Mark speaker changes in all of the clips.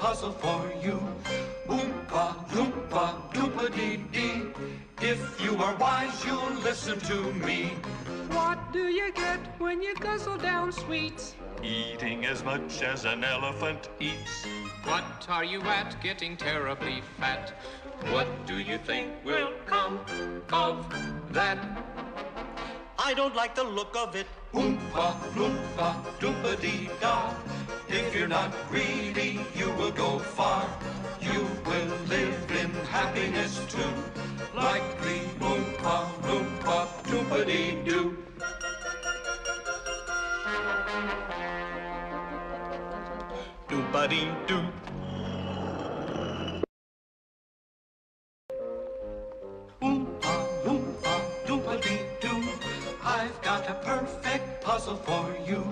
Speaker 1: puzzle for you. Oompa, loompa, doopa-dee-dee. If you are wise, you'll listen to me.
Speaker 2: What do you get when you guzzle down sweets?
Speaker 3: Eating as much as an elephant eats.
Speaker 4: What are you at, getting terribly fat? What do you think will come of that?
Speaker 1: I don't like the look of it. Oompa, loompa, doopa-dee-da. If you're not greedy, you will go far. You will live in happiness too. Likely oompa, loompa, doopa-dee-doo.
Speaker 3: Doo-ba-dee-doo.
Speaker 1: Oompa, loompa, doopa-dee-doo. I've got a perfect puzzle for you.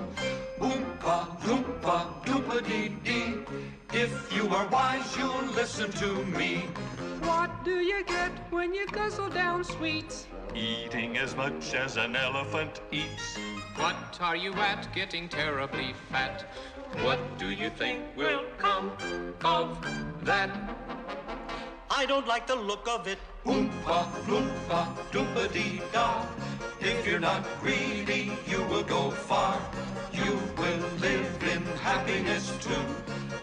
Speaker 1: Oompa, loompa, doopa-dee-dee. If you are wise, you'll listen to me.
Speaker 2: What do you get when you guzzle down sweets?
Speaker 3: Eating as much as an elephant eats.
Speaker 4: What are you at, getting terribly fat? What do you think will come of that?
Speaker 1: I don't like the look of it. Oompa, loompa, doopa-dee-da. If you're not greedy, you will go far. You will live in happiness too.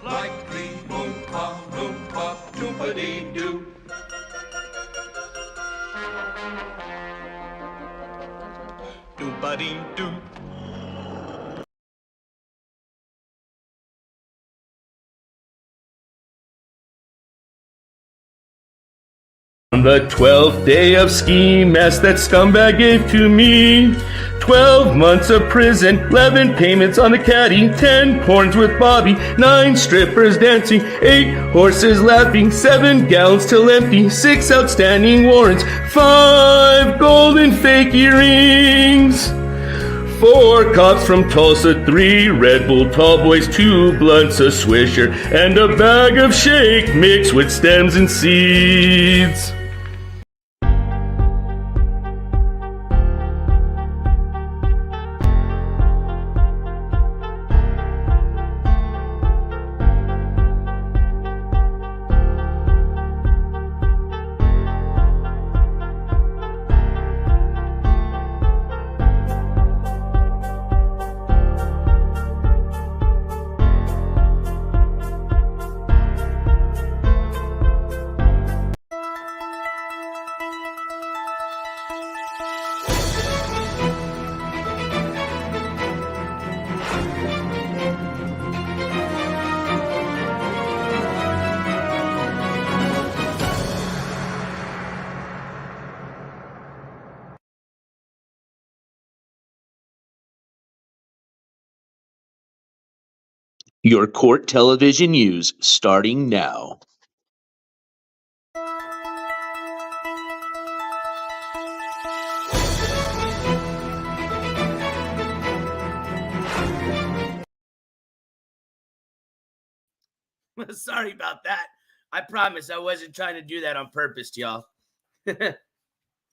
Speaker 1: Likely oompa, loompa, doopa-dee-doo.
Speaker 3: Doo-ba-dee-doo.
Speaker 5: On the 12th day of Skimask that scumbag gave to me, 12 months of prison, 11 payments on the caddy, 10 porns with Bobby, 9 strippers dancing, 8 horses laughing, 7 gallons till empty, 6 outstanding warrants, 5 golden fake earrings, 4 cops from Tulsa, 3 Red Bull tall boys, 2 blunts, a swisher, and a bag of shake mixed with stems and seeds.
Speaker 6: Your court television news starting now.
Speaker 7: Sorry about that. I promise I wasn't trying to do that on purpose, y'all.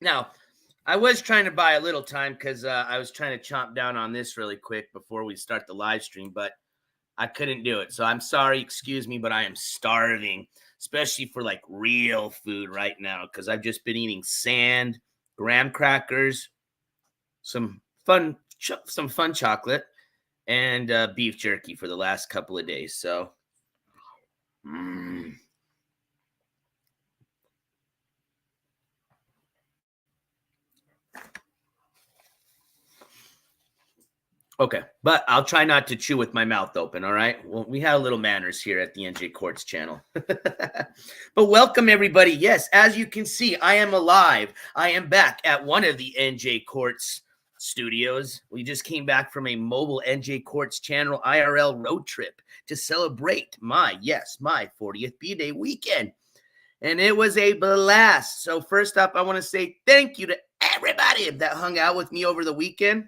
Speaker 7: Now, I was trying to buy a little time because I was trying to chomp down on this really quick before we start the live stream, but I couldn't do it. So I'm sorry, excuse me, but I am starving, especially for like real food right now because I've just been eating sand, graham crackers, some fun chocolate, and beef jerky for the last couple of days. So, Okay, but I'll try not to chew with my mouth open, all right? Well, we have a little manners here at the NJ Courts channel. But welcome, everybody. Yes, as you can see, I am alive. I am back at one of the NJ Courts studios. We just came back from a mobile NJ Courts channel IRL road trip to celebrate my 40th B-Day weekend. And it was a blast. So first up, I want to say thank you to everybody that hung out with me over the weekend.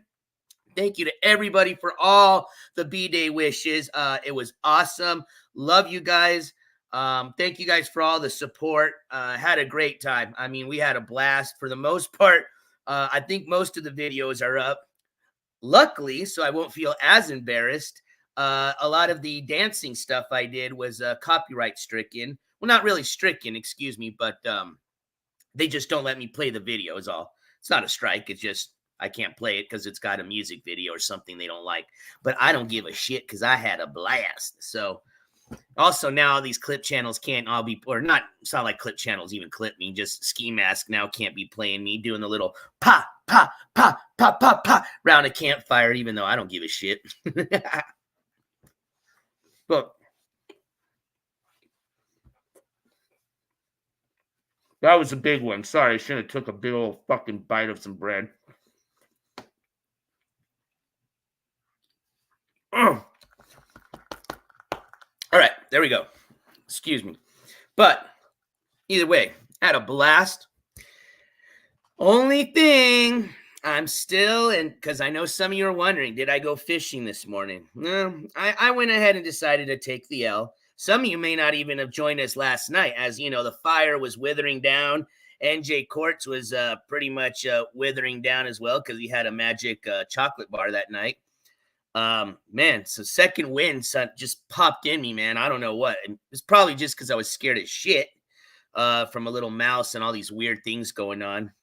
Speaker 7: Thank you to everybody for all the B-Day wishes. It was awesome. Love you guys. Thank you guys for all the support. Had a great time. I mean, we had a blast for the most part. I think most of the videos are up. Luckily, so I won't feel as embarrassed. a lot of the dancing stuff I did was copyright stricken. Well, not really stricken, excuse me, but they just don't let me play the video is all. It's not a strike. It's just I can't play it because it's got a music video or something they don't like. But I don't give a shit because I had a blast. So also now these clip channels can't all be, or not, it's not like clip channels even clip me. Just Skimask now can't be playing me doing the little pa, pa, pa, pa, pa, pa round a campfire, even though I don't give a shit. But that was a big one. Sorry, I should have took a big old fucking bite of some bread. All right, there we go. Excuse me. But either way, I had a blast. Only thing, I'm still, and because I know some of you are wondering, did I go fishing this morning? No, I went ahead and decided to take the L. Some of you may not even have joined us last night. As you know, the fire was withering down. NJ Courts was pretty much withering down as well because he had a magic chocolate bar that night. Man, so second wind just popped in me, man. I don't know what. It's probably just because I was scared as shit from a little mouse and all these weird things going on.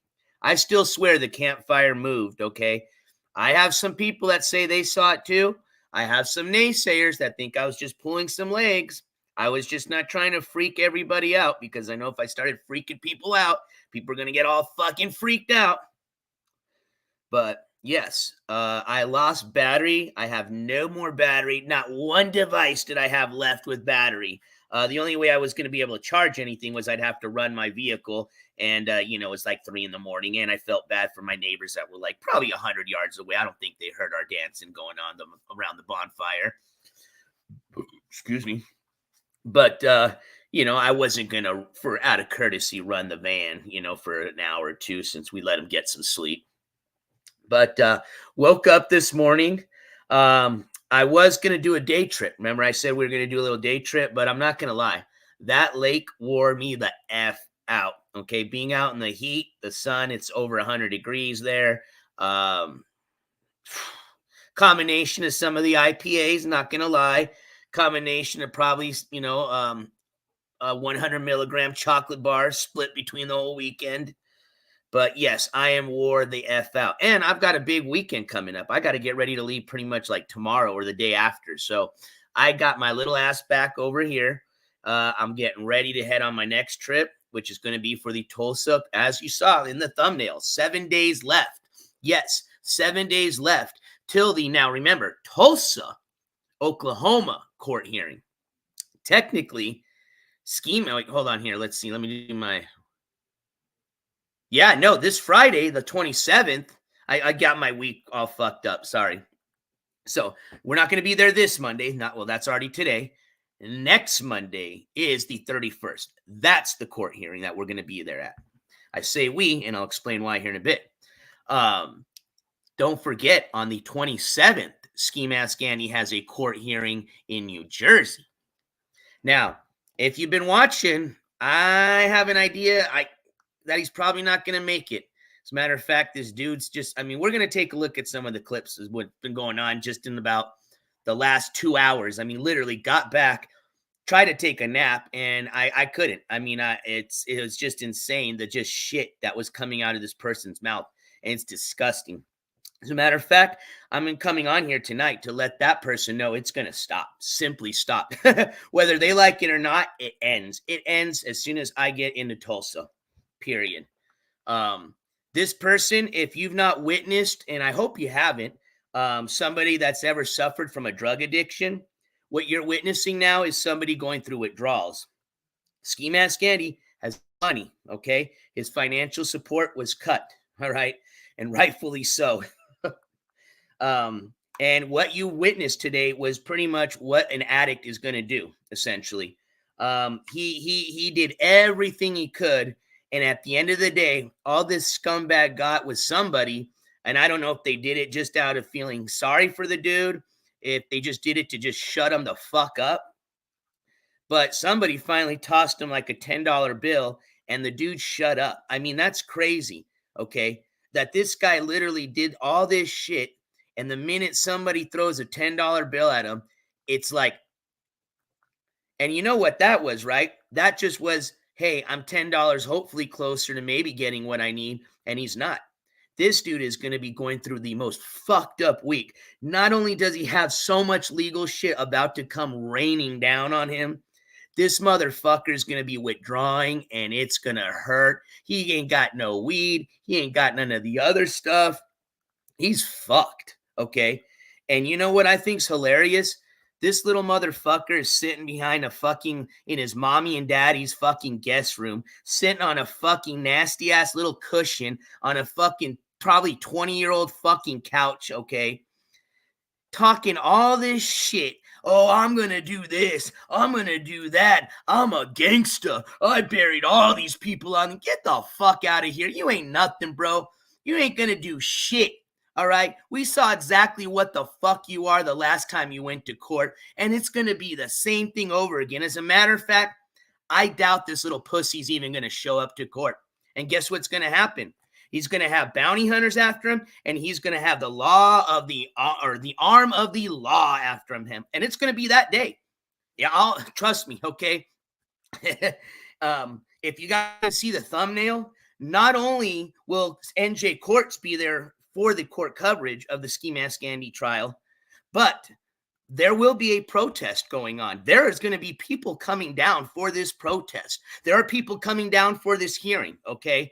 Speaker 7: I still swear the campfire moved, okay? I have some people that say they saw it too. I have some naysayers that think I was just pulling some legs. I was just not trying to freak everybody out because I know if I started freaking people out, people are going to get all fucking freaked out. But yes, I lost battery. I have no more battery. Not one device did I have left with battery. The only way I was going to be able to charge anything was I'd have to run my vehicle. And, it's like 3 a.m. And I felt bad for my neighbors that were like probably 100 yards away. I don't think they heard our dancing going on around the bonfire. Excuse me. But, I wasn't going to, out of courtesy, run the van, for an hour or two since we let them get some sleep. But woke up this morning. I was going to do a day trip. Remember I said we were going to do a little day trip, but I'm not going to lie. That lake wore me the F out. Okay, being out in the heat, the sun, it's over 100 degrees there. Combination of some of the IPAs, not going to lie. Combination of probably, a 100 milligram chocolate bar split between the whole weekend. But yes, I am wore the F out. And I've got a big weekend coming up. I got to get ready to leave pretty much like tomorrow or the day after. So I got my little ass back over here. I'm getting ready to head on my next trip, which is going to be for the Tulsa, as you saw in the thumbnail. 7 days left. Yes, 7 days left till the, now remember, Tulsa, Oklahoma court hearing. Technically, hold on here. Let's see. Let me do my... Yeah, no, this Friday, the 27th, I got my week all fucked up. Sorry. So we're not going to be there this Monday. That's already today. Next Monday is the 31st. That's the court hearing that we're going to be there at. I say we, and I'll explain why here in a bit. Don't forget, on the 27th, Skimask Andy has a court hearing in New Jersey. Now, if you've been watching, I have an idea that he's probably not going to make it. As a matter of fact, this dude's just, we're going to take a look at some of the clips of what's been going on just in about the last 2 hours. Literally got back, tried to take a nap, and I couldn't. It was just insane, the just shit that was coming out of this person's mouth, and it's disgusting. As a matter of fact, I'm coming on here tonight to let that person know it's going to stop. Simply stop. Whether they like it or not, it ends. It ends as soon as I get into Tulsa. Period. This person, if you've not witnessed, and I hope you haven't, somebody that's ever suffered from a drug addiction, what you're witnessing now is somebody going through withdrawals. Skimask Andy has money, okay? His financial support was cut, all right? And rightfully so. And what you witnessed today was pretty much what an addict is going to do, essentially. He did everything he could. And at the end of the day, all this scumbag got was somebody, and I don't know if they did it just out of feeling sorry for the dude, if they just did it to just shut him the fuck up. But somebody finally tossed him like a $10 bill, and the dude shut up. That's crazy, okay? That this guy literally did all this shit, and the minute somebody throws a $10 bill at him, it's like, and you know what that was, right? That just was, hey, I'm $10 hopefully closer to maybe getting what I need, and he's not. This dude is going to be going through the most fucked up week. Not only does he have so much legal shit about to come raining down on him, this motherfucker is going to be withdrawing, and it's going to hurt. He ain't got no weed. He ain't got none of the other stuff. He's fucked, okay? And you know what I think's hilarious? This little motherfucker is sitting behind in his mommy and daddy's fucking guest room, sitting on a fucking nasty ass little cushion on a fucking probably 20-year-old fucking couch, okay? Talking all this shit. Oh, I'm going to do this. I'm going to do that. I'm a gangster. I buried all these people on. Get the fuck out of here. You ain't nothing, bro. You ain't going to do shit. All right, we saw exactly what the fuck you are the last time you went to court, and it's going to be the same thing over again. As a matter of fact, I doubt this little pussy's even going to show up to court. And guess what's going to happen? He's going to have bounty hunters after him, and he's going to have the arm of the law after him. And it's going to be that day. Yeah, trust me, okay? If you guys see the thumbnail, not only will NJ Courts be there for the court coverage of the Skimask Andy trial, but there will be a protest going on. There is going to be people coming down for this protest. There are people coming down for this hearing, okay?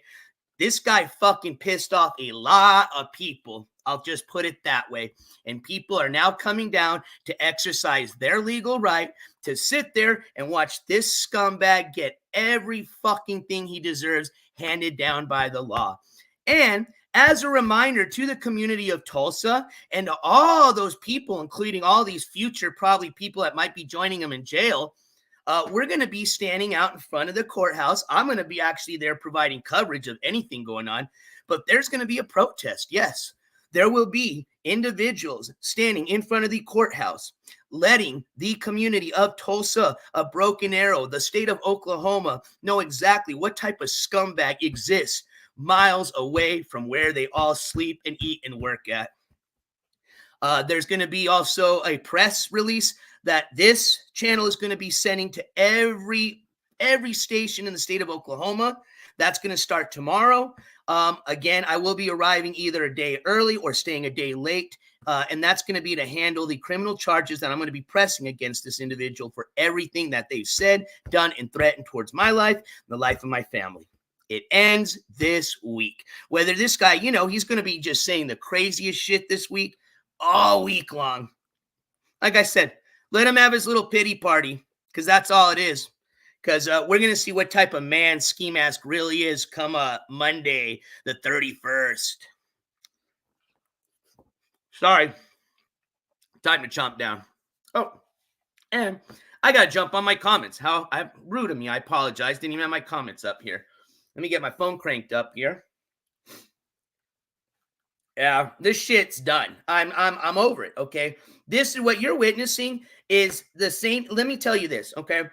Speaker 7: This guy fucking pissed off a lot of people. I'll just put it that way. And people are now coming down to exercise their legal right to sit there and watch this scumbag get every fucking thing he deserves handed down by the law. And as a reminder to the community of Tulsa and to all those people, including all these future probably people that might be joining them in jail, we're going to be standing out in front of the courthouse. I'm going to be actually there providing coverage of anything going on, but there's going to be a protest. Yes, there will be individuals standing in front of the courthouse, letting the community of Tulsa, of Broken Arrow, the state of Oklahoma know exactly what type of scumbag exists miles away from where they all sleep and eat and work at. There's going to be also a press release that this channel is going to be sending to every station in the state of Oklahoma. That's going to start tomorrow. Again, I will be arriving either a day early or staying a day late. And that's going to be to handle the criminal charges that I'm going to be pressing against this individual for everything that they've said, done, and threatened towards my life and the life of my family. It ends this week. Whether this guy, he's going to be just saying the craziest shit this week, all week long. Like I said, let him have his little pity party, because that's all it is. Because we're going to see what type of man Skimask really is come Monday, the 31st. Sorry. Time to chomp down. Oh, and I got to jump on my comments. How rude of me. I apologize. Didn't even have my comments up here. Let me get my phone cranked up here. Yeah, this shit's done. I'm over it, okay? This is what you're witnessing is the same. Let me tell you this, okay?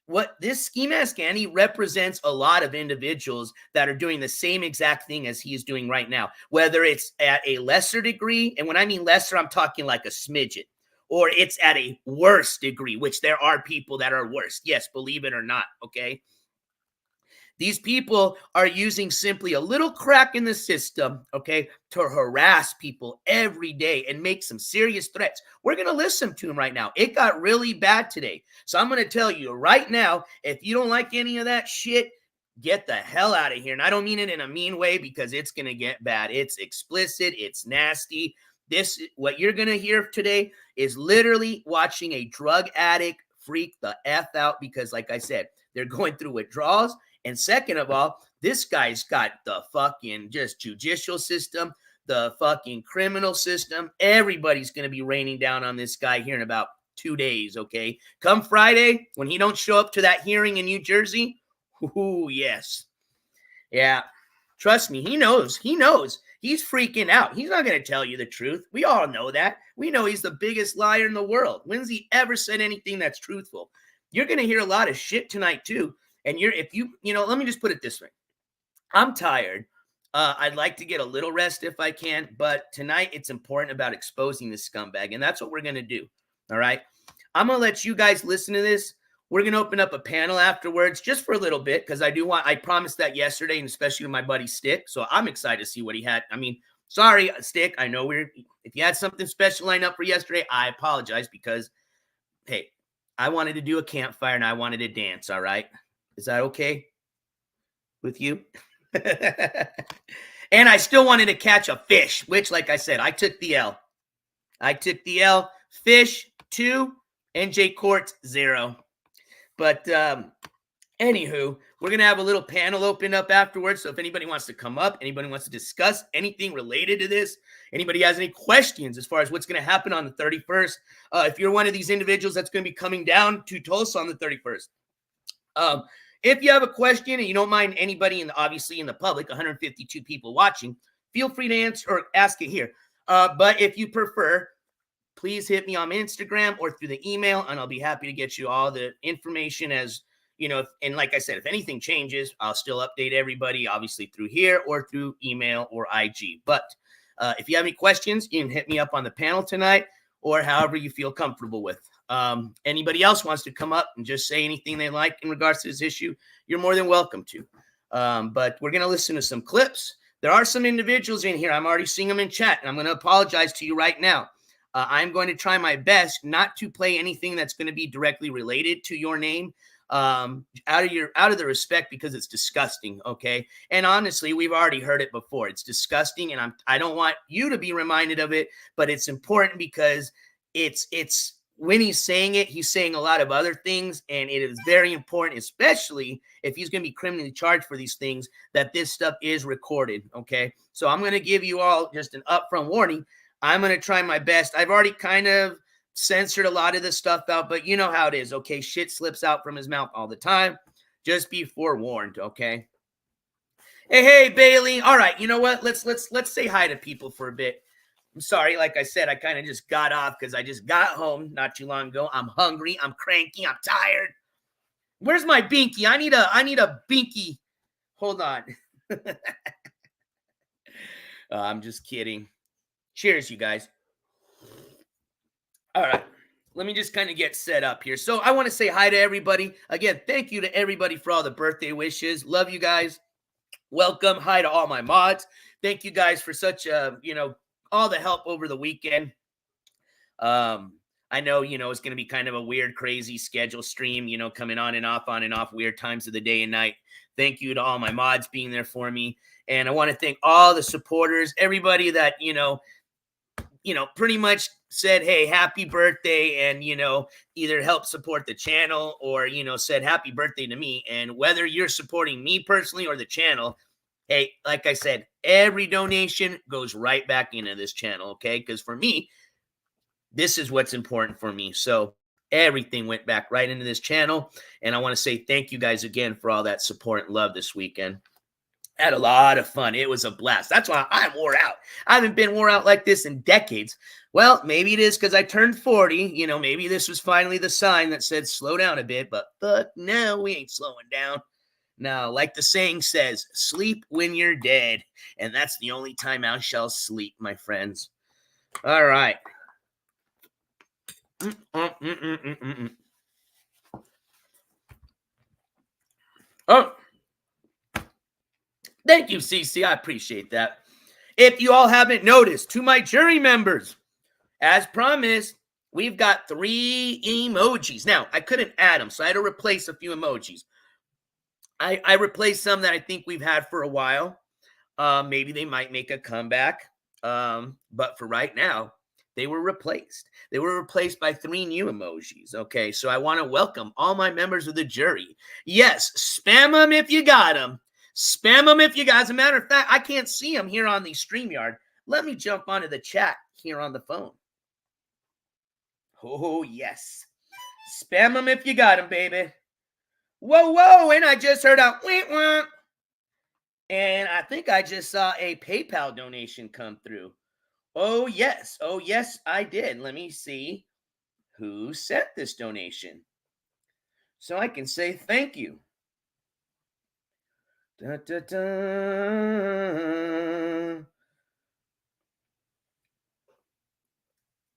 Speaker 7: What this Skimask Andy represents a lot of individuals that are doing the same exact thing as he is doing right now, whether it's at a lesser degree, and when I mean lesser, I'm talking like a smidget, or it's at a worse degree, which there are people that are worse. Yes, believe it or not, okay? These people are using simply a little crack in the system, okay, to harass people every day and make some serious threats. We're going to listen to them right now. It got really bad today. So I'm going to tell you right now, if you don't like any of that shit, get the hell out of here. And I don't mean it in a mean way, because it's going to get bad. It's explicit. It's nasty. What you're going to hear today is literally watching a drug addict freak the F out, because like I said, they're going through withdrawals. And second of all, this guy's got the fucking just judicial system, the fucking criminal system. Everybody's going to be raining down on this guy here in about 2 days, okay? Come Friday, when he don't show up to that hearing in New Jersey, ooh, yes. Yeah, trust me, he knows. He knows. He's freaking out. He's not going to tell you the truth. We all know that. We know he's the biggest liar in the world. When's he ever said anything that's truthful? You're going to hear a lot of shit tonight, too. And let me just put it this way. I'm tired. I'd like to get a little rest if I can, but tonight it's important about exposing this scumbag, and that's what we're going to do. All right. I'm going to let you guys listen to this. We're going to open up a panel afterwards just for a little bit because I promised that yesterday, and especially with my buddy Stick. So I'm excited to see what he had. I mean, sorry, Stick. I know if you had something special lined up for yesterday, I apologize because, hey, I wanted to do a campfire and I wanted to dance. All right. Is that okay with you? And I still wanted to catch a fish, which, like I said, I took the L. Fish 2, NJ Courts 0. But anywho, we're going to have a little panel open up afterwards. So if anybody wants to come up, anybody wants to discuss anything related to this, anybody has any questions as far as what's going to happen on the 31st, if you're one of these individuals that's going to be coming down to Tulsa on the 31st, if you have a question and you don't mind anybody obviously in the public, 152 people watching, feel free to answer or ask it here. But if you prefer, please hit me on Instagram or through the email, and I'll be happy to get you all the information as, you know, and like I said, if anything changes, I'll still update everybody, obviously through here or through email or IG. But if you have any questions, you can hit me up on the panel tonight or however you feel comfortable with. Anybody else wants to come up and just say anything they like in regards to this issue, you're more than welcome to. But we're going to listen to some clips. There are some individuals in here. I'm already seeing them in chat, and I'm going to apologize to you right now. I'm going to try my best not to play anything that's going to be directly related to your name, out of the respect, because it's disgusting. Okay. And honestly, we've already heard it before. It's disgusting. And I don't want you to be reminded of it, but it's important because it's when he's saying it, he's saying a lot of other things. And it is very important, especially if he's going to be criminally charged for these things, that this stuff is recorded. Okay. So I'm going to give you all just an upfront warning. I'm going to try my best. I've already kind of censored a lot of this stuff out, but you know how it is. Okay. Shit slips out from his mouth all the time. Just be forewarned. Okay. Hey, Bailey. All right. You know what? Let's say hi to people for a bit. I'm sorry. Like I said, I kind of just got off because I just got home not too long ago. I'm hungry. I'm cranky. I'm tired. Where's my binky? I need a binky. Hold on. I'm just kidding. Cheers, you guys. All right. Let me just kind of get set up here. So I want to say hi to everybody. Again, thank you to everybody for all the birthday wishes. Love you guys. Welcome. Hi to all my mods. Thank you guys for such, all the help over the weekend. I know, it's going to be kind of a weird, crazy schedule stream, coming on and off, weird times of the day and night. Thank you to all my mods being there for me. And I want to thank all the supporters, everybody that, pretty much said, hey, happy birthday, and, either help support the channel or, said happy birthday to me. And whether you're supporting me personally or the channel, hey, like I said, every donation goes right back into this channel, okay? Because for me, this is what's important for me. So everything went back right into this channel. And I want to say thank you guys again for all that support and love this weekend. Had a lot of fun. It was a blast. That's why I'm wore out. I haven't been wore out like this in decades. Well, maybe it is because I turned 40. Maybe this was finally the sign that said slow down a bit. But fuck no, we ain't slowing down. Now, like the saying says, sleep when you're dead. And that's the only time I shall sleep, my friends. All right. Oh. Thank you, CC. I appreciate that. If you all haven't noticed, to my jury members, as promised, we've got 3 emojis. Now, I couldn't add them, so I had to replace a few emojis. I replaced some that I think we've had for a while. Maybe they might make a comeback. But for right now, they were replaced. They were replaced by 3 new emojis. Okay, so I want to welcome all my members of the jury. Yes, spam them if you got them. Spam them if you guys. As a matter of fact, I can't see them here on the StreamYard. Let me jump onto the chat here on the phone. Oh, yes. Spam them if you got them, baby. Whoa, whoa. And I just heard a wah. And I think I just saw a PayPal donation come through. Oh, yes. Oh, yes, I did. Let me see who sent this donation, so I can say thank you. Da, da, da.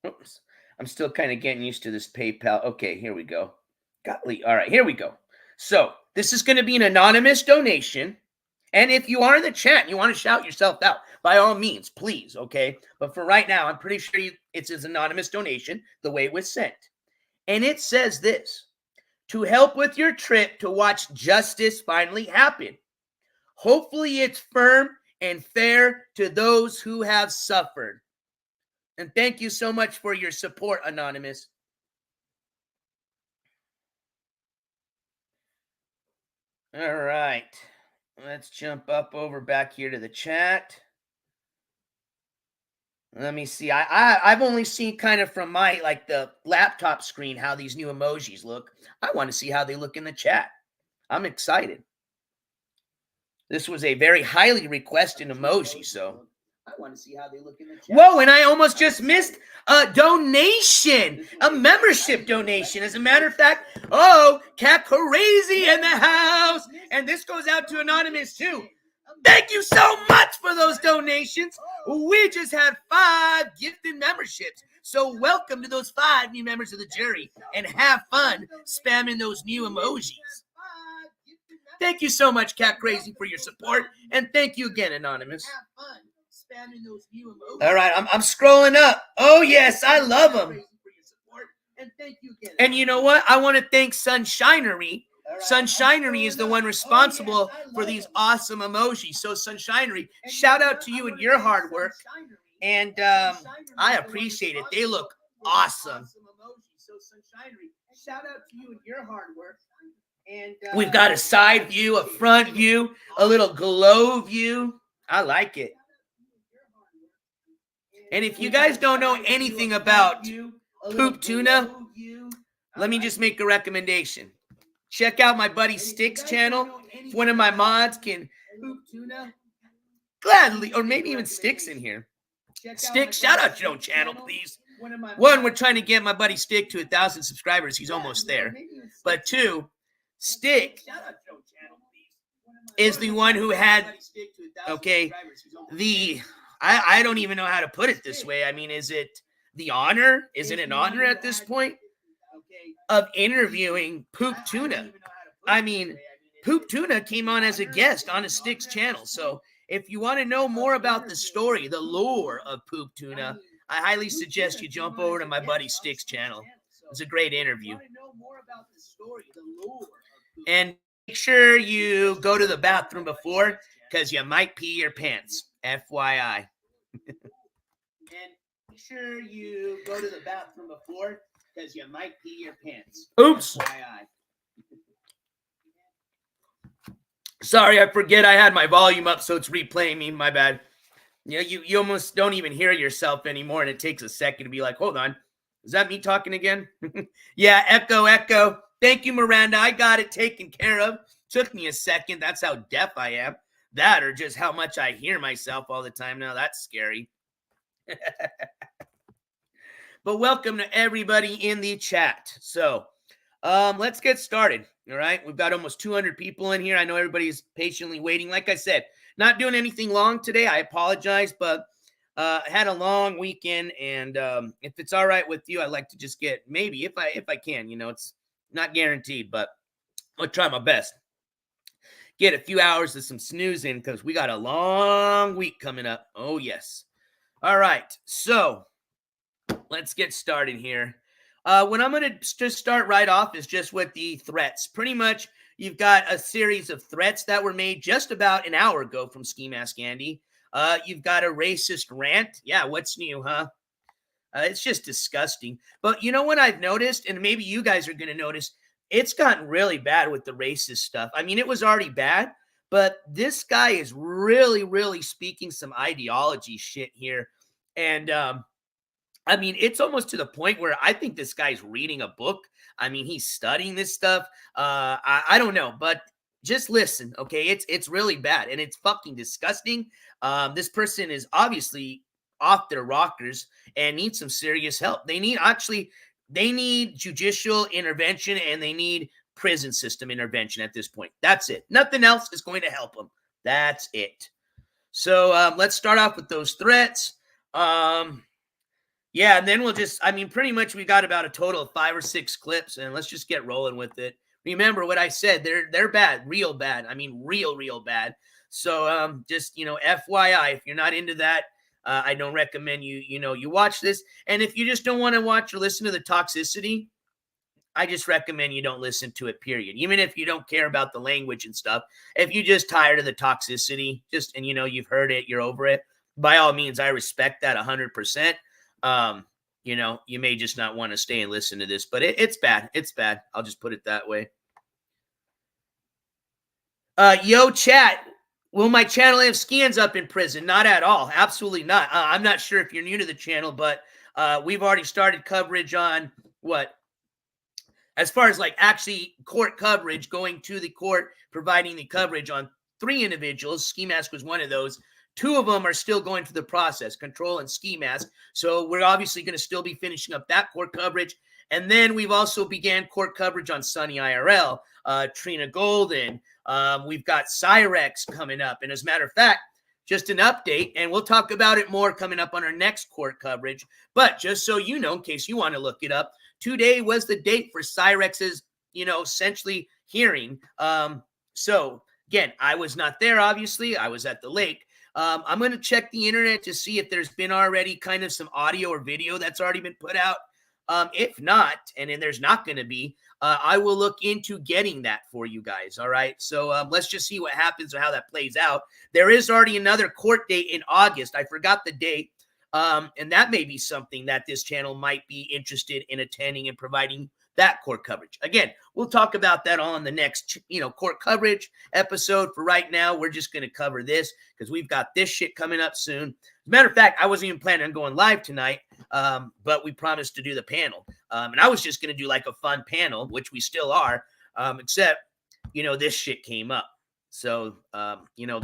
Speaker 7: Oops. I'm still kind of getting used to this PayPal. Okay, here we go. Golly. All right, here we go. So this is going to be an anonymous donation. And if you are in the chat and you want to shout yourself out, by all means, please, okay? But for right now, I'm pretty sure it's an anonymous donation, the way it was sent. And it says this: to help with your trip to watch justice finally happen. Hopefully it's firm and fair to those who have suffered. And thank you so much for your support, Anonymous. All right. Let's jump up over back here to the chat. Let me see. I've only seen kind of from my, like, the laptop screen how these new emojis look. I want to see how they look in the chat. I'm excited. This was a very highly requested emoji, so I want to see how they look in the chat. Whoa, and I almost just missed a donation, a membership donation. As a matter of fact, oh, Cat Crazy in the house. And this goes out to Anonymous, too. Thank you so much for those donations. We just had 5 gifted memberships. So welcome to those 5 new members of the jury. And have fun spamming those new emojis. Thank you so much, Cat Crazy, for your support. And thank you again, Anonymous. All right, I'm scrolling up. Oh, yes, I love them. And you know what? I want to thank Sunshinery. Sunshinery is the one responsible for these awesome emojis. So, Sunshinery, shout out to you and your hard work. And I appreciate it. They look awesome. So, Sunshinery, shout out to you and your hard work. And we've got a side view, a front view, a little glow view. I like it. And if you guys don't know anything about poop tuna, let me just make a recommendation. Check out my buddy Sticks channel. If one of my mods can poop tuna, gladly, or maybe even Sticks in here. Sticks, shout out your own channel, please. One, we're trying to get my buddy Stick to 1,000 subscribers. He's almost there. But 2, Stick is the one who had, okay, I don't even know how to put it this way. I mean, is it the honor? Is it an honor at this point of interviewing Poop Tuna? I mean, Poop Tuna came on as a guest on a Sticks channel. So if you want to know more about the story, the lore of Poop Tuna, I highly suggest you jump over to my buddy Sticks channel. It's a great interview. And make sure you go to the bathroom before, because you might pee your pants. FYI. And make sure you go to the bathroom before, because you might pee your pants. Oops. FYI. Sorry, I forget I had my volume up, so it's replaying me. My bad. You know, you almost don't even hear yourself anymore, and it takes a second to be like, hold on. Is that me talking again? Yeah, echo. Thank you, Miranda. I got it taken care of. Took me a second. That's how deaf I am. That or just how much I hear myself all the time now. That's scary. But welcome to everybody in the chat. So let's get started. All right. We've got almost 200 people in here. I know everybody's patiently waiting. Like I said, not doing anything long today. I apologize, but I had a long weekend. And if it's all right with you, I'd like to just get, maybe if I can, you know, it's not guaranteed, but I'll try my best. Get a few hours of some snoozing, because we got a long week coming up. Oh, yes. All right. So let's get started here. What I'm going to just start right off is just with the threats. Pretty much, you've got a series of threats that were made just about an hour ago from Skimask Andy. You've got a racist rant. Yeah, what's new, huh? It's just disgusting. But you know what I've noticed, and maybe you guys are going to notice, it's gotten really bad with the racist stuff. I mean, it was already bad, but this guy is really, really speaking some ideology shit here. And, I mean, it's almost to the point where I think this guy's reading a book. I mean, he's studying this stuff. I don't know, but just listen, okay? It's really bad, and it's fucking disgusting. This person is obviously off their rockers and needs some serious help. They need judicial intervention, and they need prison system intervention at this point. That's it. Nothing else is going to help them. That's it. So let's start off with those threats. Yeah, and then we'll just, I mean, pretty much we got about a total of 5 or 6 clips, and let's just get rolling with it. Remember what I said, they're bad, real bad. I mean, real bad. So just, FYI, if you're not into that, I don't recommend you watch this. And if you just don't want to watch or listen to the toxicity, I just recommend you don't listen to it, period. Even if you don't care about the language and stuff, if you're just tired of the toxicity, and you've heard it, you're over it, by all means, I respect that 100%. You may just not want to stay and listen to this, but it's bad. It's bad. I'll just put it that way. Yo, chat. Will my channel have ski ends up in prison? Not at all. Absolutely not. I'm not sure if you're new to the channel, but we've already started coverage on what? As far as like actually court coverage, going to the court, providing the coverage on 3 individuals. Skimask was one of those. 2 of them are still going through the process, Control and Skimask. So we're obviously going to still be finishing up that court coverage. And then we've also began court coverage on Sunny IRL, Trina Golden. We've got Cyrex coming up. And as a matter of fact, just an update, and we'll talk about it more coming up on our next court coverage. But just so you know, in case you want to look it up, today was the date for Cyrex's, essentially hearing. So again, I was not there, obviously. I was at the lake. I'm going to check the internet to see if there's been already kind of some audio or video that's already been put out. If not, and then there's not going to be, I will look into getting that for you guys. All right. So let's just see what happens or how that plays out. There is already another court date in August. I forgot the date. And that may be something that this channel might be interested in attending and providing that court coverage. Again, we'll talk about that on the next, court coverage episode. For right now, we're just going to cover this because we've got this shit coming up soon. As a matter of fact, I wasn't even planning on going live tonight, but we promised to do the panel. And I was just going to do like a fun panel, which we still are, except, this shit came up. So,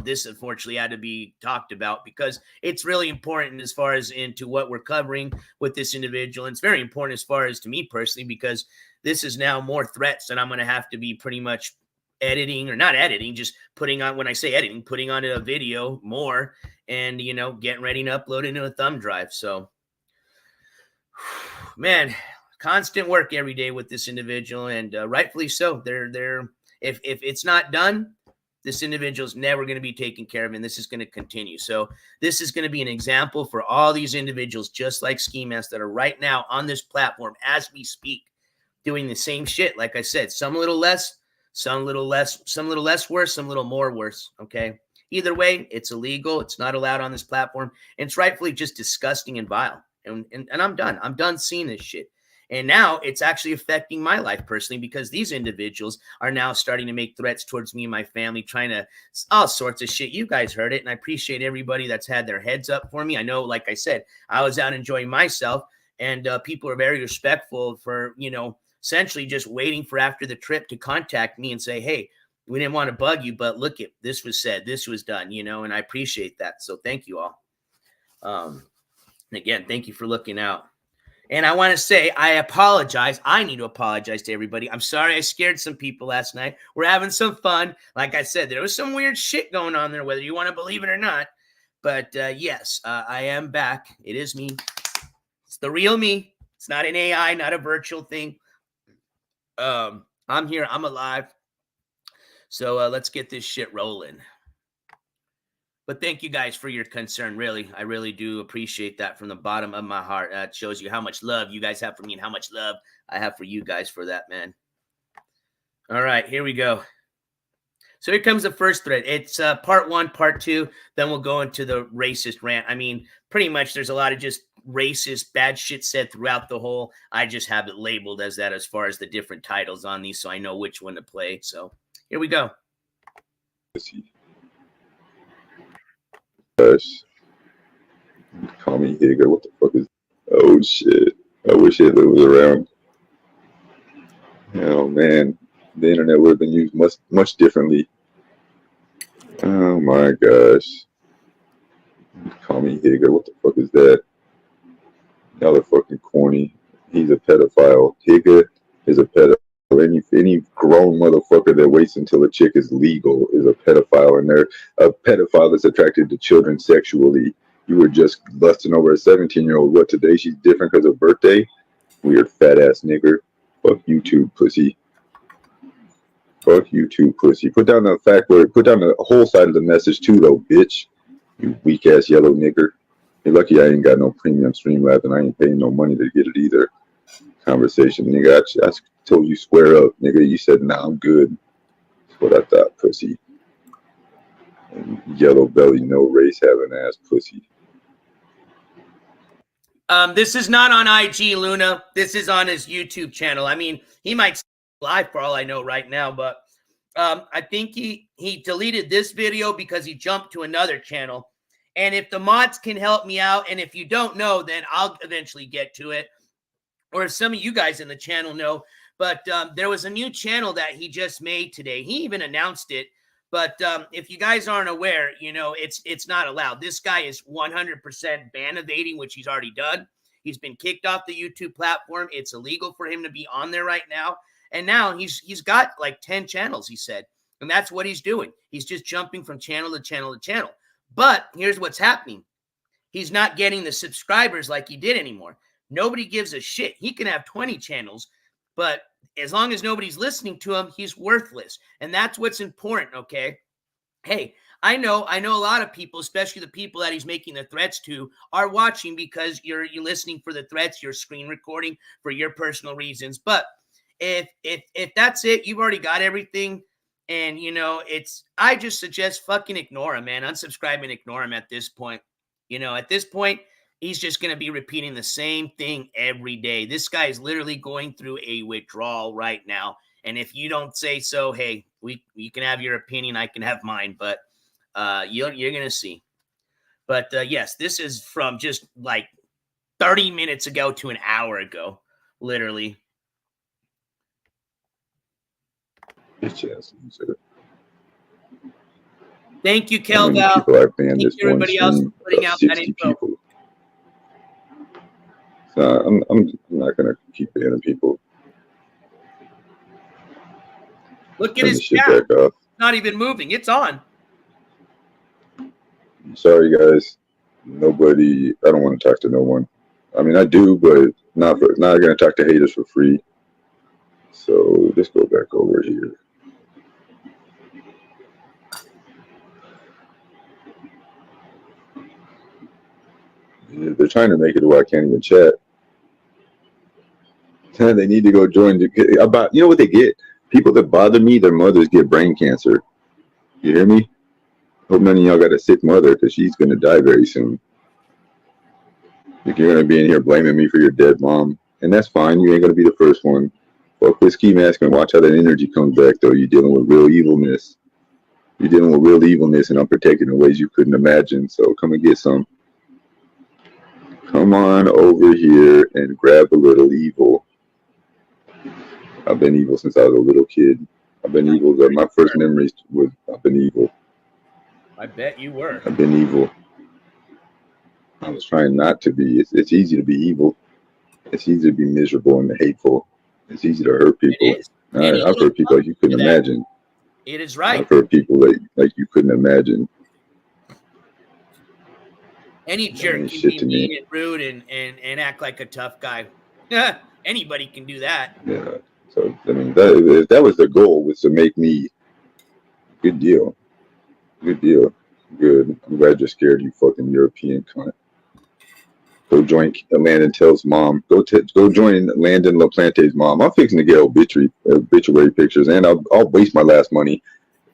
Speaker 7: this unfortunately had to be talked about because it's really important as far as into what we're covering with this individual. And it's very important as far as to me personally, because this is now more threats that I'm going to have to be pretty much editing, or not editing, just putting on, when I say editing, putting on a video more and, getting ready to upload into a thumb drive. So, man, constant work every day with this individual, and rightfully so. If it's not done, this individual is never going to be taken care of, and this is going to continue. So this is going to be an example for all these individuals, just like Skimask, that are right now on this platform as we speak, doing the same shit. Like I said, some a little less, some a little less, some a little less worse, some a little more worse. Okay. Either way, it's illegal. It's not allowed on this platform. And it's rightfully just disgusting and vile. And I'm done. I'm done seeing this shit. And now it's actually affecting my life personally, because these individuals are now starting to make threats towards me and my family, trying to all sorts of shit. You guys heard it. And I appreciate everybody that's had their heads up for me. I know, like I said, I was out enjoying myself, and people are very respectful for, essentially just waiting for after the trip to contact me and say, hey, we didn't want to bug you, but look, this was said, this was done, and I appreciate that. So thank you all. And again, thank you for looking out. And I want to say, I apologize. I need to apologize to everybody. I'm sorry I scared some people last night. We're having some fun. Like I said, there was some weird shit going on there, whether you want to believe it or not. But yes, I am back. It is me. It's the real me. It's not an AI, not a virtual thing. I'm here. I'm alive. So let's get this shit rolling. But thank you guys for your concern. Really, I really do appreciate that from the bottom of my heart. That shows you how much love you guys have for me and how much love I have for you guys for that, man. All right, here we go. So here comes the first thread. It's part 1, part 2. Then we'll go into the racist rant. I mean, pretty much there's a lot of just racist, bad shit said throughout the whole. I just have it labeled as that as far as the different titles on these, so I know which one to play. So here we go.
Speaker 8: Gosh. Call me Higa. What the fuck is... Oh, shit. I wish Hitler was around. Oh, man. The internet would have been used much differently. Oh, my gosh. Call me Higa. What the fuck is that? Y'all are fucking corny. He's a pedophile. Higa is a pedophile. Any grown motherfucker that waits until a chick is legal is a pedophile, and they're a pedophile that's attracted to children sexually. You were just lusting over a 17-year-old. What, today she's different because of birthday? Weird fat ass nigger. Fuck you too, pussy. Fuck you too, pussy. Put down the fact word. Put down the whole side of the message too, though, bitch. You weak ass yellow nigger. You're lucky I ain't got no premium Streamlabs and I ain't paying no money to get it either. Conversation, nigga. I told you square up, nigga. You said, nah, I'm good. That's what I thought, pussy. And yellow belly, no race having ass pussy.
Speaker 7: This is not on IG, Luna. This is on his YouTube channel. I mean, he might live for all I know right now, but I think he deleted this video because he jumped to another channel. And if the mods can help me out, and if you don't know, then I'll eventually get to it. Or if some of you guys in the channel know, but there was a new channel that he just made today. He even announced it. But if you guys aren't aware, you know, it's not allowed. This guy is 100% ban evading, which he's already done. He's been kicked off the YouTube platform. It's illegal for him to be on there right now. And now he's got like 10 channels, he said. And that's what he's doing. He's just jumping from channel to channel to channel. But here's what's happening. He's not getting the subscribers like he did anymore. Nobody gives a shit. He can have 20 channels, but as long as nobody's listening to him, he's worthless. And that's what's important, okay? Hey, I know a lot of people, especially the people that he's making the threats to, are watching because you're listening for the threats, you're screen recording for your personal reasons. But if that's it, you've already got everything. And, you know, I just suggest fucking ignore him, man. Unsubscribe and ignore him at this point. You know, at this point, he's just going to be repeating the same thing every day. This guy is literally going through a withdrawal right now. And if you don't say so, hey, you can have your opinion. I can have mine. But you're going to see. But, yes, this is from just like 30 minutes ago to an hour ago, literally. Thank you, Kelval. Thank you, everybody else for putting out that info.
Speaker 8: People. So I'm not gonna keep banning people.
Speaker 7: Look at his chat. It's not even moving. It's on.
Speaker 8: Sorry, guys. Nobody. I don't want to talk to no one. I mean, I do, but not gonna talk to haters for free. So just go back over here. Yeah, they're trying to make it where I can't even chat. They need to go join. You know what they get? People that bother me, their mothers get brain cancer. You hear me? Hope none of y'all got a sick mother because she's going to die very soon. If you're going to be in here blaming me for your dead mom, and that's fine. You ain't going to be the first one. Fuck with Skimask and watch how that energy comes back, though. You're dealing with real evilness. You're dealing with real evilness, and I'm protecting in ways you couldn't imagine. So come and get some. Come on over here and grab a little evil. I've been evil since I was a little kid. I've been evil. My first memories was I've been evil.
Speaker 7: I bet you were.
Speaker 8: I've been evil. I was trying not to be. It's easy to be evil. It's easy to be miserable and hateful. It's easy to hurt people.
Speaker 7: It is.
Speaker 8: I've heard people like you couldn't imagine.
Speaker 7: It is right.
Speaker 8: I've heard people like you couldn't imagine.
Speaker 7: Any jerk can be mean and rude and act like a tough guy. Anybody can do that.
Speaker 8: Yeah. So, I mean, if that was the goal, was to make me, good deal. Good deal. Good. I'm glad you're scared, you fucking European cunt. Go join Landon Tell's mom. Go join Landon LaPlante's mom. I'm fixing to get obituary pictures, and I'll waste my last money.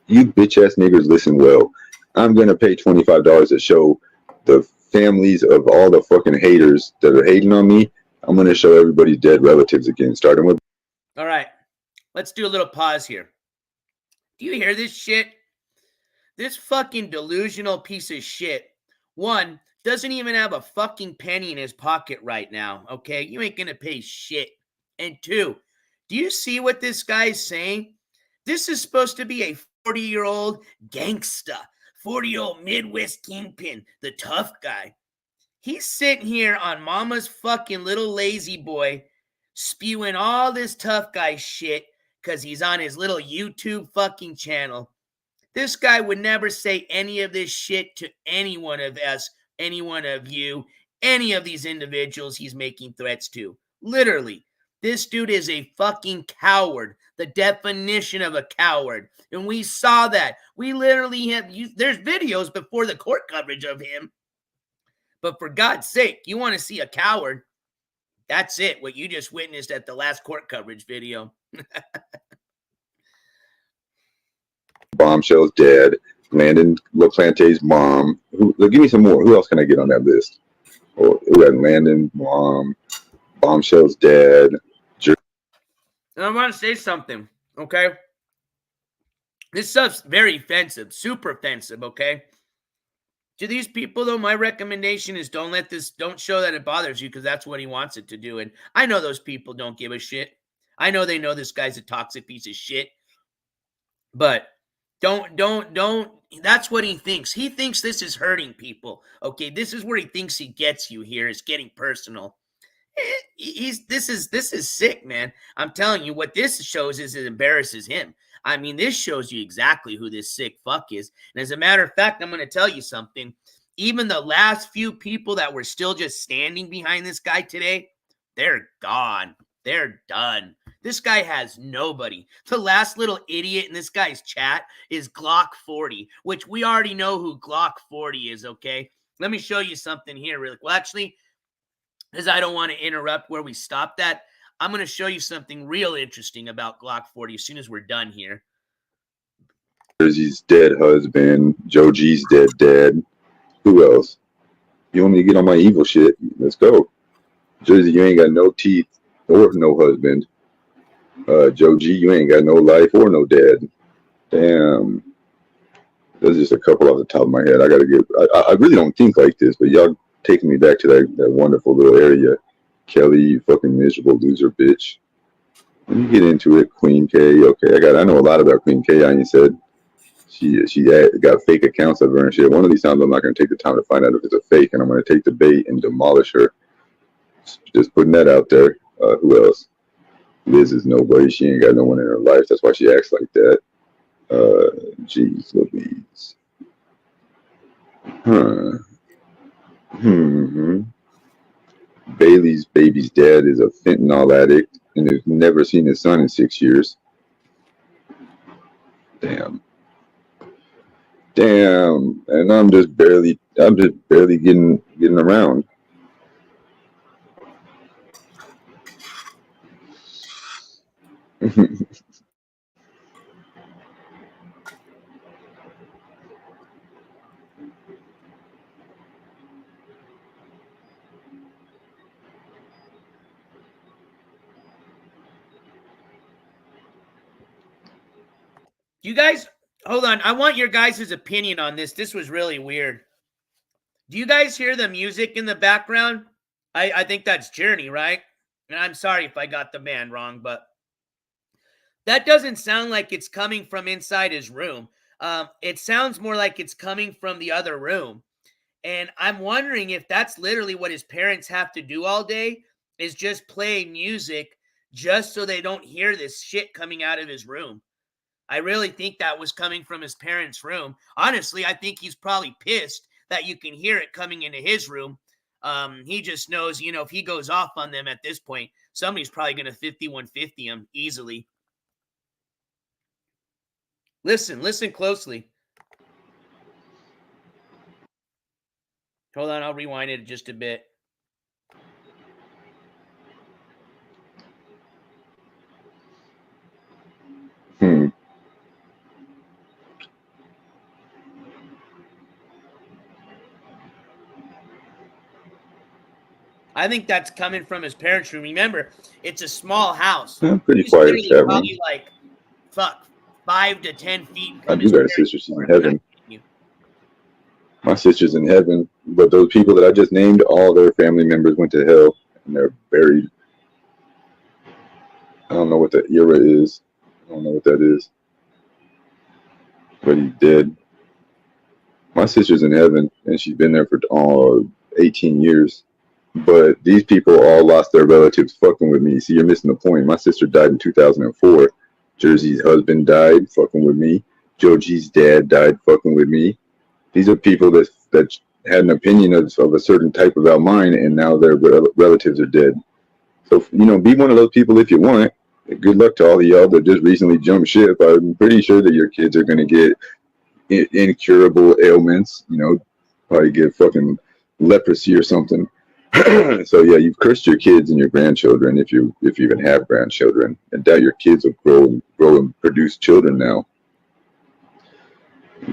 Speaker 8: You bitch-ass niggers listen well. I'm going to pay $25 to show the families of all the fucking haters that are hating on me. I'm going to show everybody's dead relatives again, starting with...
Speaker 7: All right. Let's do a little pause here. Do you hear this shit? This fucking delusional piece of shit. One, doesn't even have a fucking penny in his pocket right now, okay? You ain't gonna pay shit. And two, do you see what this guy's saying? This is supposed to be a 40-year-old gangsta, 40-year-old Midwest kingpin, the tough guy. He's sitting here on mama's fucking little lazy boy spewing all this tough guy shit because he's on his little YouTube fucking channel. This guy would never say any of this shit to any one of us any one of you, any of these individuals he's making threats to. Literally. This dude is a fucking coward. The definition of a coward. And we saw that. We literally there's videos before the court coverage of him. But for God's sake, you want to see a coward? That's it. What you just witnessed at the last court coverage video.
Speaker 8: Bombshell's dad, Landon LaPlante's mom. Give me some more. Who else can I get on that list? Oh, we got Landon, mom, Bombshell's dad.
Speaker 7: And I want to say something, okay? This stuff's very offensive, super offensive, okay? To these people, though, my recommendation is don't show that it bothers you, because that's what he wants it to do. And I know those people don't give a shit. I know they know this guy's a toxic piece of shit. But don't, that's what he thinks. He thinks this is hurting people, okay? This is where he thinks he gets you here, is getting personal. This is sick, man. I'm telling you, what this shows is it embarrasses him. I mean, this shows you exactly who this sick fuck is. And as a matter of fact, I'm going to tell you something. Even the last few people that were still just standing behind this guy today, they're gone. They're done. This guy has nobody. The last little idiot in this guy's chat is Glock 40, which we already know who Glock 40 is, okay? Let me show you something here really quick. Well, actually, because I don't want to interrupt where we stopped at, I'm going to show you something real interesting about Glock 40 as soon as we're done here.
Speaker 8: Jersey's dead husband, Joe G's dead dad. Who else? You want me to get on my evil shit? Let's go. Jersey, you ain't got no teeth or no husband. Joe G, you ain't got no life or no dad. Damn. There's just a couple off the top of my head. I really don't think like this, but y'all taking me back to that wonderful little area. Kelly, you fucking miserable loser bitch. Let me get into it. Queen K. Okay, I know a lot about Queen K. I ain't said she got fake accounts of her and shit. One of these times I'm not going to take the time to find out if it's a fake, and I'm going to take the bait and demolish her. Just putting that out there. Who else? Liz is nobody. She ain't got no one in her life. That's why she acts like that. Jeez Louise. Bailey's baby's dad is a fentanyl addict and has never seen his son in 6 years. Damn. And I'm just barely getting around.
Speaker 7: You guys, hold on. I want your guys' opinion on this. This was really weird. Do you guys hear the music in the background? I think that's Journey, right? And I'm sorry if I got the band wrong, but that doesn't sound like it's coming from inside his room. It sounds more like it's coming from the other room. And I'm wondering if that's literally what his parents have to do all day, is just play music just so they don't hear this shit coming out of his room. I really think that was coming from his parents' room. Honestly, I think he's probably pissed that you can hear it coming into his room. He just knows, if he goes off on them at this point, somebody's probably going to 5150 him easily. Listen closely. Hold on, I'll rewind it just a bit. I think that's coming from his parents' room. Remember, it's a small house.
Speaker 8: I'm pretty quiet.
Speaker 7: Probably like 5 to 10 feet.
Speaker 8: I do got a sister. She's in heaven. My sister's in heaven, but those people that I just named, all their family members went to hell and they're buried. I don't know what the era is. I don't know what that is. But he's dead. My sister's in heaven and she's been there for 18 years. But these people all lost their relatives fucking with me. See, you're missing the point. My sister died in 2004. Jersey's husband died fucking with me. Joe G's dad died fucking with me. These are people that had an opinion of a certain type about mine, and now their relatives are dead. So, be one of those people if you want. Good luck to all of y'all that just recently jumped ship. I'm pretty sure that your kids are going to get incurable ailments, probably get fucking leprosy or something. So yeah, you've cursed your kids and your grandchildren if you even have grandchildren. I doubt your kids will grow and produce children now.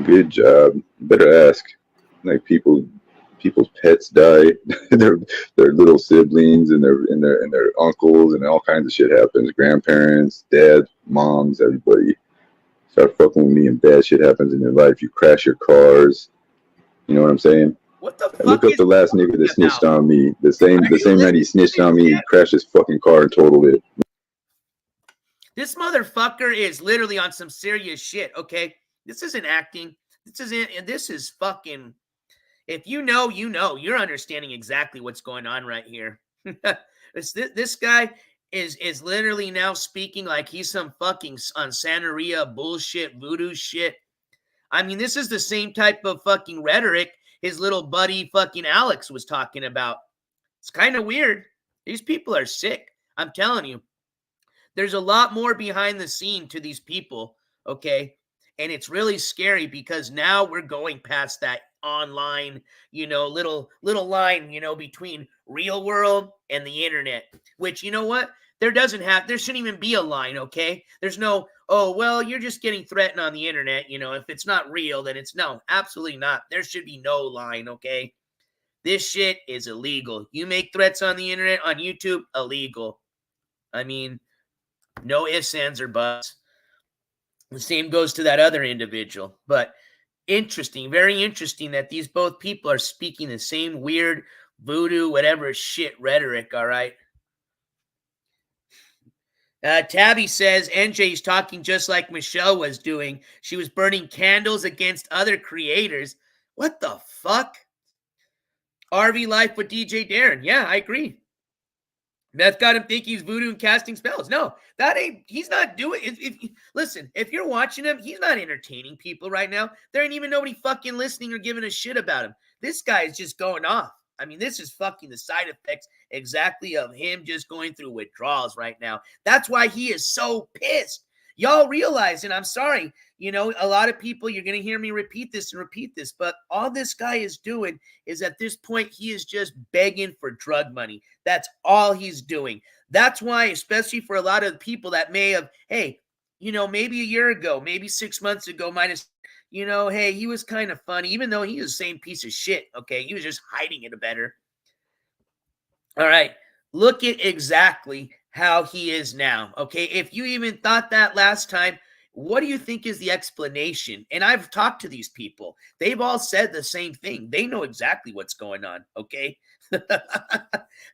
Speaker 8: Good job. Better ask. Like people's pets die, their little siblings and their uncles, and all kinds of shit happens. Grandparents, dads, moms, everybody. Start fucking with me and bad shit happens in your life. You crash your cars. You know what I'm saying?
Speaker 7: What the fuck?
Speaker 8: Look up the last nigga that snitched on me. The same night he snitched on me, he crashed his fucking car and totaled it.
Speaker 7: This motherfucker is literally on some serious shit, okay? This isn't acting. This is fucking... If you know, you know. You're understanding exactly what's going on right here. This guy is literally now speaking like he's some fucking on Santeria bullshit, voodoo shit. I mean, this is the same type of fucking rhetoric his little buddy fucking Alex was talking about. It's kind of weird. These people are sick. I'm telling you. There's a lot more behind the scene to these people, okay? And it's really scary because now we're going past that online, little line, between real world and the internet, which, you know what? There shouldn't even be a line, okay? There's no, oh, well, you're just getting threatened on the internet. If it's not real, then no, absolutely not. There should be no line, okay? This shit is illegal. You make threats on the internet, on YouTube, illegal. I mean, no ifs, ands, or buts. The same goes to that other individual. But interesting, very interesting that these both people are speaking the same weird voodoo, whatever shit rhetoric, all right? Tabby says NJ's talking just like Michelle was doing. She was burning candles against other creators. What the fuck? RV Life with DJ Darren. Yeah, I agree. That's got him think he's voodoo and casting spells. No, he's not doing it. Listen, if you're watching him, he's not entertaining people right now. There ain't even nobody fucking listening or giving a shit about him. This guy is just going off. I mean, this is fucking the side effects exactly of him just going through withdrawals right now. That's why he is so pissed. Y'all realize, and I'm sorry, a lot of people, you're going to hear me repeat this, but all this guy is doing is at this point, he is just begging for drug money. That's all he's doing. That's why, especially for a lot of people that may have, hey, maybe a year ago, maybe 6 months ago, hey, he was kind of funny, even though he was the same piece of shit, okay? He was just hiding it better. All right, look at exactly how he is now, okay? If you even thought that last time, what do you think is the explanation? And I've talked to these people. They've all said the same thing. They know exactly what's going on, okay?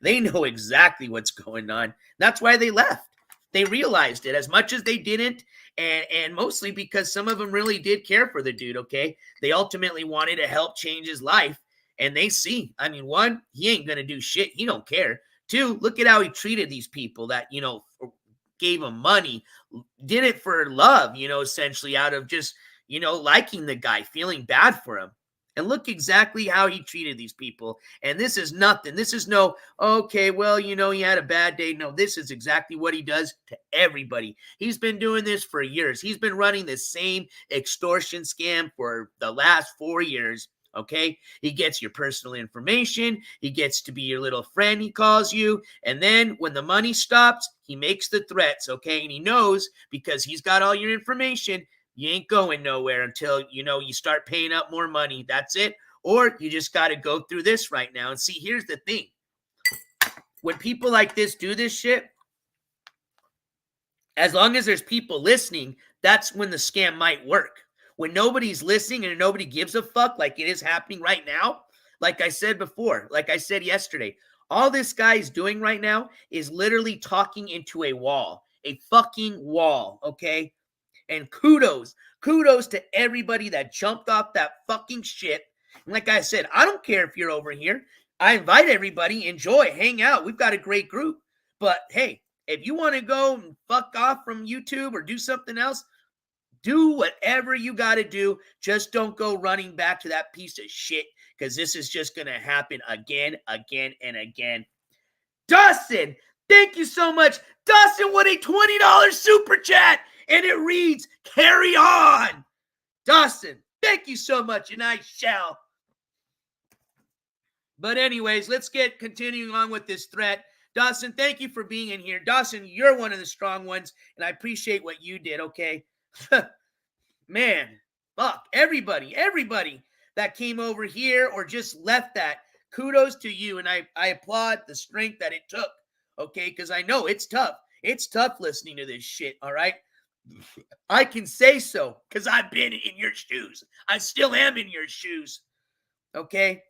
Speaker 7: They know exactly what's going on. That's why they left. They realized it as much as they didn't, and mostly because some of them really did care for the dude, okay? They ultimately wanted to help change his life, and they see. I mean, one, he ain't going to do shit. He don't care. Two, look at how he treated these people that, gave him money, did it for love, essentially out of just, liking the guy, feeling bad for him. And look exactly how he treated these people. And this is nothing. This is no, okay, well, he had a bad day. No, this is exactly what he does to everybody. He's been doing this for years. He's been running the same extortion scam for the last 4 years. Okay, he gets your personal information. He gets to be your little friend. He calls you. And then when the money stops, he makes the threats. Okay, and he knows because he's got all your information, you ain't going nowhere until, you start paying up more money. That's it. Or you just got to go through this right now. And see, here's the thing. When people like this do this shit, as long as there's people listening, that's when the scam might work. When nobody's listening and nobody gives a fuck like it is happening right now, like I said before, like I said yesterday, all this guy is doing right now is literally talking into a wall, a fucking wall, okay? And kudos to everybody that jumped off that fucking shit. And like I said, I don't care if you're over here. I invite everybody, enjoy, hang out. We've got a great group. But hey, if you want to go and fuck off from YouTube or do something else, Do whatever you got to do. Just don't go running back to that piece of shit, because this is just going to happen again, and again. Dawson, thank you so much. Dawson with a $20 super chat, and it reads, carry on. Dawson, thank you so much, and I shall. But anyways, let's get continuing on with this threat. Dawson, thank you for being in here. Dawson, you're one of the strong ones, and I appreciate what you did, okay? Man, fuck, everybody that came over here or just left that, kudos to you, and I applaud the strength that it took, okay? Because I know it's tough. It's tough listening to this shit, all right? I can say so because I've been in your shoes. I still am in your shoes, okay?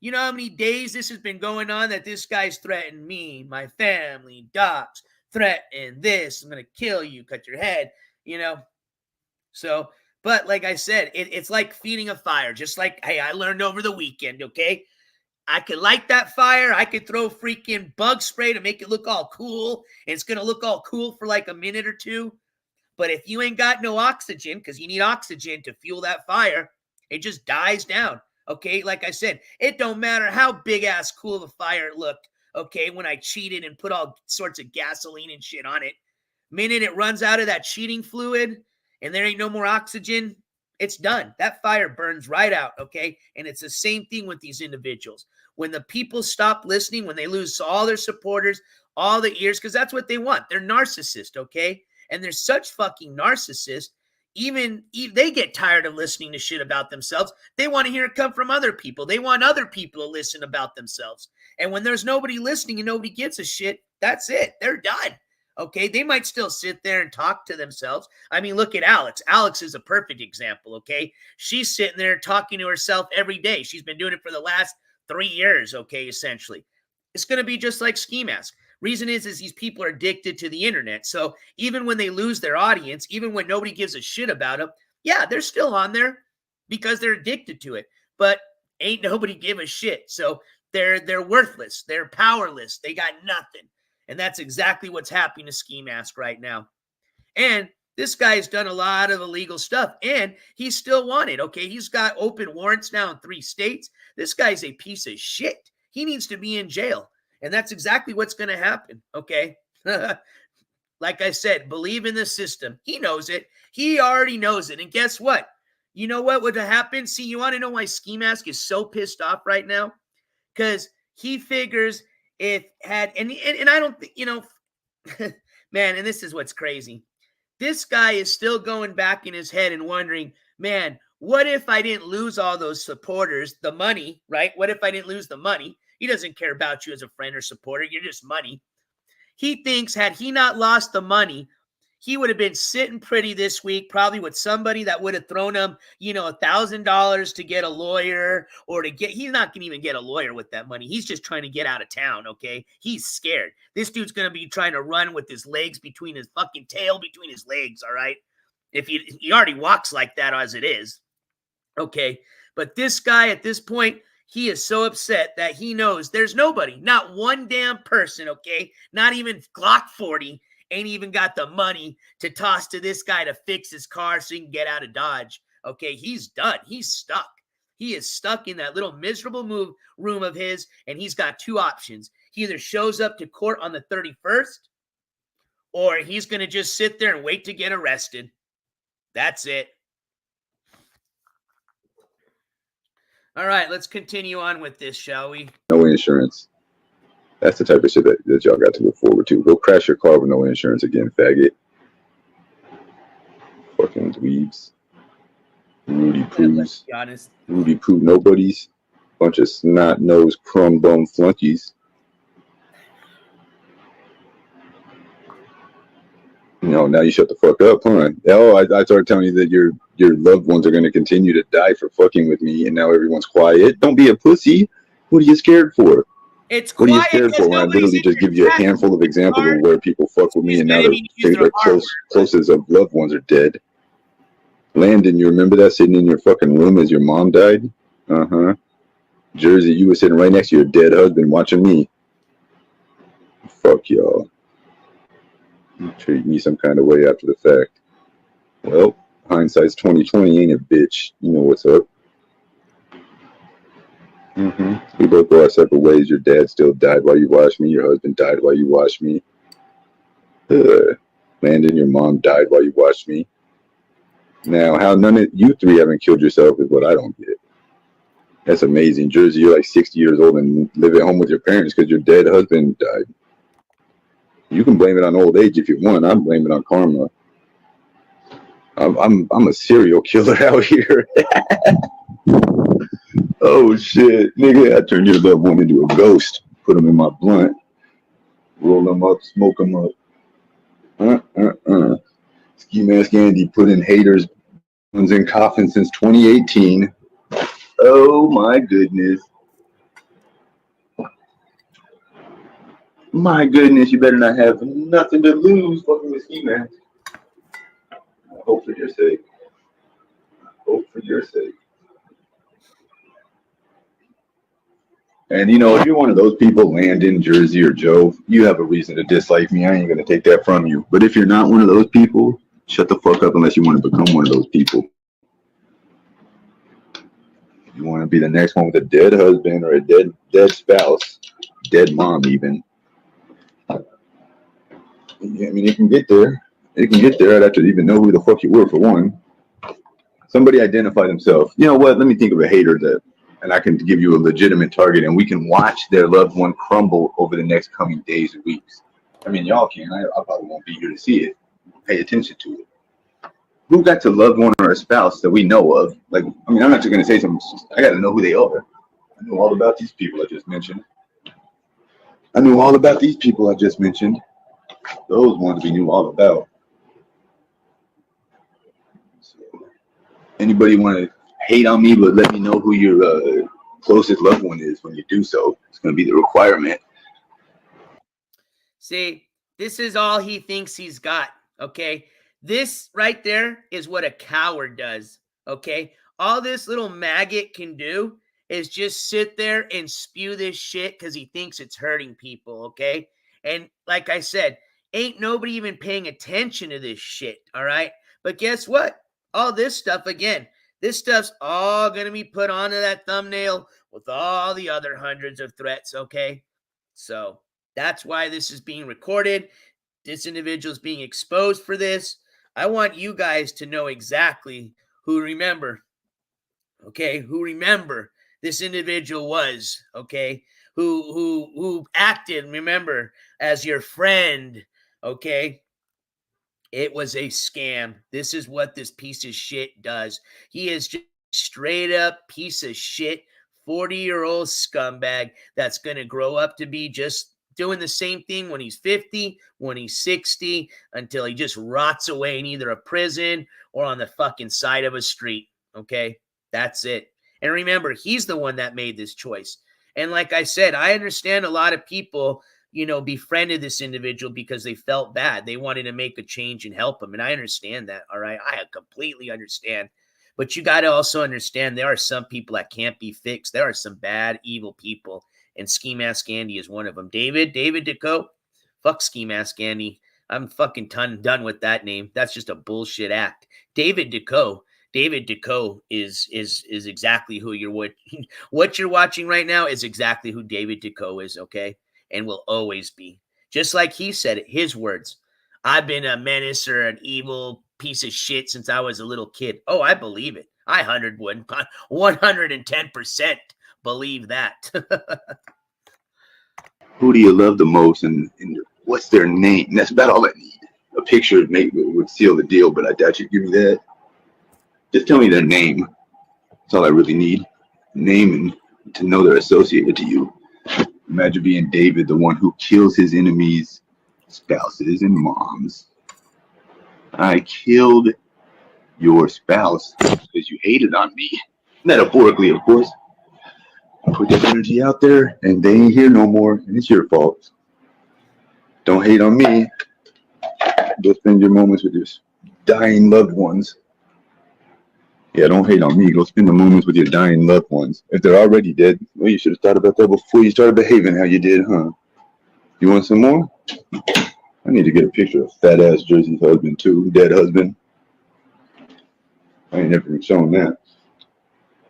Speaker 7: You know how many days this has been going on that this guy's threatened me, my family, docs, threatened this, I'm going to kill you, cut your head, you know? So, but like I said, it's like feeding a fire, just like, hey, I learned over the weekend, okay? I could light that fire. I could throw freaking bug spray to make it look all cool. And it's going to look all cool for like a minute or two. But if you ain't got no oxygen, because you need oxygen to fuel that fire, it just dies down. Okay, like I said, it don't matter how big-ass cool of a fire it looked, okay, when I cheated and put all sorts of gasoline and shit on it. Minute it runs out of that cheating fluid and there ain't no more oxygen, it's done. That fire burns right out, okay? And it's the same thing with these individuals. When the people stop listening, when they lose all their supporters, all the ears, because that's what they want. They're narcissists, okay? And they're such fucking narcissists. Even they get tired of listening to shit about themselves. They want to hear it come from other people. They want other people to listen about themselves. And when there's nobody listening and nobody gives a shit, that's it. They're done. Okay, they might still sit there and talk to themselves. I mean, look at Alex. Alex is a perfect example, okay? She's sitting there talking to herself every day. She's been doing it for the last 3 years, okay, essentially. It's going to be just like Skimask. Reason is these people are addicted to the internet. So even when they lose their audience, even when nobody gives a shit about them, yeah, they're still on there because they're addicted to it. But ain't nobody give a shit. So they're worthless. They're powerless. They got nothing. And that's exactly what's happening to Skimask right now. And this guy's done a lot of illegal stuff, and he's still wanted, okay? He's got open warrants now in 3 states. This guy's a piece of shit. He needs to be in jail. And that's exactly what's going to happen, okay? Like I said, believe in the system. He knows it. He already knows it. And guess what? You know what would happen? See, you want to know why Skimask is so pissed off right now? Because he figures if had, and I don't think, you know, man, and this is what's crazy. This guy is still going back in his head and wondering, man, what if I didn't lose all those supporters, the money, right? What if I didn't lose the money? He doesn't care about you as a friend or supporter. You're just money. He thinks had he not lost the money, he would have been sitting pretty this week, probably with somebody that would have thrown him, you know, $1,000 to get a lawyer or to get, he's not going to even get a lawyer with that money. He's just trying to get out of town, okay? He's scared. This dude's going to be trying to run with his legs between his fucking tail between his legs, all right? If he already walks like that as it is, okay? But this guy at this point, he is so upset that he knows there's nobody, not one damn person, okay? Not even Glock 40 ain't even got the money to toss to this guy to fix his car so he can get out of Dodge, okay? He's done. He's stuck. He is stuck in that little miserable room of his, and he's got 2 options. He either shows up to court on the 31st, or he's going to just sit there and wait to get arrested. That's it. All right, let's continue on with this, shall we?
Speaker 8: No insurance. That's the type of shit that y'all got to look forward to. Go crash your car with no insurance again, faggot. Fucking dweebs. Rudy Poos.
Speaker 7: Be honest.
Speaker 8: Rudy Poo nobodies. Bunch of snot-nosed crumb-bum flunkies. No, now you shut the fuck up, huh? Oh, I started telling you that your loved ones are going to continue to die for fucking with me, and now everyone's quiet. Don't be a pussy. What are you scared for?
Speaker 7: It's
Speaker 8: what
Speaker 7: quiet.
Speaker 8: Are you scared for? When I literally just give you a handful of examples of where people fuck with me, and now their closest of loved ones are dead. Landon, you remember that sitting in your fucking room as your mom died? Uh-huh. Jersey, you were sitting right next to your dead husband watching me. Fuck y'all. You treat me some kind of way after the fact. Well, Hindsight's 20/20, ain't it, bitch? You know what's up. We both go our separate ways. Your dad still died while you watched me. Your husband died while you watched me. Landon, your mom died while you watched me. Now, how none of you three haven't killed yourself is what I don't get. That's amazing. Jersey, you're like 60 years old and live at home with your parents because your dead husband died. You can blame it on old age if you want. I'm blaming it on karma. I'm a serial killer out here. Oh shit, nigga! I turned your loved one into a ghost. Put them in my blunt. Roll them up, smoke them up. Skimask Andy put in haters in coffin since 2018. Oh my goodness. My goodness, you better not have nothing to lose fucking with Skimask. I hope for your sake. I hope for your sake. And you know, if you're one of those people, Landon, Jersey, or Joe, you have a reason to dislike me. I ain't gonna take that from you. But if you're not one of those people, shut the fuck up unless you want to become one of those people. You want to be the next one with a dead husband or a dead spouse, dead mom even. I mean, it can get there. It can get there. I'd have to even know who the fuck you were for one. Somebody identify themselves. You know what? Let me think of a hater that, and I can give you a legitimate target, and we can watch their loved one crumble over the next coming days and weeks. I mean, y'all can. I probably won't be here to see it. Pay attention to it. Who got a loved one or a spouse that we know of? Like, I mean, I'm not just going to say something. I got to know who they are. I know all about these people I just mentioned. Those ones we knew all about. So, anybody want to hate on me, but let me know who your closest loved one is when you do so. It's going to be the requirement.
Speaker 7: See, this is all he thinks he's got, okay? This right there is what a coward does, okay? All this little maggot can do is just sit there and spew this shit because he thinks it's hurting people, okay? And like I said, ain't nobody even paying attention to this shit, all right? But guess what? All this stuff, again, this stuff's all going to be put onto that thumbnail with all the other hundreds of threats, okay? So that's why this is being recorded. This individual is being exposed for this. I want you guys to know exactly who remember this individual was, okay? Who acted, remember, as your friend, okay? It was a scam. This is what this piece of shit does. He is just straight up piece of shit, 40-year-old scumbag that's going to grow up to be just doing the same thing when he's 50, when he's 60, until he just rots away in either a prison or on the fucking side of a street, okay? That's it. And remember, he's the one that made this choice. And like I said, I understand a lot of people, you know, befriended this individual because they felt bad. They wanted to make a change and help him. And I understand that, all right? I completely understand. But you got to also understand there are some people that can't be fixed. There are some bad, evil people. And Skimask Andy is one of them. David DeCo, fuck Skimask Andy. I'm fucking done with that name. That's just a bullshit act. David DeCo is exactly who you're what you're watching right now is exactly who David DeCo is, okay? And will always be. Just like he said it, his words. I've been a menace or an evil piece of shit since I was a little kid. Oh, I believe it. I 110% believe that.
Speaker 8: Who do you love the most, and what's their name? And that's about all I need. A picture would seal the deal, but I doubt you'd give me that. Just tell me their name. That's all I really need. Name and to know they're associated to you. Imagine being David, the one who kills his enemies, spouses, and moms. I killed your spouse because you hated on me. Metaphorically, of course. I put that energy out there, and they ain't here no more, and it's your fault. Don't hate on me. Go spend your moments with your dying loved ones. Yeah, don't hate on me. Go spend the moments with your dying loved ones. If they're already dead, well, you should have thought about that before you started behaving how you did, huh? You want some more? I need to get a picture of fat-ass Jersey's husband, too. Dead husband. I ain't never been shown that.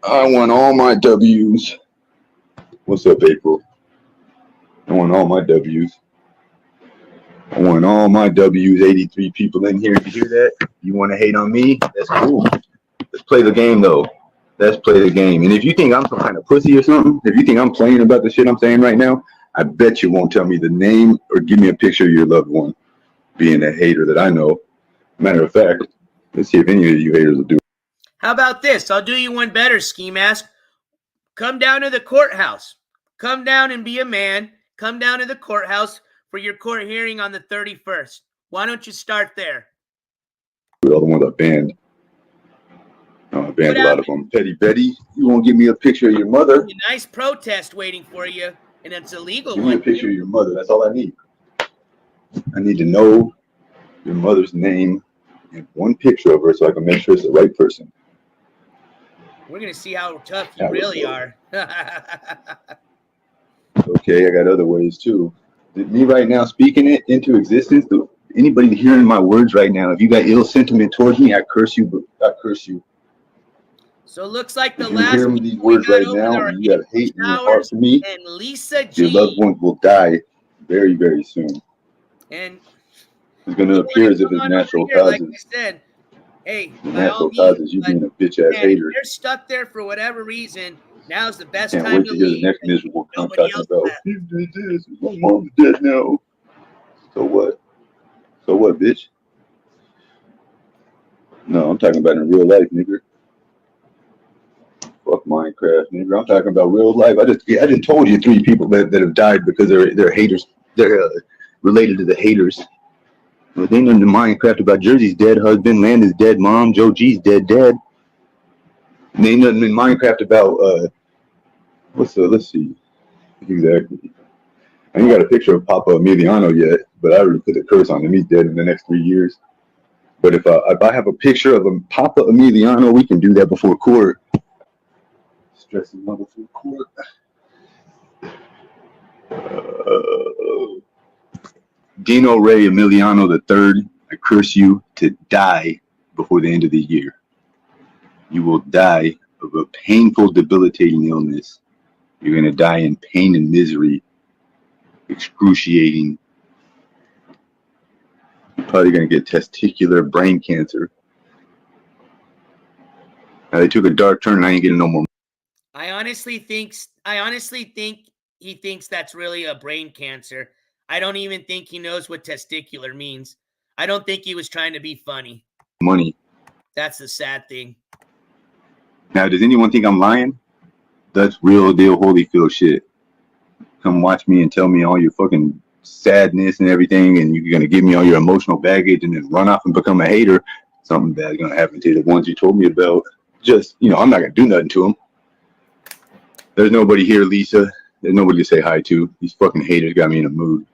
Speaker 8: I won all my W's. What's up, April? I won all my W's. I won all my W's. 83 people in here. You hear that? You want to hate on me? That's cool. Let's play the game, though. Let's play the game. And if you think I'm some kind of pussy or something, if you think I'm playing about the shit I'm saying right now, I bet you won't tell me the name or give me a picture of your loved one being a hater that I know. Matter of fact, let's see if any of you haters will do it.
Speaker 7: How about this? I'll do you one better, Skimask. Come down to the courthouse. Come down and be a man. Come down to the courthouse for your court hearing on the 31st. Why don't you start there?
Speaker 8: All the ones I banned. I banned a lot of them. Petty Betty, you won't give me a picture of your mother?
Speaker 7: A nice protest waiting for you, and it's a legal
Speaker 8: one.
Speaker 7: Give
Speaker 8: me a picture of your mother. That's all I need. I need to know your mother's name and one picture of her so I can make sure it's the right person.
Speaker 7: We're going to see how tough you really are.
Speaker 8: Okay, I got other ways too. Me right now speaking it into existence, anybody hearing my words right now, if you got ill sentiment towards me, I curse you. I curse you.
Speaker 7: So it looks like the
Speaker 8: if you
Speaker 7: last
Speaker 8: hear these words right now, and you got hate in your heart for me,
Speaker 7: and Lisa G.
Speaker 8: Your loved ones will die very, very soon.
Speaker 7: And
Speaker 8: it's going to appear as if it's natural causes.
Speaker 7: Like I said, hey,
Speaker 8: natural causes, you being a bitch ass hater.
Speaker 7: If they're stuck there for whatever reason, now's the best
Speaker 8: time to
Speaker 7: leave.
Speaker 8: Can't wait to hear the next miserable come talking about, he did this, my mom's dead now. So what? So what, bitch? No, I'm talking about in real life, nigga. Fuck Minecraft, nigga. I'm talking about real life. I just told you 3 people that have died because they're haters. They're related to the haters. But they know in Minecraft about Jersey's dead husband, Landon's dead mom, Joe G's dead. And they know in Minecraft about let's see exactly. I ain't got a picture of Papa Emiliano yet, but I already put a curse on him. He's dead in the next 3 years. But if I have a picture of a Papa Emiliano, we can do that before court. Stressing mother before court. Dino Ray Emiliano III, I curse you to die before the end of the year. You will die of a painful, debilitating illness. You're going to die in pain and misery. Excruciating. You're probably going to get testicular brain cancer. Now, they took a dark turn and I ain't getting no more.
Speaker 7: I honestly think he thinks that's really a brain cancer. I don't even think he knows what testicular means. I don't think he was trying to be funny.
Speaker 8: Money.
Speaker 7: That's the sad thing.
Speaker 8: Now, does anyone think I'm lying? That's real deal Holyfield shit. Come watch me and tell me all your fucking sadness and everything, and you're going to give me all your emotional baggage and then run off and become a hater. Something bad's going to happen to the ones you told me about. Just, I'm not going to do nothing to them. There's nobody here, Lisa. There's nobody to say hi to. These fucking haters got me in a mood.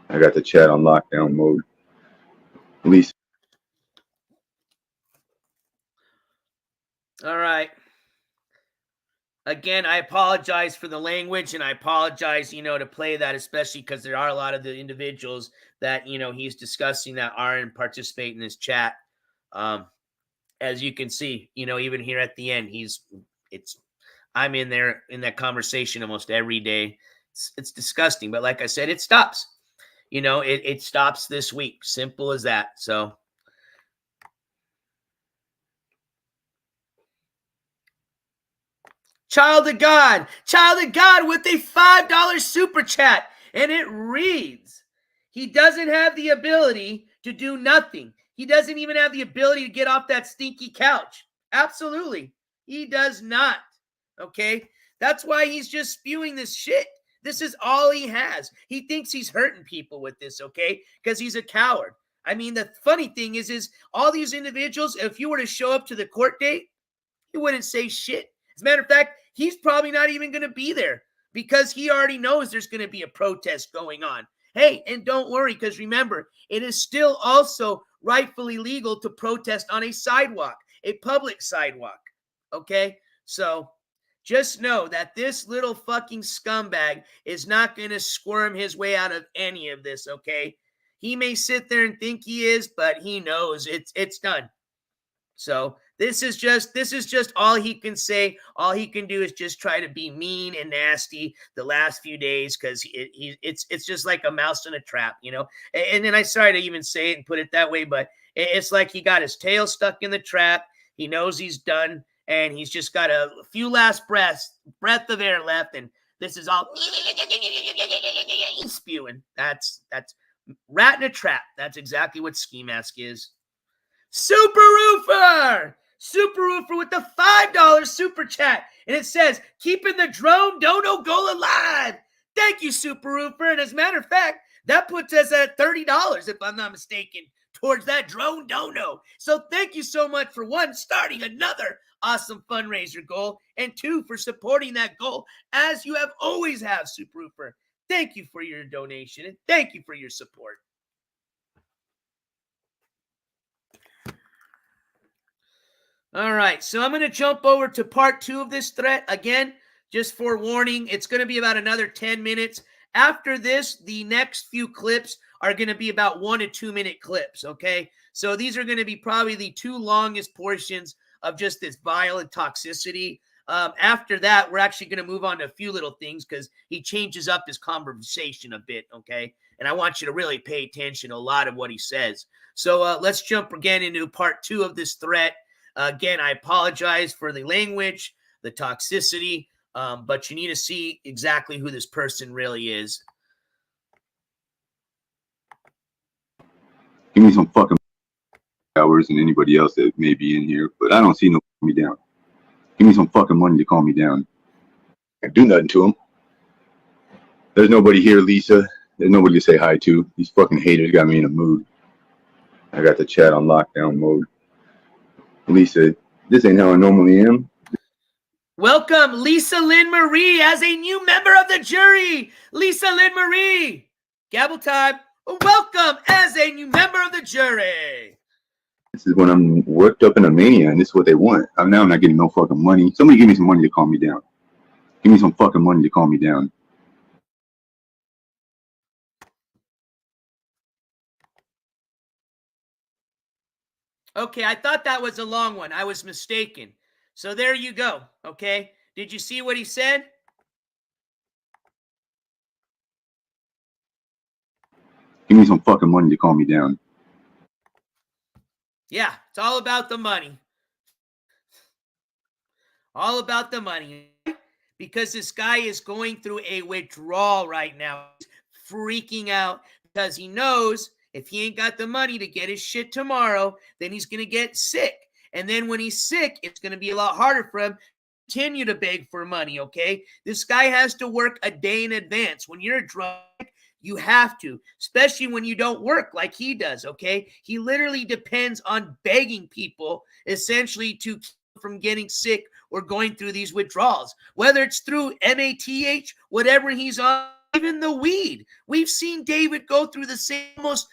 Speaker 8: I got the chat on lockdown mode. Lisa.
Speaker 7: All right. Again, I apologize for the language, and I apologize, to play that, especially because there are a lot of the individuals that, he's discussing that are and participate in this chat. As you can see, even here at the end, I'm in there in that conversation almost every day. It's disgusting, but like I said, it stops. It stops this week. Simple as that. So. Child of God with a $5 super chat. And it reads, he doesn't have the ability to do nothing. He doesn't even have the ability to get off that stinky couch. Absolutely. He does not. Okay? That's why he's just spewing this shit. This is all he has. He thinks he's hurting people with this, okay? Because he's a coward. I mean, the funny thing is all these individuals, if you were to show up to the court date, he wouldn't say shit. As a matter of fact, he's probably not even going to be there because he already knows there's going to be a protest going on. Hey, and don't worry, because remember, it is still also rightfully legal to protest on a sidewalk, a public sidewalk. Okay? So just know that this little fucking scumbag is not going to squirm his way out of any of this, okay? He may sit there and think he is, but he knows it's done. So This is just all he can say. All he can do is just try to be mean and nasty the last few days because it's just like a mouse in a trap, you know. And then I sorry to even say it and put it that way, but it's like he got his tail stuck in the trap. He knows he's done, and he's just got a few last breath of air left, and this is all spewing. That's rat in a trap. That's exactly what Skimask is. Super Roofer with the $5 super chat. And it says, keeping the drone dono goal alive. Thank you, Super Roofer. And as a matter of fact, that puts us at $30, if I'm not mistaken, towards that drone dono. So thank you so much for one, starting another awesome fundraiser goal, and two, for supporting that goal as you have always have, Super Roofer. Thank you for your donation and thank you for your support. All right, so I'm going to jump over to part 2 of this threat. Again, just forewarning, it's going to be about another 10 minutes. After this, the next few clips are going to be about 1 to 2 minute clips, okay? So these are going to be probably the 2 longest portions of just this violent toxicity. After that, we're actually going to move on to a few little things because he changes up his conversation a bit, okay? And I want you to really pay attention to a lot of what he says. So let's jump again into part 2 of this threat. Again, I apologize for the language, the toxicity, but you need to see exactly who this person really is.
Speaker 8: Give me some fucking hours and anybody else that may be in here, but I don't see no me down. Give me some fucking money to calm me down. I do nothing to him. There's nobody here, Lisa. There's nobody to say hi to. These fucking haters got me in a mood. I got the chat on lockdown mode. Lisa, this ain't how I normally am.
Speaker 7: Welcome, Lisa Lynn Marie, as a new member of the jury. Lisa Lynn Marie, gavel time. Welcome as a new member of the jury.
Speaker 8: This is when I'm worked up in a mania, and this is what they want. Now I'm not getting no fucking money. Somebody give me some money to calm me down. Give me some fucking money to calm me down.
Speaker 7: Okay, I thought that was a long one. I was mistaken. So there you go, okay? Did you see what he said?
Speaker 8: Give me some fucking money to calm me down.
Speaker 7: Yeah, it's all about the money. All about the money. Because this guy is going through a withdrawal right now. He's freaking out because he knows if he ain't got the money to get his shit tomorrow, then he's going to get sick. And then when he's sick, it's going to be a lot harder for him to continue to beg for money, okay? This guy has to work a day in advance. When you're a drug addict, you have to, especially when you don't work like he does, okay? He literally depends on begging people essentially to keep from getting sick or going through these withdrawals, whether it's through MATH, whatever he's on, even the weed. We've seen David go through the same most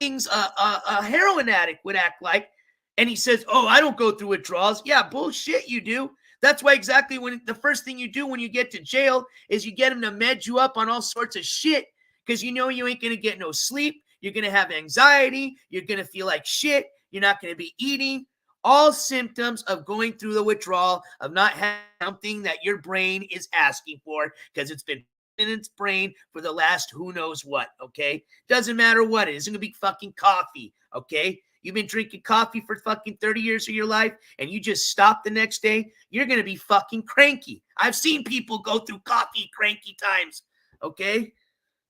Speaker 7: things a heroin addict would act like. And he says, oh, I don't go through withdrawals. Yeah, bullshit, you do. That's why exactly when the first thing you do when you get to jail is you get him to med you up on all sorts of shit because you know you ain't going to get no sleep. You're going to have anxiety. You're going to feel like shit. You're not going to be eating. All symptoms of going through the withdrawal, of not having something that your brain is asking for because it's been in its brain for the last who knows what, okay? Doesn't matter what it is. It's going to be fucking coffee, okay? You've been drinking coffee for fucking 30 years of your life and you just stop the next day, you're going to be fucking cranky. I've seen people go through coffee cranky times, okay?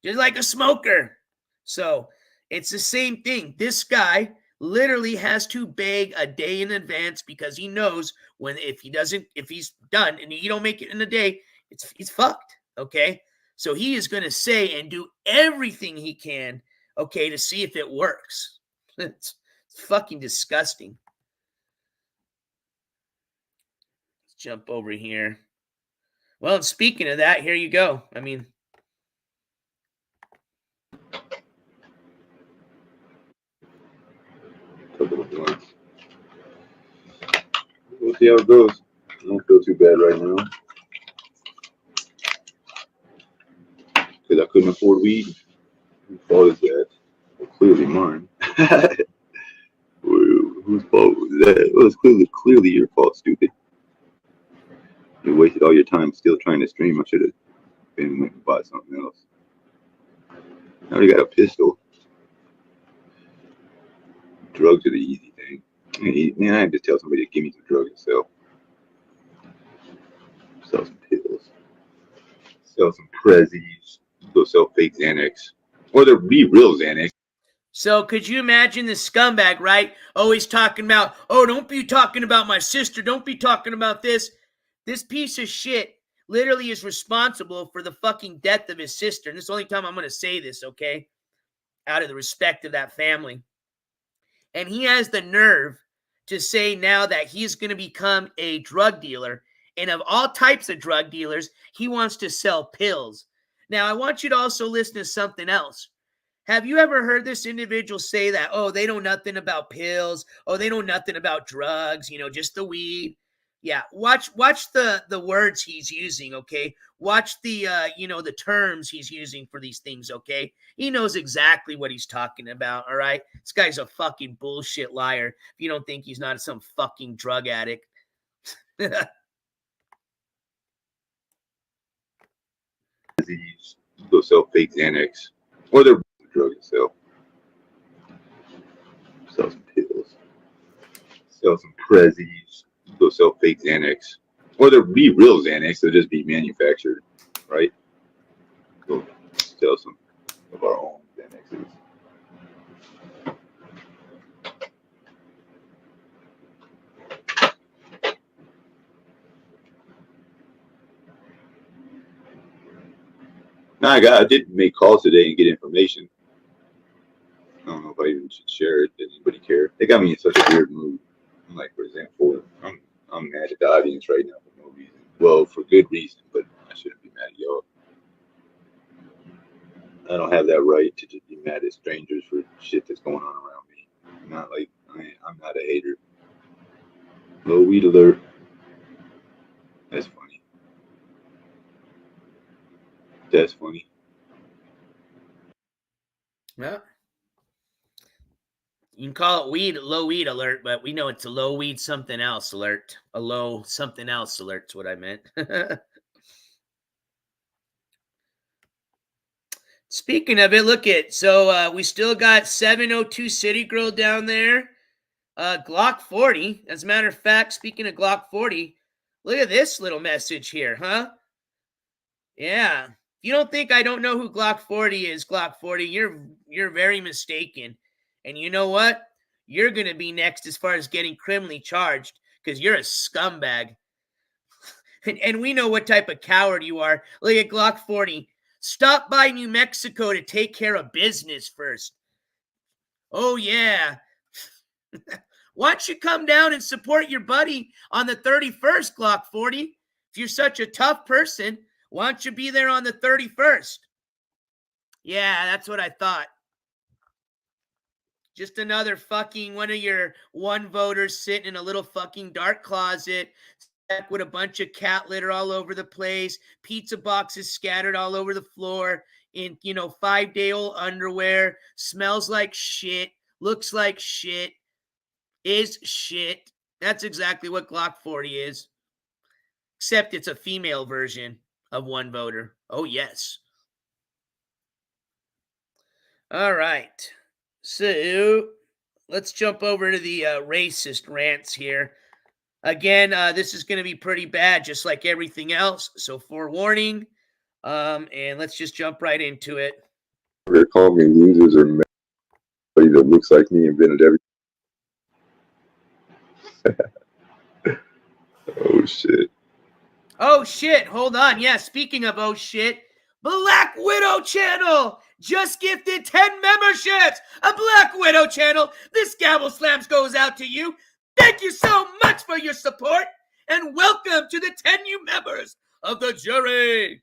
Speaker 7: Just like a smoker. So it's the same thing. This guy literally has to beg a day in advance because he knows if he's done and you don't make it in a day, he's fucked, okay? So he is going to say and do everything he can, okay, to see if it works. It's fucking disgusting. Let's jump over here. Well, and speaking of that, here you go. I mean,
Speaker 8: We'll see how it goes. I don't feel too bad right now. Because I couldn't afford weed. Whose fault is that? Well, clearly mine. Who Whose fault was that? It was clearly your fault, stupid. You wasted all your time still trying to stream. I should have been went and bought something else. I already got a pistol. Drugs are the easy thing. Man, I had to tell somebody to give me some drugs to sell. Sell some pills. Sell some Prezzies. Go sell fake Xanax. Or the real Xanax.
Speaker 7: So could you imagine the scumbag, right? Always talking about, oh, don't be talking about my sister. Don't be talking about this. This piece of shit literally is responsible for the fucking death of his sister. And this is the only time I'm going to say this, okay? Out of the respect of that family. And he has the nerve to say now that he's going to become a drug dealer. And of all types of drug dealers, he wants to sell pills. Now, I want you to also listen to something else. Have you ever heard this individual say that, oh, they know nothing about pills. Oh, they know nothing about drugs, just the weed. Yeah, watch the words he's using, okay? Watch the, the terms he's using for these things, okay? He knows exactly what he's talking about, all right? This guy's a fucking bullshit liar if you don't think he's not some fucking drug addict.
Speaker 8: Go sell fake Xanax. Or the drug to sell. Sell some pills. Sell some Prezzies. Go sell fake Xanax. Or the real Xanax, they'll just be manufactured, right? Go sell some of our own Xanaxes. Now I did make calls today and get information. I don't know if I even should share it. Does anybody care? They got me in such a weird mood. Like, for example, I'm mad at the audience right now for no reason. Well, for good reason, but I shouldn't be mad at y'all. I don't have that right to just be mad at strangers for shit that's going on around me. Not like I'm not a hater. Low weed alert. That's funny. That's funny.
Speaker 7: Yeah. You can call it low weed alert, but we know it's a low weed something else alert. A low something else alert's what I meant. Speaking of it, look at, so we still got 702 City Girl down there. Glock 40. As a matter of fact, speaking of Glock 40, look at this little message here, huh? Yeah. If you don't think I don't know who Glock 40 is, Glock 40, you're very mistaken. And you know what? You're going to be next as far as getting criminally charged because you're a scumbag. And we know what type of coward you are. Look at Glock 40. Stop by New Mexico to take care of business first. Oh, yeah. Why don't you come down and support your buddy on the 31st, Glock 40? If you're such a tough person, why don't you be there on the 31st? Yeah, that's what I thought. Just another fucking one of your one voters sitting in a little fucking dark closet with a bunch of cat litter all over the place, pizza boxes scattered all over the floor in, 5-day-old underwear, smells like shit, looks like shit, is shit. That's exactly what Glock 40 is. Except it's a female version of one voter. Oh, yes. All right. So let's jump over to the racist rants here. Again, this is going to be pretty bad, just like everything else. So forewarning, and let's just jump right into it.
Speaker 8: They're calling me losers or somebody that looks like me invented everything. Oh, shit.
Speaker 7: Oh, shit. Hold on. Yeah, speaking of oh, shit, Black Widow channel just gifted 10 memberships. A Black Widow channel. This Gavel Slams goes out to you. Thank you so much for your support, and welcome to the 10 new members of the jury.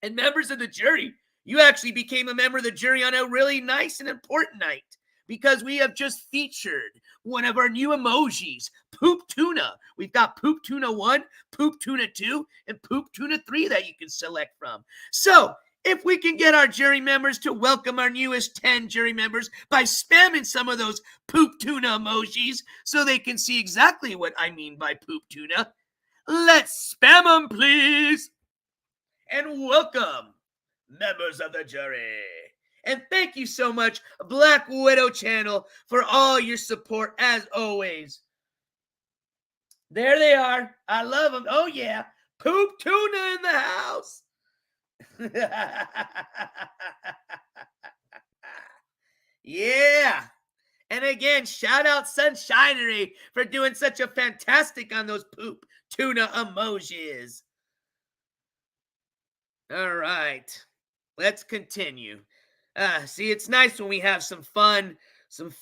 Speaker 7: And members of the jury, you actually became a member of the jury on a really nice and important night because we have just featured one of our new emojis, Poop Tuna. We've got Poop Tuna 1, Poop Tuna 2, and Poop Tuna 3 that you can select from. So if we can get our jury members to welcome our newest 10 jury members by spamming some of those poop tuna emojis so they can see exactly what I mean by poop tuna. Let's spam them, please. And welcome, members of the jury. And thank you so much, Black Widow Channel, for all your support as always. There they are. I love them. Oh, yeah. Poop tuna in the house. Yeah. And again, shout out Sunshinery for doing such a fantastic on those poop tuna emojis. All right. Let's continue. See, it's nice when we have some fun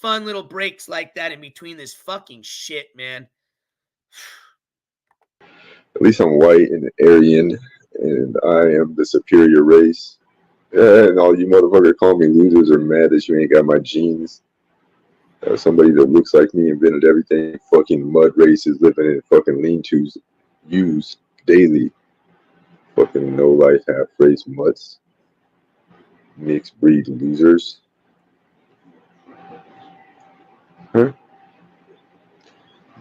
Speaker 7: little breaks like that in between this fucking shit, man.
Speaker 8: At least I'm white and Aryan, and I am the superior race. Yeah, and all you motherfuckers call me losers are mad that you ain't got my genes. Somebody that looks like me invented everything fucking mud races living in fucking lean-tos use daily. Fucking no life half-race mutts. Mixed breed losers. Huh?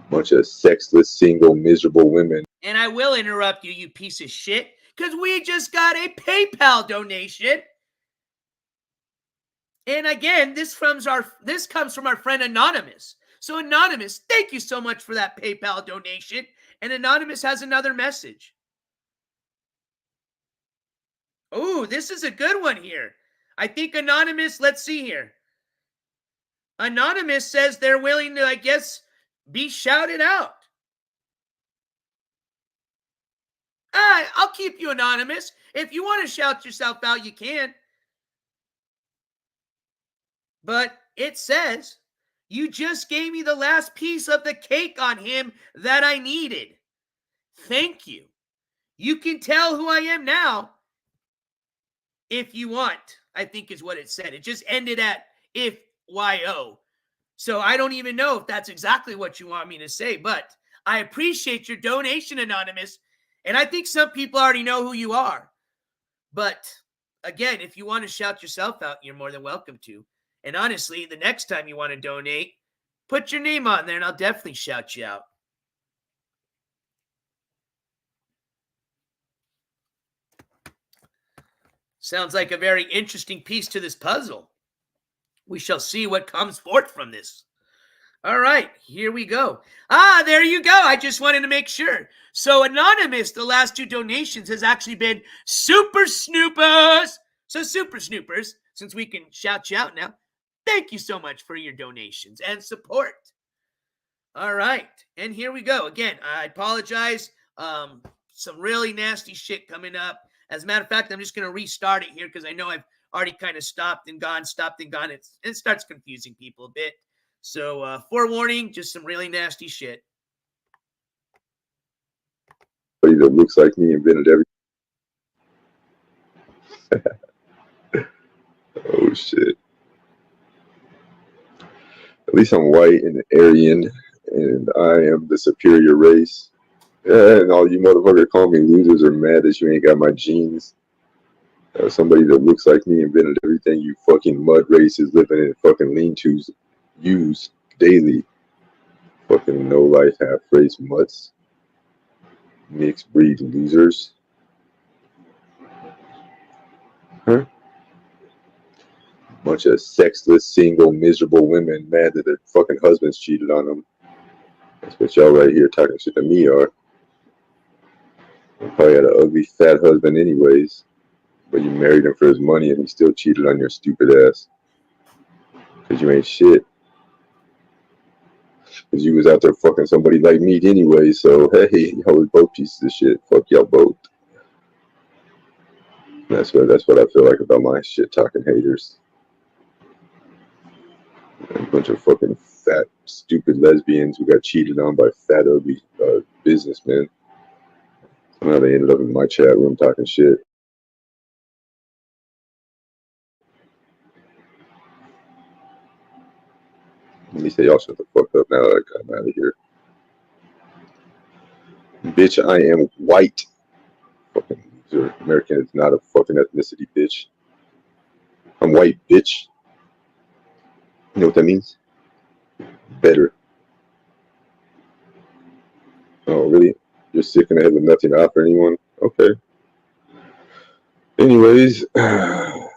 Speaker 8: Bunch of sexless, single, miserable women.
Speaker 7: And I will interrupt you, you piece of shit, because we just got a PayPal donation. And again, this comes from our friend Anonymous. So Anonymous, thank you so much for that PayPal donation. And Anonymous has another message. Oh, this is a good one here. I think Anonymous, let's see here. Anonymous says they're willing to, I guess, be shouted out. I'll keep you anonymous. If you want to shout yourself out, you can. But it says, you just gave me the last piece of the cake on him that I needed. Thank you. You can tell who I am now if you want, I think is what it said. It just ended at if YO. So I don't even know if that's exactly what you want me to say, but I appreciate your donation, Anonymous. And I think some people already know who you are. But again, if you want to shout yourself out, you're more than welcome to. And honestly, the next time you want to donate, put your name on there and I'll definitely shout you out. Sounds like a very interesting piece to this puzzle. We shall see what comes forth from this. All right, here we go. There you go. I just wanted to make sure. So Anonymous, the last two donations has actually been Super Snoopers. So Super Snoopers, since we can shout you out now, thank you so much for your donations and support. All right, and here we go. Again, I apologize. Some really nasty shit coming up. As a matter of fact, I'm just going to restart it here because I know I've already kind of stopped and gone. It starts confusing people a bit. So, forewarning, just some really nasty shit.
Speaker 8: Somebody that looks like me invented everything. Oh, shit. At least I'm white and Aryan, and I am the superior race. Yeah, and all you motherfuckers call me losers are mad that you ain't got my genes. Somebody that looks like me invented everything you fucking mud races living in fucking lean-tos use daily. Fucking no life half-race mutts. Mixed breed losers. Huh? Bunch of sexless, single, miserable women mad that their fucking husbands cheated on them. That's what y'all right here talking shit to me are. You probably had an ugly fat husband anyways, but you married him for his money and he still cheated on your stupid ass. Because you ain't shit. Because you was out there fucking somebody like me anyway, so hey, y'all was both pieces of shit. Fuck y'all both. That's what I feel like about my shit talking haters. A bunch of fucking fat, stupid lesbians who got cheated on by fat, ugly businessmen. Somehow they ended up in my chat room talking shit. Let me say, y'all shut the fuck up now that I'm out of here. Bitch, I am white. Fucking loser. American is not a fucking ethnicity, bitch. I'm white, bitch. You know what that means? Better. Oh, really? You're sick in the head with nothing to offer anyone? Okay. Anyways, I'm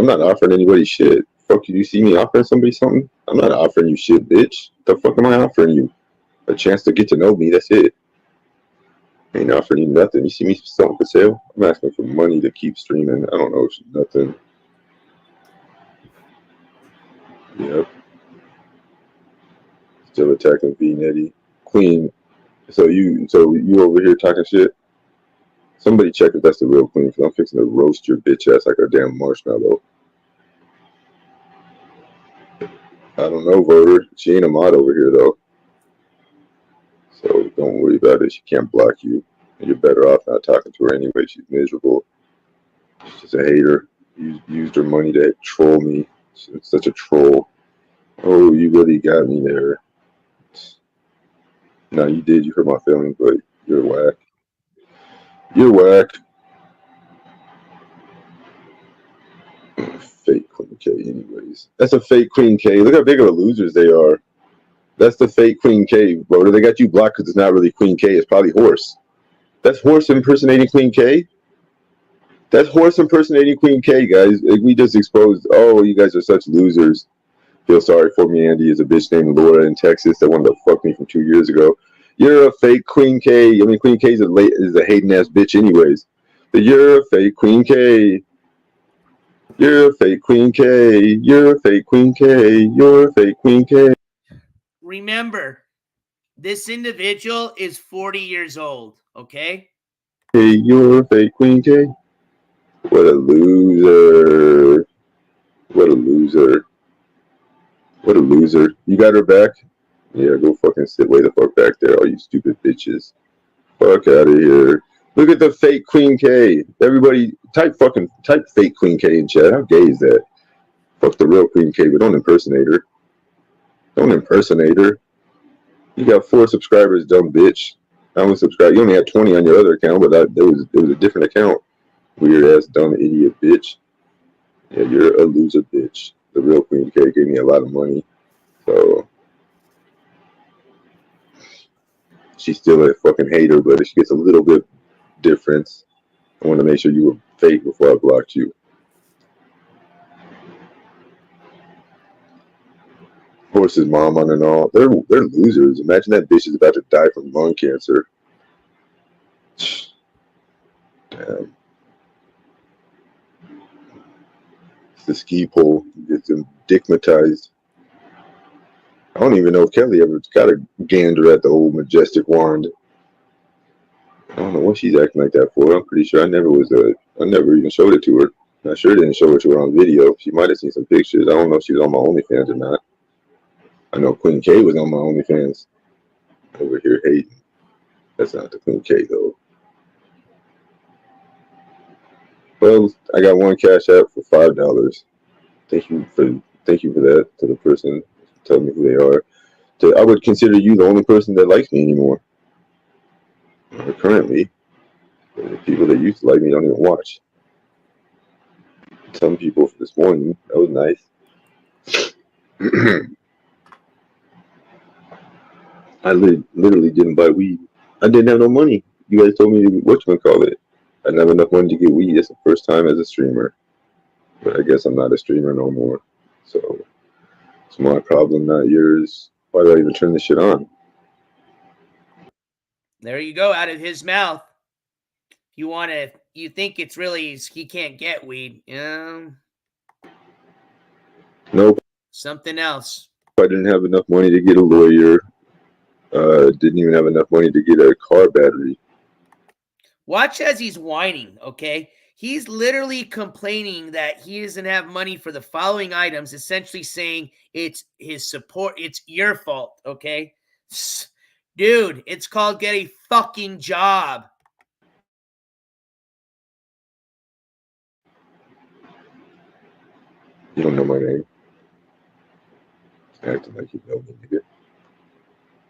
Speaker 8: not offering anybody shit. Fuck you see me offering somebody something? I'm not offering you shit, bitch. The fuck am I offering you? A chance to get to know me, that's it. I ain't offering you nothing. You see me something for sale? I'm asking for money to keep streaming. I don't know, nothing. Yep. Still attacking V Netty. Queen. So you over here talking shit? Somebody check if that's the real Queen, because I'm fixing to roast your bitch ass like a damn marshmallow. I don't know, voter. She ain't a mod over here though. So don't worry about it. She can't block you. You're better off not talking to her anyway. She's miserable. She's just a hater. Used her money to troll me. She's such a troll. Oh, you really got me there. No, you did. You hurt my feelings, but you're whack. You're whack. Fake Queen K, anyways. That's a fake Queen K. Look how big of a losers they are. That's the fake Queen K, bro. They got you blocked because it's not really Queen K. It's probably Horse. That's Horse impersonating Queen K. That's Horse impersonating Queen K, guys. We just exposed. Oh, you guys are such losers. Feel sorry for me. Andy is a bitch named Laura in Texas that wanted to fuck me from 2 years ago. You're a fake Queen K. I mean, Queen K is a hating ass bitch, anyways. But you're a fake Queen K. You're a fake Queen K. You're a fake Queen K. You're a fake Queen K.
Speaker 7: Remember, this individual is 40 years old, okay?
Speaker 8: Hey, you're a fake Queen K. What a loser. What a loser. What a loser. You got her back? Yeah, go fucking sit way the fuck back there, all you stupid bitches. Fuck out of here. Look at the fake Queen K. Everybody, type fake Queen K in chat. How gay is that? Fuck the real Queen K, but don't impersonate her. Don't impersonate her. You got 4 subscribers, dumb bitch. I only subscribed. You only had 20 on your other account, but it was a different account. Weird ass, dumb idiot bitch. Yeah, you're a loser bitch. The real Queen K gave me a lot of money, so she's still a fucking hater, but she gets a little bit difference. I want to make sure you were fake before I blocked you. Horse's mom on and all. They're losers. Imagine that bitch is about to die from lung cancer. Damn. It's the ski pole. Gets them dickmatized. I don't even know if Kelly ever got a gander at the old majestic wand. I don't know what she's acting like that for. I'm pretty sure I never even showed it to her. I sure didn't show it to her on video. She might have seen some pictures. I don't know if she was on my OnlyFans or not. I know Queen K was on my OnlyFans. Over here hating. That's not the Queen K though. Well, I got one cash app for $5. Thank you for that to the person telling me who they are. I would consider you the only person that likes me anymore. Currently, the people that used to like me don't even watch. Some people this morning, that was nice. I literally didn't buy weed. I didn't have no money. You guys told me whatchamacallit. I didn't have enough money to get weed. It's the first time as a streamer. But I guess I'm not a streamer no more. So it's my problem, not yours. Why do I even turn this shit on?
Speaker 7: There you go, out of his mouth. You think it's really he can't get weed.
Speaker 8: Nope.
Speaker 7: Something else.
Speaker 8: I didn't have enough money to get a lawyer. Didn't even have enough money to get a car battery.
Speaker 7: Watch as he's whining, okay? He's literally complaining that he doesn't have money for the following items, essentially saying it's his support, it's your fault, okay? Dude, it's called get a fucking job.
Speaker 8: You don't know my name. Acting like you know me, nigga.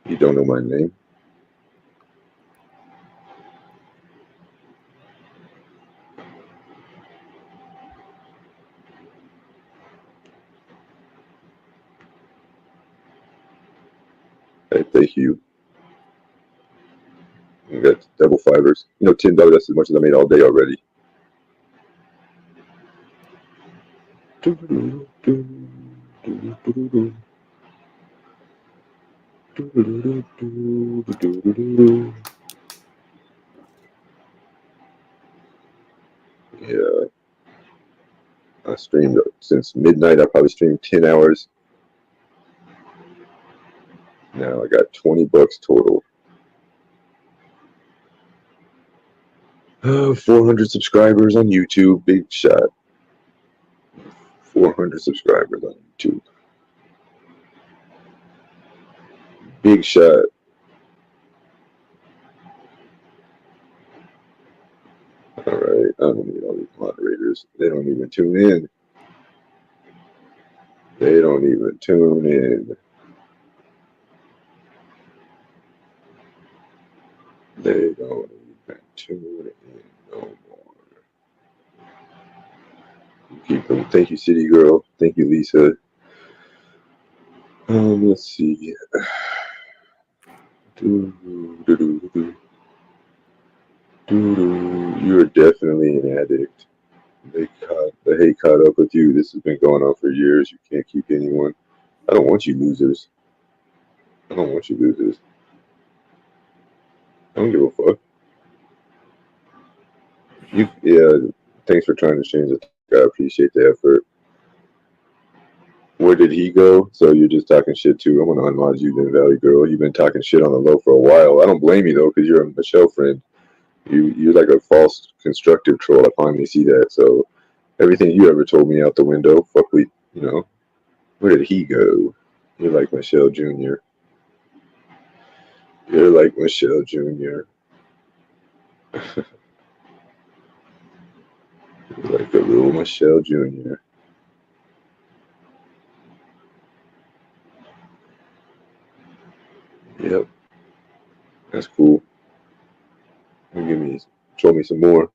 Speaker 8: You don't know my name. Thank you. You got double fibers. You know, $10. That's as much as I made all day already. Yeah. I streamed since midnight. I probably streamed 10 hours. Now I got $20 total. 400 subscribers on YouTube. Big shot. 400 subscribers on YouTube. Big shot. Alright, I don't need all these moderators. They don't even tune in. They don't even tune in. They don't even tune in no more. Keep them. Thank you, City Girl. Thank you, Lisa. Let's see. You're definitely an addict. The hate caught up with you. This has been going on for years. You can't keep anyone. I don't want you losers. I don't want you losers. I don't give a fuck. Yeah, thanks for trying to change it. I appreciate the effort. Where did he go? So you're just talking shit too. I'm gonna unmod you then, Valley Girl. You've been talking shit on the low for a while. I don't blame you though, because you're a Michelle friend. You're like a false constructive troll. I finally see that. So everything you ever told me out the window, fuck we, you know. Where did he go? You're like Michelle Jr. You're like Michelle Jr. You're like a little Michelle Jr. Yep. That's cool. Show me some more.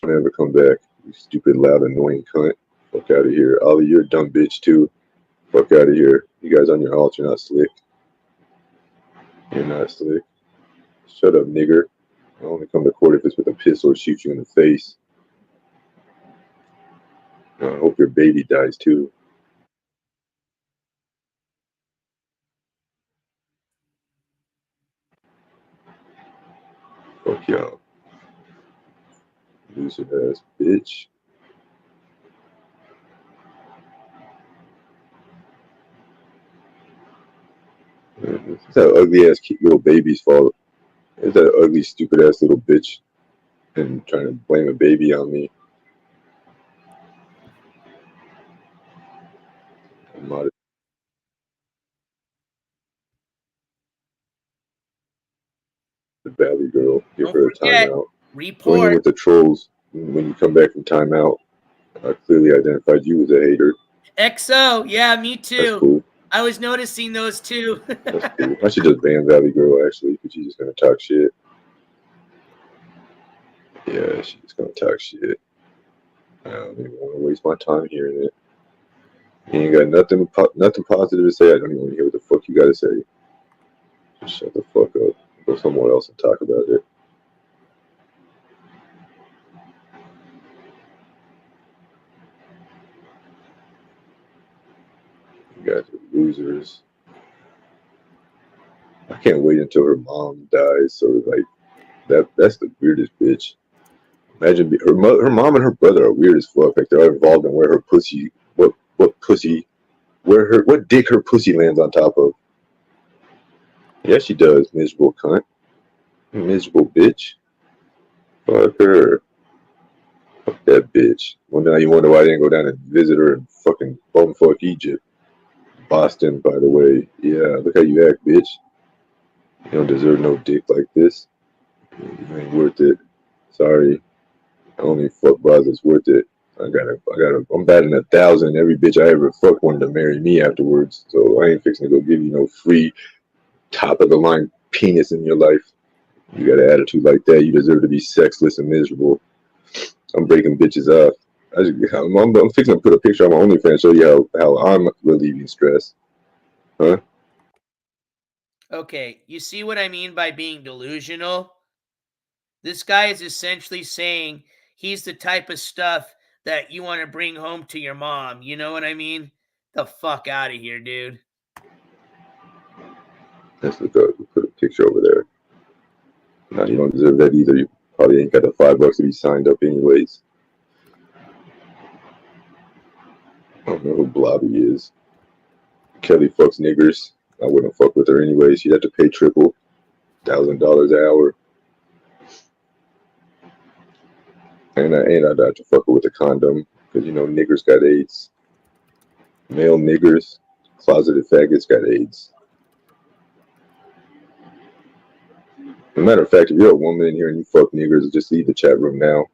Speaker 8: Don't ever come back, you stupid, loud, annoying cunt. Fuck out of here. Ollie, you're a dumb bitch too. Fuck out of here. You guys on your alt, you're not slick. You're not slick. Shut up, nigger. I only come to court if it's with a pistol or shoot you in the face. I hope your baby dies too. Fuck y'all. Loser ass bitch. It's that ugly ass little baby's fault. It's that ugly, stupid ass little bitch. And trying to blame a baby on me. I'm not the Valley Girl. Give her a timeout.
Speaker 7: Report.
Speaker 8: When you're with the trolls, when you come back from timeout, I clearly identified you as a hater.
Speaker 7: XO, yeah, me too.
Speaker 8: That's cool.
Speaker 7: I was noticing those too.
Speaker 8: That's cool. I should just ban Valley Girl actually, because she's just gonna talk shit. Yeah, she's just gonna talk shit. I don't even want to waste my time hearing it. You ain't got nothing positive to say. I don't even want to hear what the fuck you gotta say. Just shut the fuck up. Go somewhere else and talk about it. You guys are losers. I can't wait until her mom dies. So like that's the weirdest bitch. Imagine her mom and her brother are weird as fuck. Like they're involved in where her pussy, what dick her pussy lands on top of. Yeah, she does, miserable cunt. Miserable bitch. Fuck her. Fuck that bitch. Well, now you wonder why I didn't go down and visit her in fucking bumfuck Egypt. Boston, by the way. Yeah, look how you act, bitch. You don't deserve no dick like this. You ain't worth it. Sorry. I only fuck bras that's worth it. I'm batting 1,000. Every bitch I ever fucked wanted to marry me afterwards. So I ain't fixing to go give you no free top of the line penis in your life. You got an attitude like that, you deserve to be sexless and miserable. I'm breaking bitches off. I'm fixing to put a picture on my OnlyFans, show you how I'm relieving stress. Huh?
Speaker 7: Okay, you see what I mean by being delusional? This guy is essentially saying he's the type of stuff that you want to bring home to your mom. You know what I mean? The fuck out of here, dude.
Speaker 8: Let's look up. Put a picture over there. No, you don't deserve that either. You probably ain't got the $5 to be signed up anyways. I don't know who Blobby is. Kelly fucks niggers. I wouldn't fuck with her anyways. She'd have to pay triple, $1,000 an hour. And I'd have to fuck her with a condom because you know niggers got AIDS. Male niggers, closeted faggots got AIDS. As a matter of fact, if you're a woman in here and you fuck niggers, just leave the chat room now.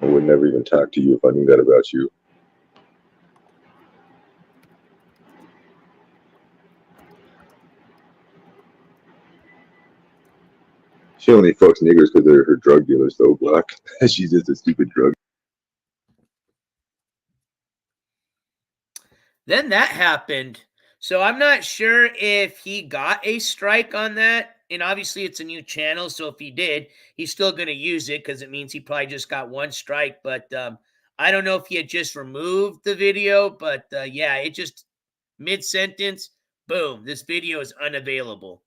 Speaker 8: I would never even talk to you if I knew that about you. She only fucks niggers because they're her drug dealers, though, Block. She's just a stupid drug.
Speaker 7: Then that happened. So I'm not sure if he got a strike on that. And obviously it's a new channel. So if he did, he's still going to use it because it means he probably just got one strike. But I don't know if he had just removed the video. But yeah, it just mid-sentence, boom, this video is unavailable.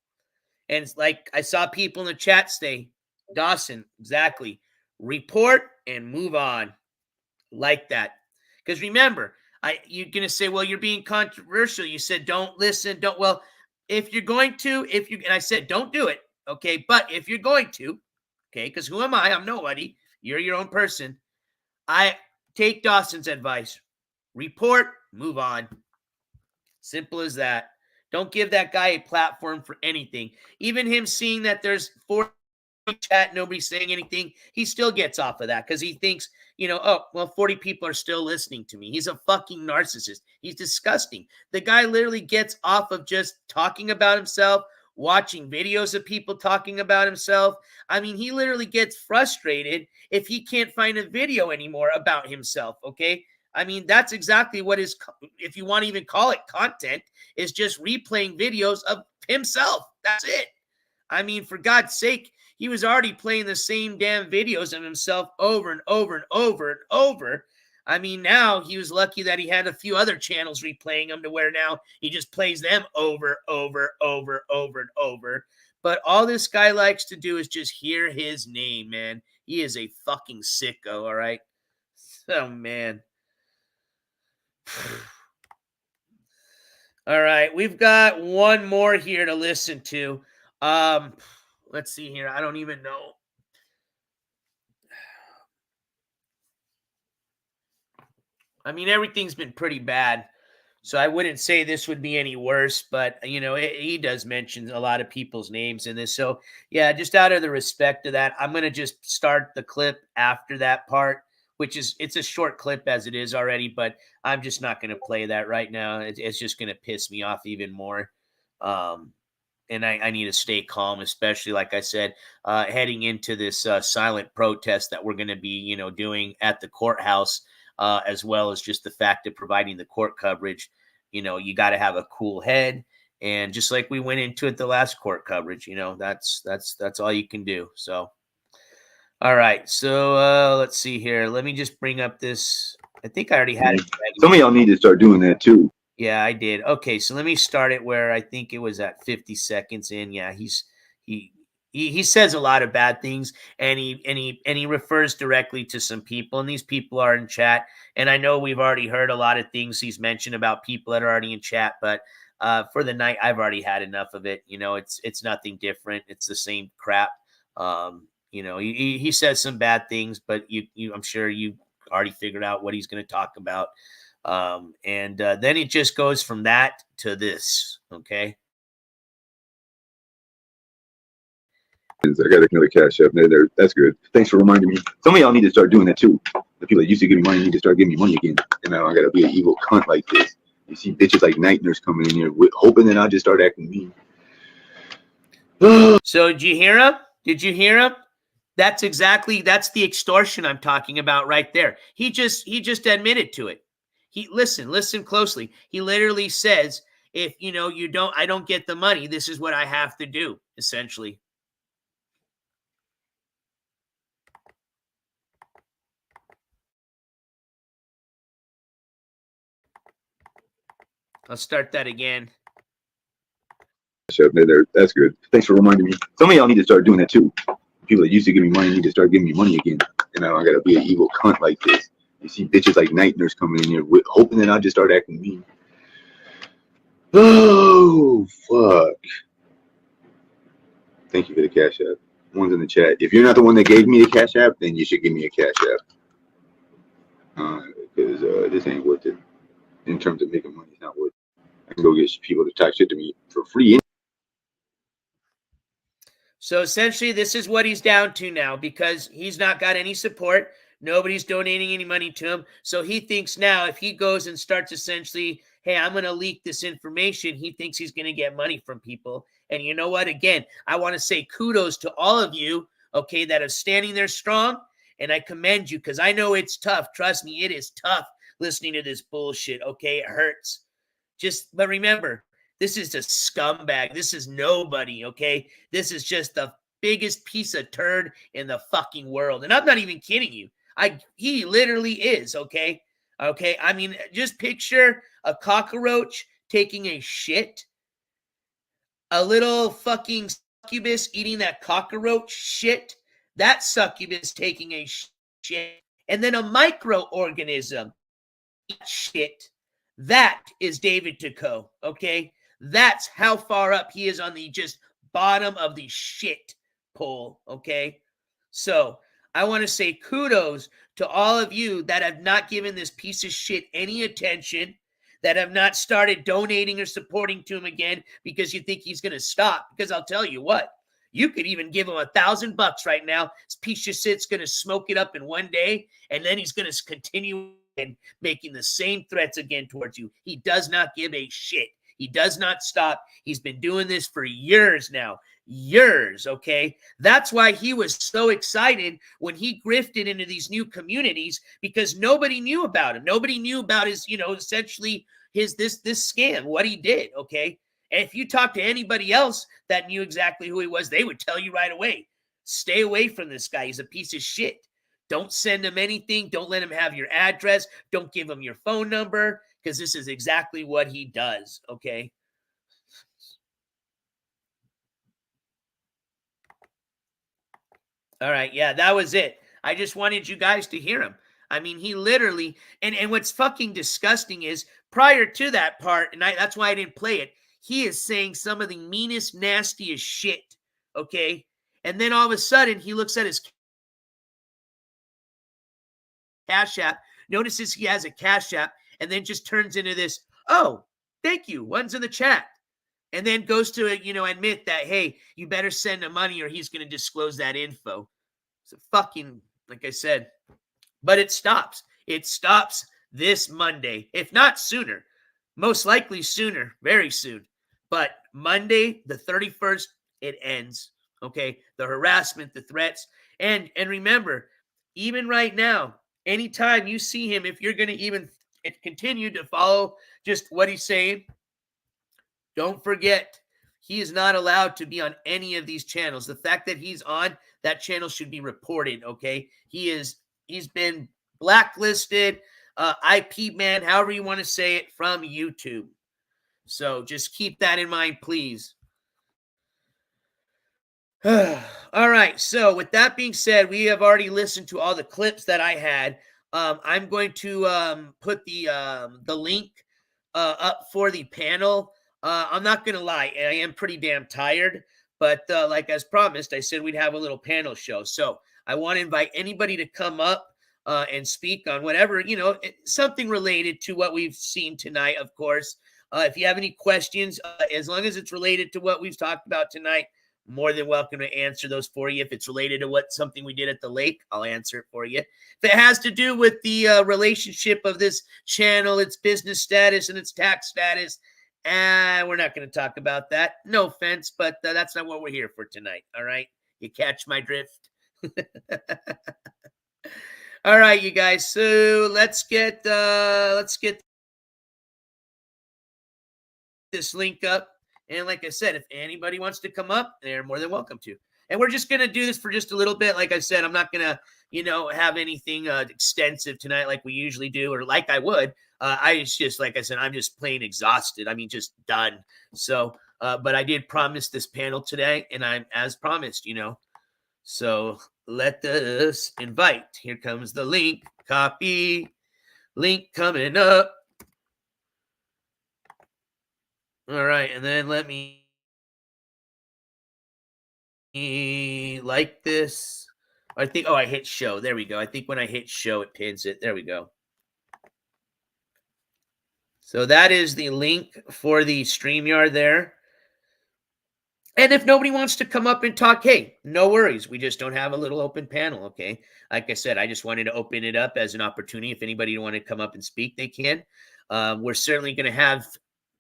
Speaker 7: And it's like I saw people in the chat say, Dawson, exactly. Report and move on. Like that. Because remember, you're going to say, well, you're being controversial. You said, don't listen. Don't. Well, if you're going to, and I said, don't do it. Okay. But if you're going to, okay, because who am I? I'm nobody. You're your own person. I take Dawson's advice. Report, move on. Simple as that. Don't give that guy a platform for anything. Even him seeing that there's 40 chat, nobody's saying anything, he still gets off of that because he thinks, you know, oh, well, 40 people are still listening to me. He's a fucking narcissist. He's disgusting. The guy literally gets off of just talking about himself, watching videos of people talking about himself. I mean, he literally gets frustrated if he can't find a video anymore about himself, okay? I mean, that's exactly what is, if you want to even call it content, is just replaying videos of himself. That's it. I mean, for God's sake, he was already playing the same damn videos of himself over and over and over and over. I mean, now he was lucky that he had a few other channels replaying them to where now he just plays them over, over, over, over, and over. But all this guy likes to do is just hear his name, man. He is a fucking sicko, all right? Oh, man. All right, we've got one more here to listen to. Let's see here. I don't even know. I mean, everything's been pretty bad, so I wouldn't say this would be any worse, but, you know, he does mention a lot of people's names in this. So, yeah, just out of the respect of that, I'm going to just start the clip after that part, which is, it's a short clip as it is already, but I'm just not going to play that right now. It's just going to piss me off even more. And I need to stay calm, especially, like I said, heading into this silent protest that we're going to be, you know, doing at the courthouse, as well as just the fact of providing the court coverage. You know, you got to have a cool head. And just like we went into it the last court coverage, you know, that's all you can do. So, all right. So let's see here. Let me just bring up this. I think I already had it.
Speaker 8: Some of y'all need to start doing that too.
Speaker 7: Yeah, I did. Okay, so let me start it where I think it was at 50 seconds in. Yeah, he says a lot of bad things, and he refers directly to some people, and these people are in chat. And I know we've already heard a lot of things he's mentioned about people that are already in chat, but for the night, I've already had enough of it. You know, it's nothing different. It's the same crap. You know, he says some bad things, but I'm sure you already figured out what he's going to talk about. And then it just goes from that to this. Okay.
Speaker 8: I got another cash up there. That's good. Thanks for reminding me. Some of y'all need to start doing that too. The people that used to give me money need to start giving me money again. And now I gotta be an evil cunt like this. You see bitches like night nurse coming in here hoping that I'll just start acting mean.
Speaker 7: So did you hear him? Did you hear him? That's the extortion I'm talking about right there. He just admitted to it. Listen closely. He literally says, if I don't get the money, this is what I have to do, essentially. I'll start that again.
Speaker 8: That's good. Thanks for reminding me. Some of y'all need to start doing that too. People that used to give me money need to start giving me money again. And I don't gotta be an evil cunt like this. You see bitches like Night Nurse coming in here hoping that I'll just start acting mean. Oh, fuck. Thank you for the Cash App. One's in the chat. If you're not the one that gave me the Cash App, then you should give me a Cash App. Because this ain't worth it. In terms of making money, it's not worth it. I can go get people to talk shit to me for free.
Speaker 7: So essentially, this is what he's down to now because he's not got any support. Nobody's donating any money to him. So he thinks now if he goes and starts essentially, hey, I'm going to leak this information, he thinks he's going to get money from people. And you know what? Again, I want to say kudos to all of you, okay, that are standing there strong. And I commend you because I know it's tough. Trust me, it is tough listening to this bullshit, okay? It hurts. But remember, this is a scumbag. This is nobody, okay? This is just the biggest piece of turd in the fucking world. And I'm not even kidding you. He literally is, okay? Okay, I mean, just picture a cockroach taking a shit, a little fucking succubus eating that cockroach shit, that succubus taking a shit, and then a microorganism shit. That is David Tekow, okay? That's how far up he is on the just bottom of the shit pole, okay? So I want to say kudos to all of you that have not given this piece of shit any attention, that have not started donating or supporting to him again because you think he's going to stop. Because I'll tell you what, you could even give him $1,000 right now. This piece of shit's going to smoke it up in one day, and then he's going to continue and making the same threats again towards you. He does not give a shit. He does not stop. He's been doing this for years now. Years, okay? That's why he was so excited when he grifted into these new communities because nobody knew about him. Nobody knew about his, essentially his this scam, what he did, okay? And if you talk to anybody else that knew exactly who he was, they would tell you right away, stay away from this guy. He's a piece of shit. Don't send him anything. Don't let him have your address. Don't give him your phone number because this is exactly what he does, okay? All right, yeah, that was it. I just wanted you guys to hear him. I mean, he literally, and what's fucking disgusting is prior to that part, and that's why I didn't play it, he is saying some of the meanest, nastiest shit, okay? And then all of a sudden, he looks at his Cash App, notices he has a Cash App, and then just turns into this, oh, thank you, one's in the chat. And then goes to, admit that, hey, you better send him money or he's going to disclose that info. So fucking, like I said, but it stops. It stops this Monday, if not sooner. Most likely sooner, very soon. But Monday, the 31st, it ends. Okay, the harassment, the threats. And remember, even right now, anytime you see him, if you're going to even continue to follow just what he's saying, don't forget, he is not allowed to be on any of these channels. The fact that he's on, that channel should be reported, okay? He's been blacklisted, IP man, however you want to say it, from YouTube. So just keep that in mind, please. All right, so with that being said, we have already listened to all the clips that I had. I'm going to put the link up for the panel. I'm not going to lie, I am pretty damn tired, but like as promised, I said we'd have a little panel show. So I want to invite anybody to come up and speak on whatever, something related to what we've seen tonight, of course. If you have any questions, as long as it's related to what we've talked about tonight, more than welcome to answer those for you. If it's related to something we did at the lake, I'll answer it for you. If it has to do with the relationship of this channel, its business status and its tax status, we're not going to talk about that. No offense, but that's not what we're here for tonight. All right. You catch my drift? All right, you guys. So let's get this link up. And like I said, if anybody wants to come up, they're more than welcome to. And we're just going to do this for just a little bit. Like I said, I'm not going to, have anything extensive tonight like we usually do or like I would. It's just, like I said, I'm just plain exhausted. I mean, just done. So, but I did promise this panel today, and I'm as promised, So let us invite. Here comes the link. Copy. Link coming up. All right, and then let me like this. I think, I hit show. There we go. I think when I hit show, it pins it. There we go. So that is the link for the StreamYard there. And if nobody wants to come up and talk, hey, no worries. We just don't have a little open panel, okay? Like I said, I just wanted to open it up as an opportunity. If anybody want to come up and speak, they can. We're certainly going to have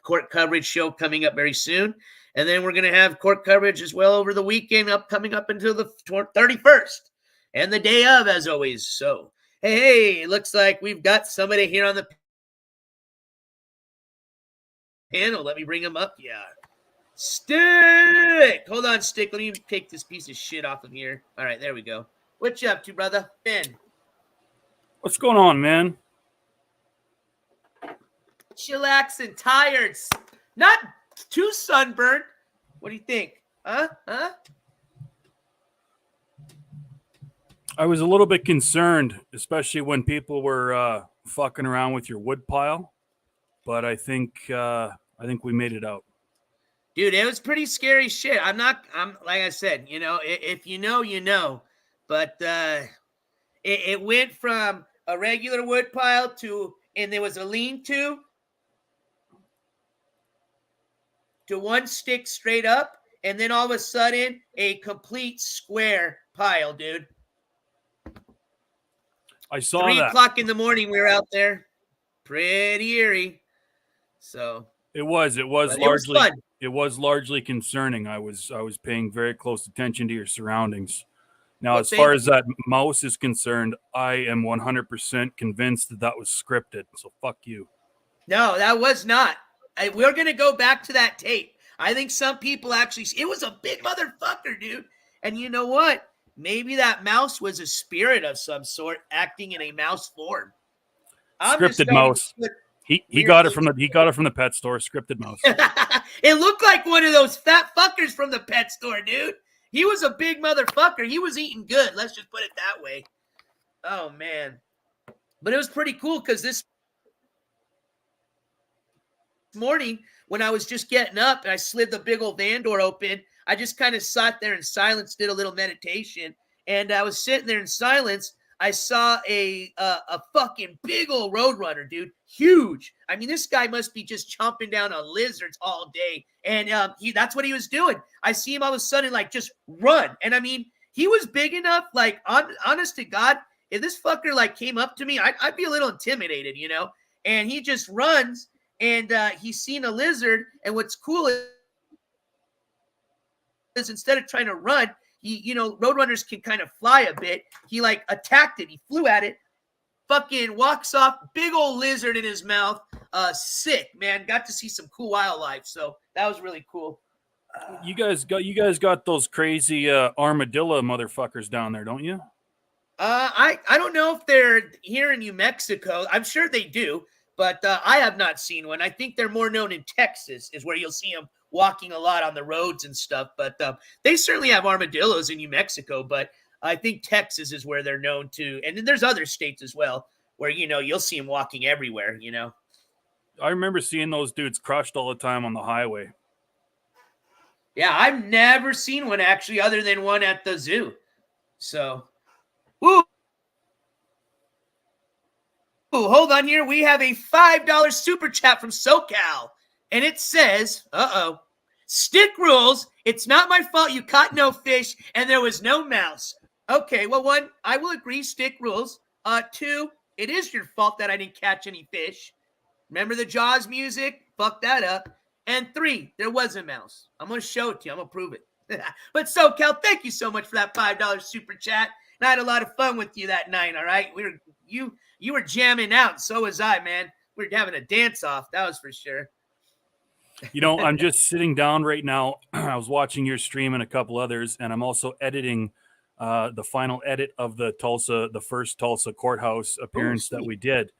Speaker 7: court coverage show coming up very soon. And then we're going to have court coverage as well over the weekend coming up until the 31st. And the day of, as always. So, hey, looks like we've got somebody here on the panel. Let me bring him up. Yeah. Stick. Hold on, Stick. Let me take this piece of shit off of here. All right, there we go. What you up to, brother? Ben.
Speaker 9: What's going on, man?
Speaker 7: Chillaxing, tired. Not too sunburned. What do you think? Huh?
Speaker 9: I was a little bit concerned, especially when people were fucking around with your wood pile, but I think we made it out.
Speaker 7: Dude, it was pretty scary shit. I'm like I said, if you know, you know. But it went from a regular wood pile and there was a lean-to one stick straight up, and then all of a sudden, a complete square pile, dude.
Speaker 9: I saw
Speaker 7: 3
Speaker 9: that.
Speaker 7: 3:00 in the morning, we were out there. Pretty eerie. So
Speaker 9: it was largely
Speaker 7: fun.
Speaker 9: It was largely concerning. I was paying very close attention to your surroundings. Now, as far as that mouse is concerned, I am 100% convinced that was scripted. So fuck you.
Speaker 7: No, that was not. We're going to go back to that tape. I think some people actually, it was a big motherfucker, dude. And you know what? Maybe that mouse was a spirit of some sort acting in a mouse form.
Speaker 9: Scripted mouse. He got it from the pet store. Scripted mouse.
Speaker 7: It looked like one of those fat fuckers from the pet store, dude. He was a big motherfucker. He was eating good. Let's just put it that way. Oh, man. But it was pretty cool because this morning when I was just getting up and I slid the big old van door open, I just kind of sat there in silence, did a little meditation. And I was sitting there in silence. I saw a fucking big old roadrunner, dude. Huge. I mean, this guy must be just chomping down on lizards all day. And that's what he was doing. I see him all of a sudden, like, just run. And I mean, he was big enough, like, honest to God, if this fucker, like, came up to me, I'd be a little intimidated, And he just runs, and he's seen a lizard. And what's cool is instead of trying to run, roadrunners can kind of fly a bit. He like attacked it. He flew at it, fucking walks off, big old lizard in his mouth. Sick, man. Got to see some cool wildlife. So that was really cool.
Speaker 9: You guys got those crazy armadillo motherfuckers down there, don't you?
Speaker 7: I don't know if they're here in New Mexico. I'm sure they do, but I have not seen one. I think they're more known in Texas is where you'll see them walking a lot on the roads and stuff, but they certainly have armadillos in New Mexico, but I think Texas is where they're known to. And then there's other states as well where, you'll see them walking everywhere,
Speaker 9: I remember seeing those dudes crushed all the time on the highway.
Speaker 7: Yeah, I've never seen one actually other than one at the zoo. So, ooh, hold on here. We have a $5 super chat from SoCal. And it says, Stick rules. It's not my fault you caught no fish and there was no mouse. Okay, well, 1, I will agree, Stick rules. 2, it is your fault that I didn't catch any fish. Remember the Jaws music? Fuck that up. And 3, there was a mouse. I'm going to show it to you. I'm going to prove it. But SoCal, thank you so much for that $5 super chat. And I had a lot of fun with you that night, all right? You were jamming out, and so was I, man. We were having a dance-off, that was for sure.
Speaker 9: You know, I'm just sitting down right now. I was watching your stream and a couple others, and I'm also editing the final edit of the first Tulsa courthouse appearance that we did.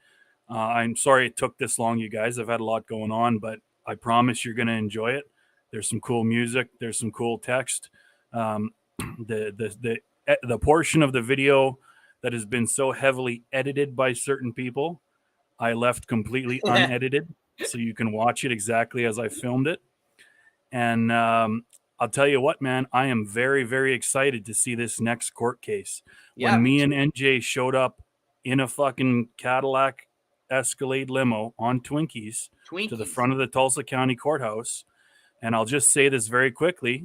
Speaker 9: I'm sorry it took this long, you guys. I've had a lot going on, but I promise you're going to enjoy it. There's some cool music. There's some cool text. The portion of the video that has been so heavily edited by certain people, I left completely unedited, so you can watch it exactly as I filmed it. And I'll tell you what, man, I am very, very excited to see this next court case. When me and NJ showed up in a fucking Cadillac Escalade limo on Twinkies to the front of the Tulsa County Courthouse, and I'll just say this very quickly,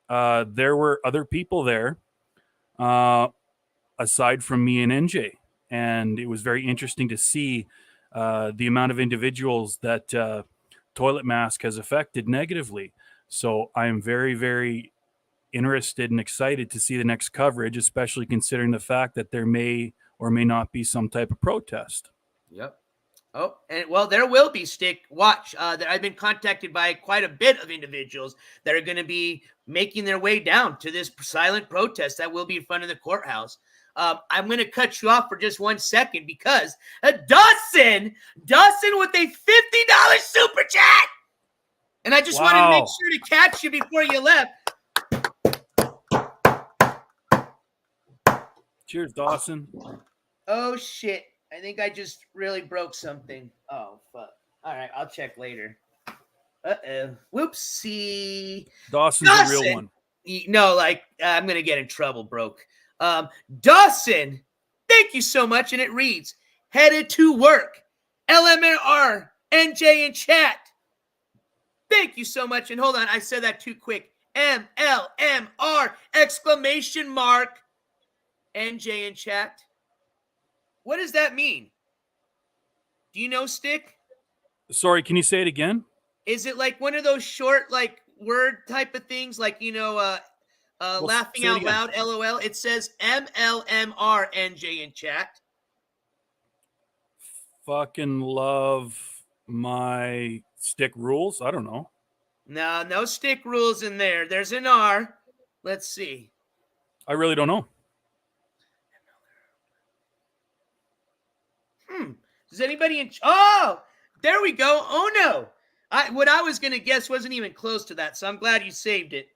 Speaker 9: there were other people there aside from me and NJ, and it was very interesting to see the amount of individuals that Toilet Mask has affected negatively. So I'm very, very interested and excited to see the next coverage, especially considering the fact that there may or may not be some type of protest.
Speaker 7: Yep. Oh, and well, there will be, Stick. Watch. I've been contacted by quite a bit of individuals that are going to be making their way down to this silent protest that will be in front of the courthouse. I'm going to cut you off for just 1 second because Dawson with a $50 super chat. And I just wanted to make sure to catch you before you left.
Speaker 9: Cheers, Dawson.
Speaker 7: Oh, shit. I think I just really broke something. Oh, fuck. All right, I'll check later. Uh-oh. Whoopsie.
Speaker 9: Dawson's the real one.
Speaker 7: No, I'm going to get in trouble, broke. Dawson, thank you so much. And it reads, headed to work. LMR, NJ in chat. Thank you so much. And hold on, I said that too quick. MLMR, exclamation mark. NJ in chat. What does that mean? Do you know, Stick?
Speaker 9: Sorry, can you say it again?
Speaker 7: Is it like one of those short, word type of things? Laughing out loud, LOL. It says MLMR, NJ in chat.
Speaker 9: Fucking love my stick rules. I don't know.
Speaker 7: No stick rules in there. There's an R. Let's see.
Speaker 9: I really don't know.
Speaker 7: Does anybody Oh, there we go. Oh no. What I was going to guess wasn't even close to that, so I'm glad you saved it.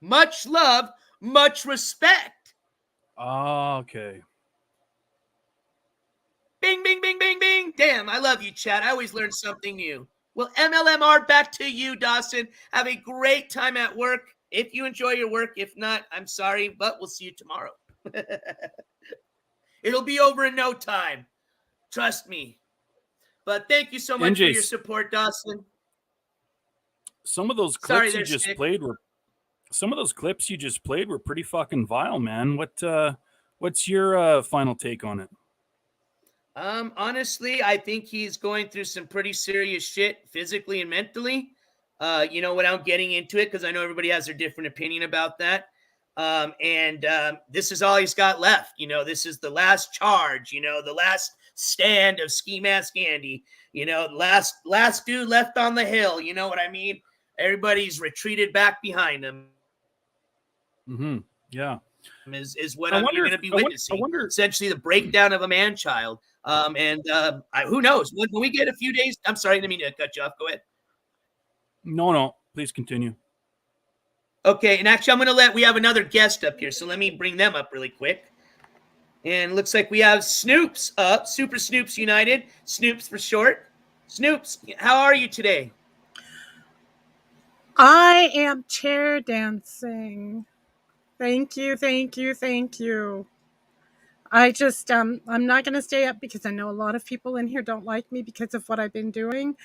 Speaker 7: Much love, much respect.
Speaker 9: Oh, okay.
Speaker 7: Bing, bing, bing, bing, bing. Damn, I love you, Chad. I always learn something new. Well, MLMR, back to you, Dawson. Have a great time at work. If you enjoy your work. If not, I'm sorry, but we'll see you tomorrow. It'll be over in no time. Trust me. But thank you so much for your support, Dawson.
Speaker 9: Some of those clips you just played were pretty fucking vile, man. What's your final take on it?
Speaker 7: Honestly, I think he's going through some pretty serious shit physically and mentally. Without getting into it, because I know everybody has their different opinion about that. This is all he's got left. This is the last charge, the last stand of Skimask Andy, last dude left on the hill. You know what I mean? Everybody's retreated back behind him.
Speaker 9: Mm-hmm. Yeah.
Speaker 7: Is what you're going to be witnessing. Essentially the breakdown of a man-child. Who knows? When we get a few days, I'm sorry, I didn't mean to cut you off. Go ahead.
Speaker 9: No, please continue.
Speaker 7: Okay, and actually we have another guest up here, so let me bring them up really quick. And it looks like we have Snoops up, Super Snoops United, Snoops for short. Snoops, how are you today?
Speaker 2: I am chair dancing. Thank you, thank you, thank you. I just, I'm not going to stay up because I know a lot of people in here don't like me because of what I've been doing.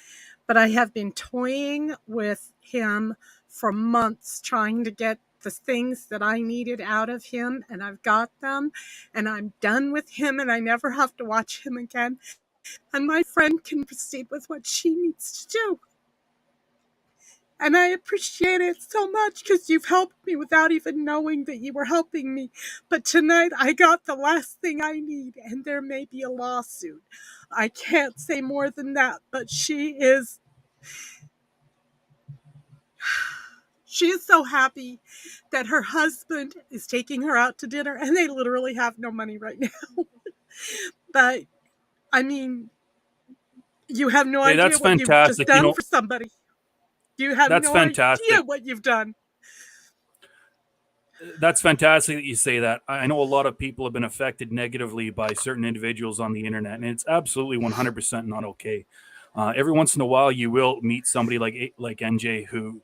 Speaker 2: But I have been toying with him for months, trying to get the things that I needed out of him, and I've got them, and I'm done with him, and I never have to watch him again. And my friend can proceed with what she needs to do. And I appreciate it so much because you've helped me without even knowing that you were helping me. But tonight I got the last thing I need, and there may be a lawsuit. I can't say more than that, but she is She is so happy that her husband is taking her out to dinner, and they literally have no money right now. But, I mean, you have no
Speaker 9: Hey,
Speaker 2: idea
Speaker 9: that's
Speaker 2: what you've just
Speaker 9: fantastic. You
Speaker 2: done
Speaker 9: know,
Speaker 2: for somebody. You have
Speaker 9: that's
Speaker 2: no idea
Speaker 9: fantastic.
Speaker 2: what you've done.
Speaker 9: That's fantastic that you say that. I know a lot of people have been affected negatively by certain individuals on the internet, and it's absolutely 100% not okay. Every once in a while, you will meet somebody like NJ who,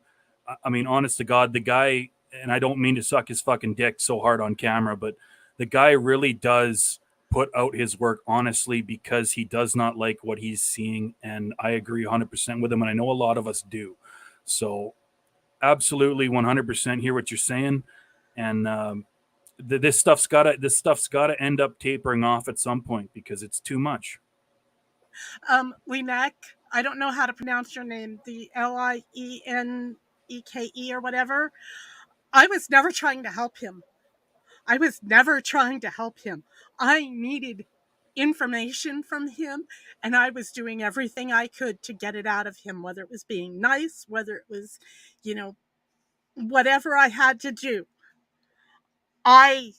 Speaker 9: I mean, honest to God, the guy, and I don't mean to suck his fucking dick so hard on camera, but the guy really does put out his work honestly because he does not like what he's seeing, and I agree 100% with him, and I know a lot of us do. So, absolutely 100% hear what you're saying, and this stuff's gotta end up tapering off at some point because it's too much.
Speaker 2: Linek, I don't know how to pronounce your name, the Lieneke or whatever. I was never trying to help him. I was never trying to help him. I needed information from him, and I was doing everything I could to get it out of him, whether it was being nice, whether it was, you know, whatever I had to do. I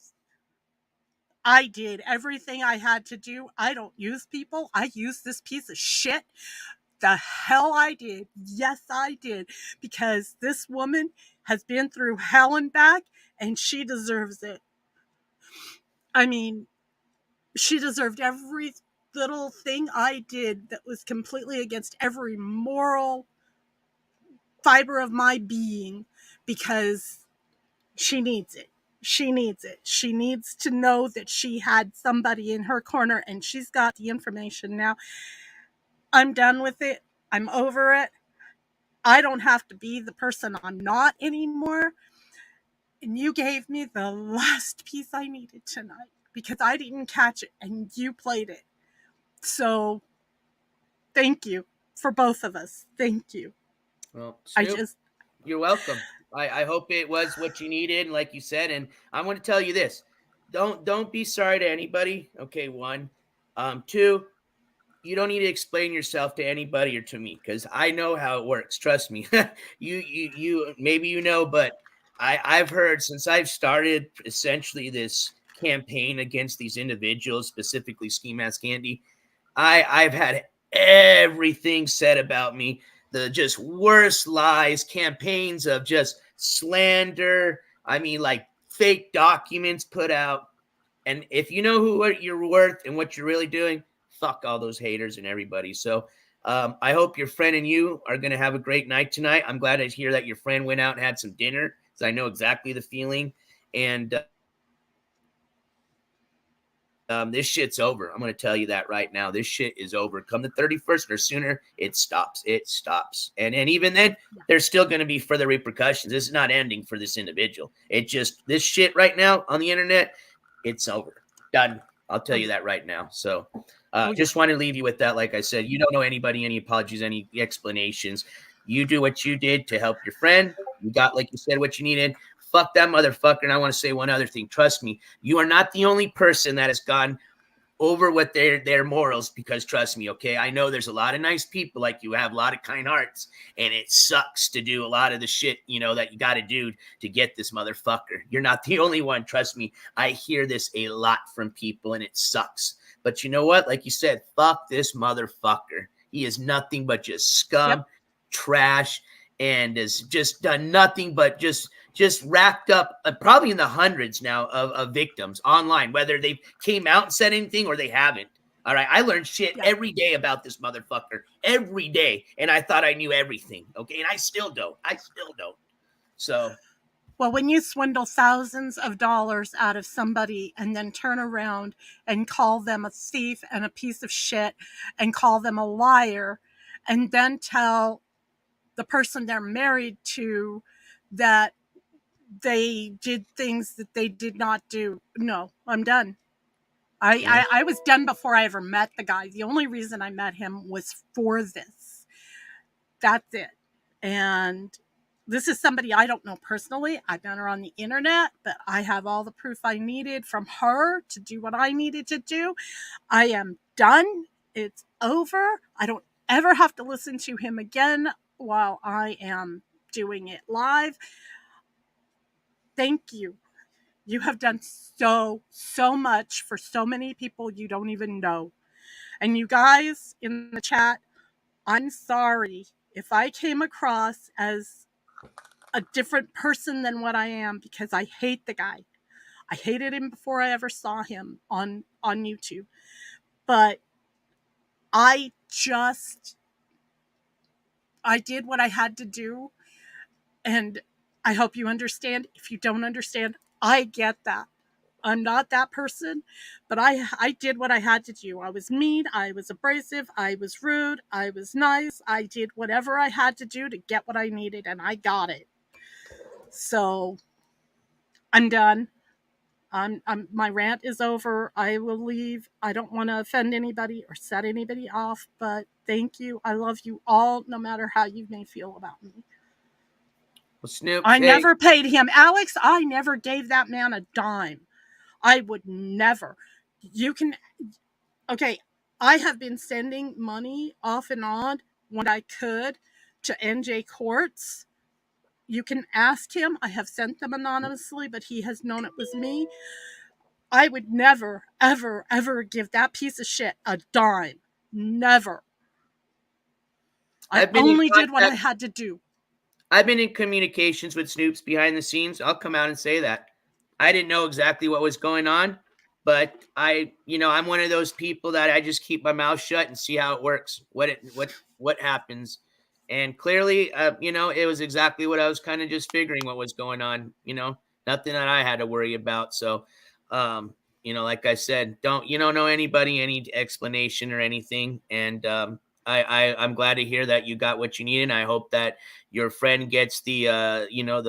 Speaker 2: I did everything I had to do. I don't use people. I use this piece of shit. The hell I did. Yes, I did. Because this woman has been through hell and back, and she deserves it. I mean, she deserved every little thing I did that was completely against every moral fiber of my being, because she needs it. She needs it. She needs to know that she had somebody in her corner, and she's got the information now. I'm done with it. I'm over it. I don't have to be the person I'm not anymore. And you gave me the last piece I needed tonight because I didn't catch it and you played it. So thank you for both of us. Thank you.
Speaker 7: Well, Snoop,
Speaker 2: I
Speaker 7: you're welcome. I hope it was what you needed, like you said. And I'm going to tell you this: don't be sorry to anybody. Okay, one, two, you don't need to explain yourself to anybody or to me because I know how it works. Trust me. You maybe you know, but I've heard since I've started essentially this campaign against these individuals, specifically Skimask Candy. I've had everything said about me, the just worst lies, campaigns of just slander. I mean, like fake documents put out. And if you know what you're worth and what you're really doing, fuck all those haters and everybody. So I hope your friend and you are going to have a great night tonight. I'm glad to hear that your friend went out and had some dinner, because I know exactly the feeling. And this shit's over. I'm going to tell you that right now. This shit is over. Come the 31st or sooner, it stops. It stops. And even then, there's still going to be further repercussions. This is not ending for this individual. It just, this shit right now on the internet, it's over. Done. I'll tell you that right now. So just want to leave you with that. Like I said, you don't know anybody, any apologies, any explanations. You do what you did to help your friend. You got, like you said, what you needed. Fuck that motherfucker. And I want to say one other thing. Trust me, you are not the only person that has gone over what their morals, because trust me, okay, I know there's a lot of nice people like you, have a lot of kind hearts, and it sucks to do a lot of the shit, you know, that you got to do to get this motherfucker. You're not the only one. Trust me. I hear this a lot from people, and it sucks. But you know what? Like you said, fuck this motherfucker. He is nothing but just scum, trash, and has just done nothing but just racked up probably in the hundreds now of victims online, whether they came out and said anything or they haven't. All right. I learned shit every day about this motherfucker every day. And I thought I knew everything. Okay. And I still don't. So.
Speaker 2: Well, when you swindle thousands of dollars out of somebody and then turn around and call them a thief and a piece of shit and call them a liar and then tell the person they're married to that they did things that they did not do. No, I'm done. I was done before I ever met the guy. The only reason I met him was for this. That's it. And this is somebody I don't know personally. I've met her on the internet, but I have all the proof I needed from her to do what I needed to do. I am done. It's over. I don't ever have to listen to him again while I am doing it live. Thank you. You have done so much for so many people you don't even know. And you guys in the chat, I'm sorry if I came across as a different person than what I am, because I hate the guy. I hated him before I ever saw him on YouTube. But I did what I had to do. And I hope you understand. If you don't understand, I get that. I'm not that person, but I did what I had to do. I was mean, I was abrasive, I was rude, I was nice. I did whatever I had to do to get what I needed, and I got it. So I'm done. My rant is over. I will leave. I don't want to offend anybody or set anybody off, but thank you. I love you all, no matter how you may feel about me.
Speaker 7: Well, Snoop,
Speaker 2: I never paid him. Alex, I never gave that man a dime. I would never. Okay, I have been sending money off and on when I could to NJ Courts. You can ask him. I have sent them anonymously, but he has known it was me. I would never, ever, ever give that piece of shit a dime. Never. I only did what I had to do.
Speaker 7: I've been in communications with Snoops behind the scenes. I'll come out and say that. I didn't know exactly what was going on, but I'm one of those people that I just keep my mouth shut and see how it works, what happens. And clearly, it was exactly what I was kind of just figuring what was going on, nothing that I had to worry about. So, like I said, don't know anybody, any explanation or anything. And, I'm glad to hear that you got what you needed. And I hope that your friend gets the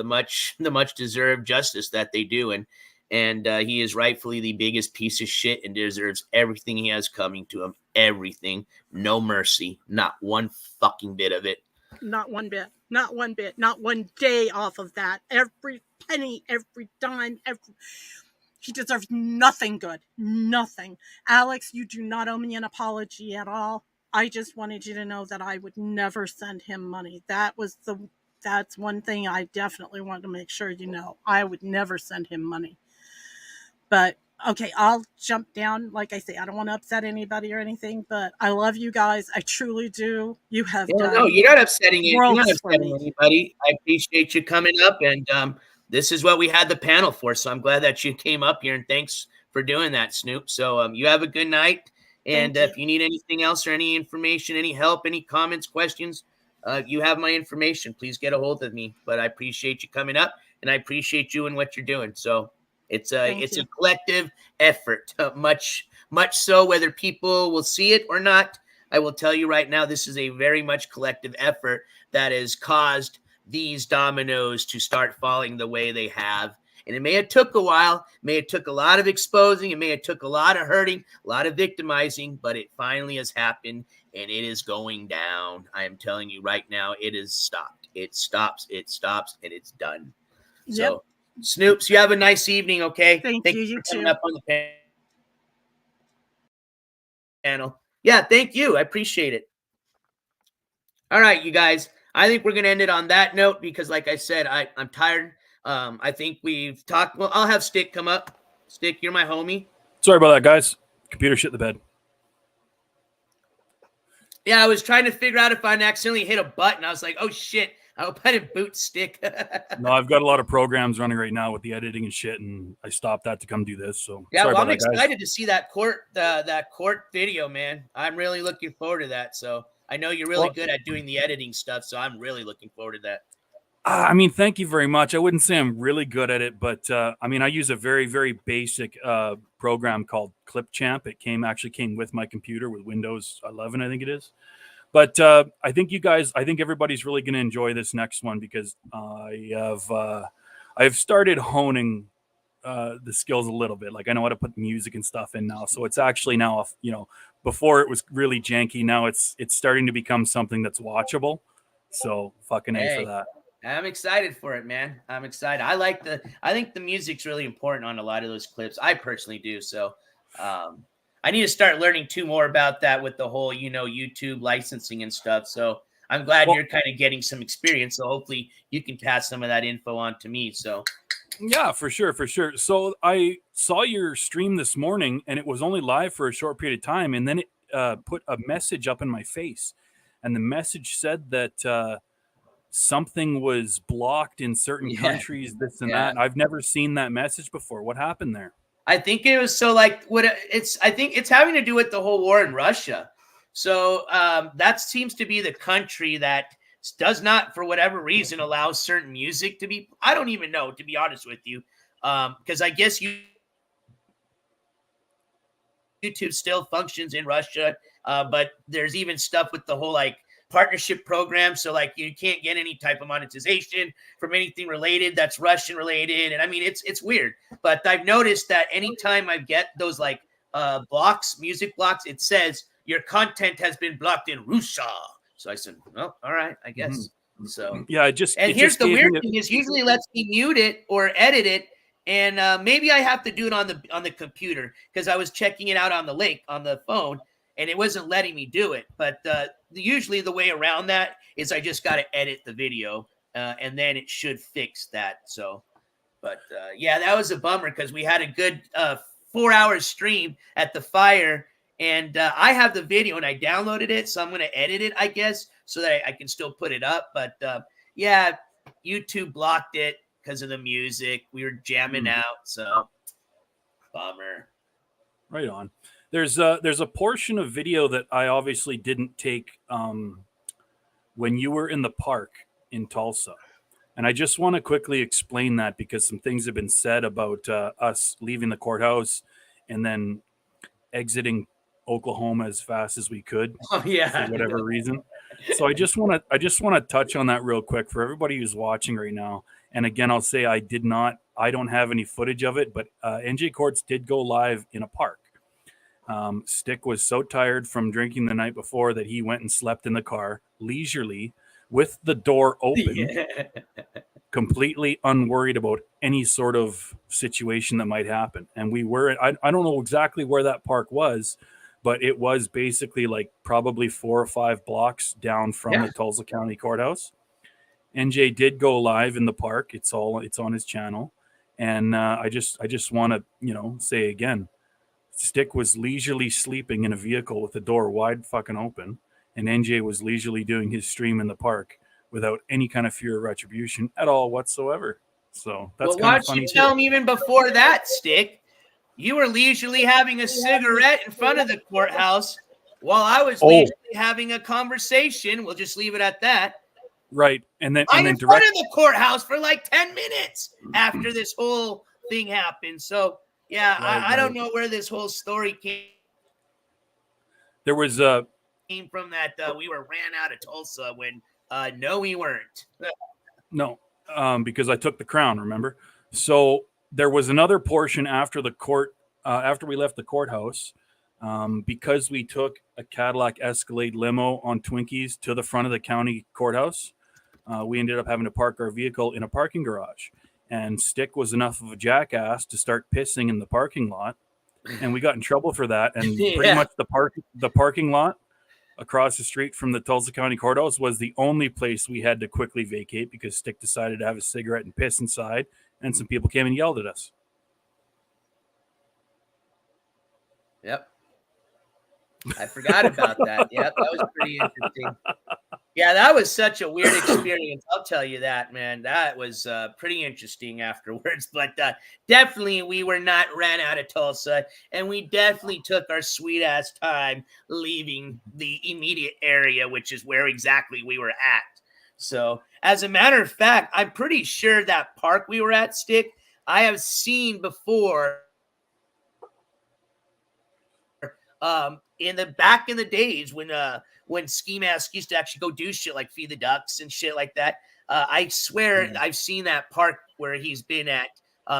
Speaker 7: much deserved justice that they do. And he is rightfully the biggest piece of shit and deserves everything he has coming to him. Everything. No mercy. Not one fucking bit of it.
Speaker 2: Not one bit. Not one bit. Not one day off of that. Every penny, every dime, he deserves nothing good. Nothing. Alex, you do not owe me an apology at all. I just wanted you to know that I would never send him money. That's one thing I definitely want to make sure you know. I would never send him money. But okay, I'll jump down. Like I say, I don't want to upset anybody or anything, but I love you guys. I truly do. You have done.
Speaker 7: No, you're not upsetting it. You're not upsetting anybody. I appreciate you coming up, and this is what we had the panel for. So I'm glad that you came up here, and thanks for doing that, Snoop. So you have a good night. And if you need anything else or any information, any help, any comments, questions, you have my information. Please get a hold of me. But I appreciate you coming up, and I appreciate you and what you're doing. So it's a collective effort, much so, whether people will see it or not. I will tell you right now, this is a very much collective effort that has caused these dominoes to start falling the way they have. And it may have took a while, may have took a lot of exposing, it may have took a lot of hurting, a lot of victimizing, but it finally has happened, and it is going down. I am telling you right now, it is stopped. It stops, and it's done. Yep. So, Snoops, you have a nice evening, okay?
Speaker 2: Thank you. You
Speaker 7: for coming
Speaker 2: too.
Speaker 7: up on the panel. Yeah, thank you. I appreciate it. All right, you guys. I think we're going to end it on that note because, like I said, I'm tired. I think we've talked. Well, I'll have Stick come up. Stick, you're my homie.
Speaker 9: Sorry about that, guys. Computer shit the bed.
Speaker 7: Yeah, I was trying to figure out if I accidentally hit a button. I was like, oh, shit. I hope I didn't boot Stick.
Speaker 9: No, I've got a lot of programs running right now with the editing and shit, and I stopped that to come do this. So
Speaker 7: yeah,
Speaker 9: sorry
Speaker 7: well,
Speaker 9: about
Speaker 7: I'm
Speaker 9: that,
Speaker 7: excited
Speaker 9: guys.
Speaker 7: to see that court video, man. I'm really looking forward to that. So I know you're really good at doing the editing stuff, so I'm really looking forward to that.
Speaker 9: I mean, thank you very much. I wouldn't say I'm really good at it, but I mean, I use a very, very basic program called Clipchamp. It actually came with my computer with Windows 11, I think it is. But I think everybody's really going to enjoy this next one because I've started honing the skills a little bit. Like I know how to put music and stuff in now, so it's actually now, before it was really janky. Now it's starting to become something that's watchable. So fucking A for that.
Speaker 7: I'm excited for it, man. I'm excited. I think the music's really important on a lot of those clips. I personally do. So I need to start learning more about that with the whole, YouTube licensing and stuff. So I'm glad
Speaker 9: Well-
Speaker 7: you're kind of getting some experience. So hopefully you can pass some of that info on to me. So
Speaker 9: Yeah, for sure, for sure. So I saw your stream this morning, and it was only live for a short period of time, and then it put a message up in my face, and the message said that something was blocked in certain countries, this and that. I've never seen that message before. What happened there?
Speaker 7: I think it was I think it's having to do with the whole war in Russia. So that seems to be the country that does not, for whatever reason, allow certain music to be. I don't even know, to be honest with you, because I guess YouTube still functions in Russia, but there's even stuff with the whole like partnership program. So like you can't get any type of monetization from anything related that's Russian related. And I mean, it's weird, but I've noticed that anytime I get those like music blocks, it says your content has been blocked in Russia. So I said, well, all right, I guess.
Speaker 9: Mm-hmm.
Speaker 7: So
Speaker 9: yeah,
Speaker 7: here's the weird thing is usually lets me mute it or edit it. And maybe I have to do it on the computer because I was checking it out on the phone, and it wasn't letting me do it. But usually the way around that is I just got to edit the video, and then it should fix that. So, but yeah, that was a bummer because we had a good 4-hour stream at the fire, and I have the video and I downloaded it, so I'm going to edit it, I guess, so that I can still put it up. But yeah, YouTube blocked it because of the music. We were jamming out, so bummer.
Speaker 9: Right on. There's a portion of video that I obviously didn't take when you were in the park in Tulsa, and I just want to quickly explain that because some things have been said about us leaving the courthouse and then exiting Oklahoma as fast as we could.
Speaker 7: Oh yeah,
Speaker 9: for whatever reason. So I just want to touch on that real quick for everybody who's watching right now. And again, I'll say I don't have any footage of it, but NJ Courts did go live in a park. Stick was so tired from drinking the night before that he went and slept in the car leisurely with the door open, completely unworried about any sort of situation that might happen. And we were, I don't know exactly where that park was, but it was basically like probably 4 or 5 blocks down from the Tulsa County Courthouse. NJ did go live in the park. It's on his channel. And I just want to, say again, Stick was leisurely sleeping in a vehicle with the door wide fucking open. And NJ was leisurely doing his stream in the park without any kind of fear of retribution at all whatsoever. So that's kind of funny.
Speaker 7: Why don't you tell me even before that, Stick? You were leisurely having a cigarette in front of the courthouse while I was leisurely having a conversation. We'll just leave it at that.
Speaker 9: Right. And then
Speaker 7: in front of the courthouse for like 10 minutes after this whole thing happened. So, yeah, I don't know where this whole story came.
Speaker 9: There was
Speaker 7: came from that we ran out of Tulsa when no, we weren't.
Speaker 9: No, because I took the crown, remember? So there was another portion after the court, after we left the courthouse, because we took a Cadillac Escalade limo on Twinkies to the front of the county courthouse. We ended up having to park our vehicle in a parking garage, and Stick was enough of a jackass to start pissing in the parking lot, and we got in trouble for that. And pretty much the parking lot across the street from the Tulsa County Courthouse was the only place we had to quickly vacate because Stick decided to have a cigarette and piss inside, and some people came and yelled at us.
Speaker 7: Yep. I forgot about that. Yep, that was pretty interesting. Yeah, that was such a weird experience. I'll tell you that, man. That was pretty interesting afterwards. But definitely we were not ran out of Tulsa, and we definitely took our sweet-ass time leaving the immediate area, which is where exactly we were at. So, as a matter of fact, I'm pretty sure that park we were at, Stick, I have seen before in the days when Skimask used to actually go do shit like feed the ducks and shit like that. I swear I've seen that park where he's been at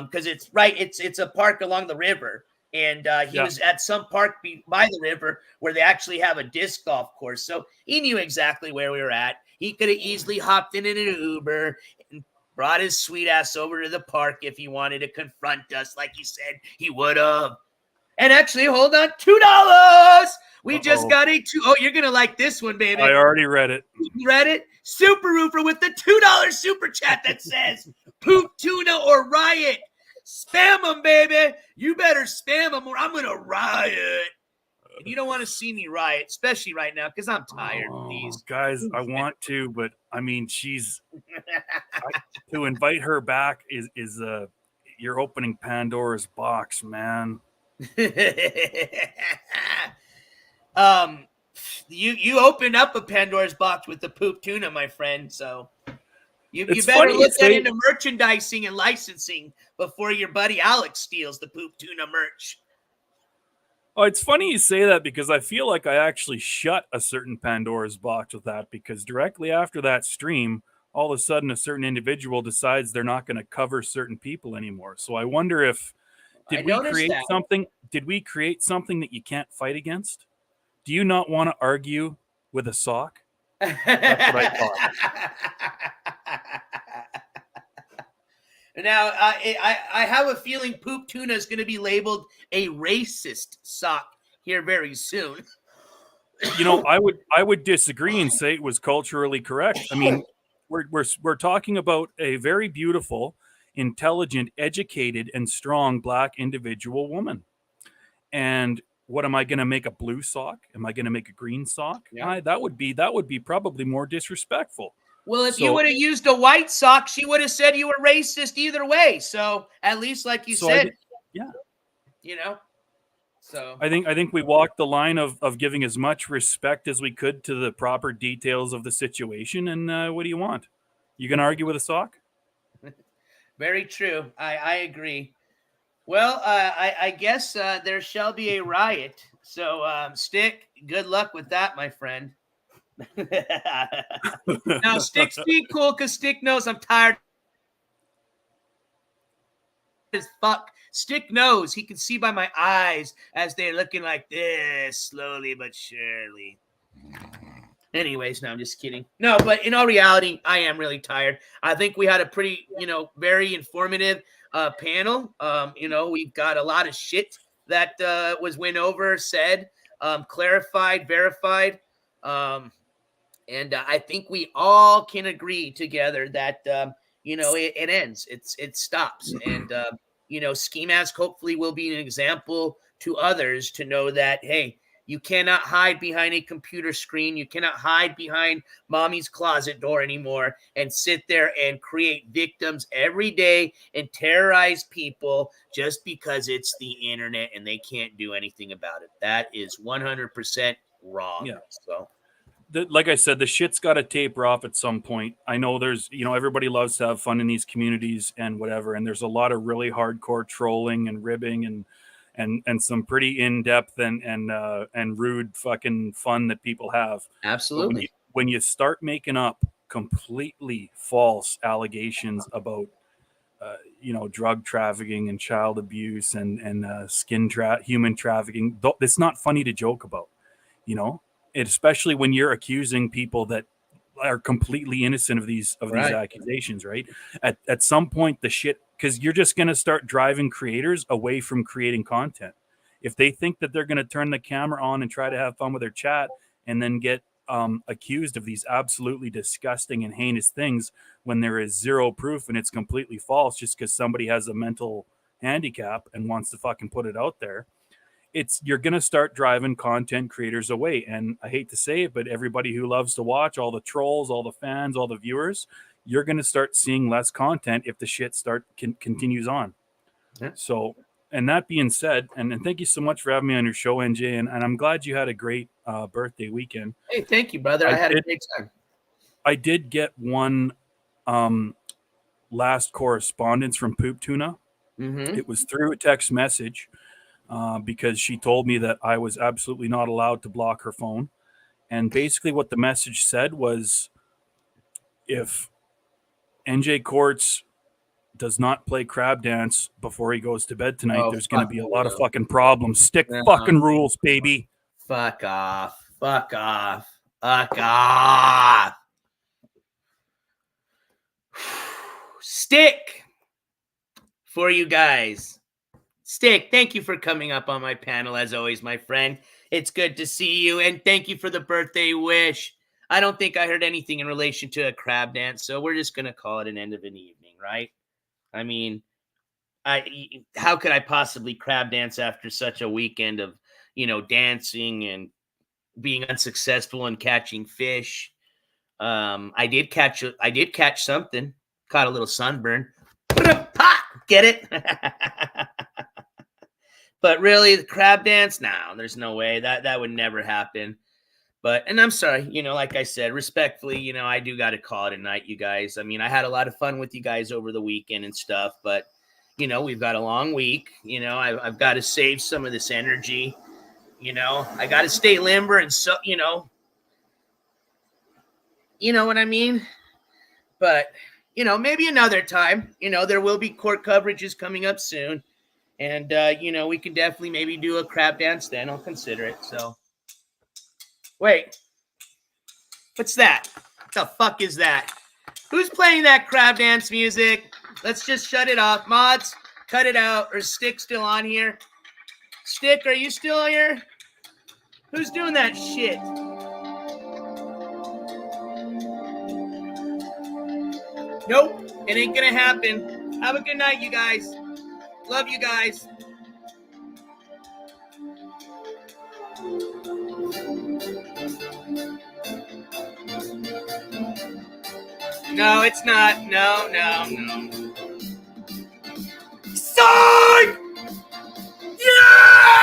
Speaker 7: because it's a park along the river. And he was at some park by the river where they actually have a disc golf course. So he knew exactly where we were at. He could have easily hopped in an Uber and brought his sweet ass over to the park if he wanted to confront us like he said he would have. And actually, hold on, $2. We just got a two. Oh, you're gonna like this one, baby.
Speaker 9: I already read it.
Speaker 7: You read it? Super Roofer with the $2 super chat that says poop tuna or riot. Spam them, baby. You better spam them or I'm gonna riot. And you don't want to see me riot, especially right now, because I'm tired of these.
Speaker 9: Guys, I want to, but I mean, to invite her back is you're opening Pandora's box, man.
Speaker 7: You opened up a Pandora's box with the poop tuna, my friend. So you better look into merchandising and licensing before your buddy Alex steals the poop tuna merch.
Speaker 9: Oh, it's funny you say that because I feel like I actually shut a certain Pandora's box with that, because directly after that stream, all of a sudden a certain individual decides they're not going to cover certain people anymore. So I wonder if did we create something that you can't fight against? Do you not want to argue with a sock? That's what I thought.
Speaker 7: Now, I have a feeling poop tuna is going to be labeled a racist sock here very soon.
Speaker 9: You know, I would disagree and say it was culturally correct. I mean, we're talking about a very beautiful, intelligent, educated, and strong Black individual woman. And what am I going to make a blue sock? Am I going to make a green sock? Yeah. That would be probably more disrespectful.
Speaker 7: Well, if you would have used a white sock, she would have said you were racist either way. So at least, like you said, you know. So
Speaker 9: I think we walked the line of giving as much respect as we could to the proper details of the situation. And what do you want? You gonna argue with a sock?
Speaker 7: Very true. I agree. Well, I guess there shall be a riot. So Stick, good luck with that, my friend. Now Stick's be cool because Stick knows I'm tired as fuck. Stick knows he can see by my eyes as they're looking like this, slowly but surely. Anyways, no, I'm just kidding. No, but in all reality, I am really tired. I think we had a pretty, very informative panel. We've got a lot of shit that was went over, said, clarified, verified. And I think we all can agree together that, it ends. It stops. And, Skimask hopefully will be an example to others to know that, hey, you cannot hide behind a computer screen. You cannot hide behind mommy's closet door anymore and sit there and create victims every day and terrorize people just because it's the internet and they can't do anything about it. That is 100% wrong.
Speaker 9: Yeah.
Speaker 7: So.
Speaker 9: Like I said, the shit's got to taper off at some point. I know there's, everybody loves to have fun in these communities and whatever. And there's a lot of really hardcore trolling and ribbing and some pretty in-depth and rude fucking fun that people have.
Speaker 7: Absolutely.
Speaker 9: When you start making up completely false allegations about, drug trafficking and child abuse and human trafficking, it's not funny to joke about, especially when you're accusing people that are completely innocent of these accusations, right? At some point, the shit, because you're just going to start driving creators away from creating content. If they think that they're going to turn the camera on and try to have fun with their chat and then get accused of these absolutely disgusting and heinous things when there is zero proof and it's completely false just because somebody has a mental handicap and wants to fucking put it out there, you're going to start driving content creators away. And I hate to say it, but everybody who loves to watch, all the trolls, all the fans, all the viewers, you're going to start seeing less content if the shit continues on. Yeah. So, and that being said, and thank you so much for having me on your show, NJ, and I'm glad you had a great birthday weekend.
Speaker 7: Hey, thank you, brother. I had a great time.
Speaker 9: I did get one last correspondence from Poop Tuna. Mm-hmm. It was through a text message. Because she told me that I was absolutely not allowed to block her phone. And basically what the message said was, if NJ Courts does not play crab dance before he goes to bed tonight, there's going to be a lot of fucking problems. Stick fucking rules, baby.
Speaker 7: Fuck off. Fuck off. Fuck off. Stick for you guys. Stick, thank you for coming up on my panel as always, my friend. It's good to see you, and thank you for the birthday wish. I don't think I heard anything in relation to a crab dance, so we're just going to call it an end of an evening, right? I mean, how could I possibly crab dance after such a weekend of, dancing and being unsuccessful and catching fish? I did catch something. Caught a little sunburn. Get it? But really, the crab dance? No, there's no way. That would never happen. And I'm sorry, like I said, respectfully, I do got to call it a night, you guys. I mean, I had a lot of fun with you guys over the weekend and stuff, but, we've got a long week. I've got to save some of this energy. I got to stay limber and so, you know what I mean? But, maybe another time, there will be court coverages coming up soon. And, we can definitely maybe do a crab dance then. I'll consider it. So, wait. What's that? What the fuck is that? Who's playing that crab dance music? Let's just shut it off. Mods, cut it out. Or Stick still on here? Stick, are you still here? Who's doing that shit? Nope, it ain't gonna happen. Have a good night, you guys. Love you guys. No, it's not. No. Psych! Yeah!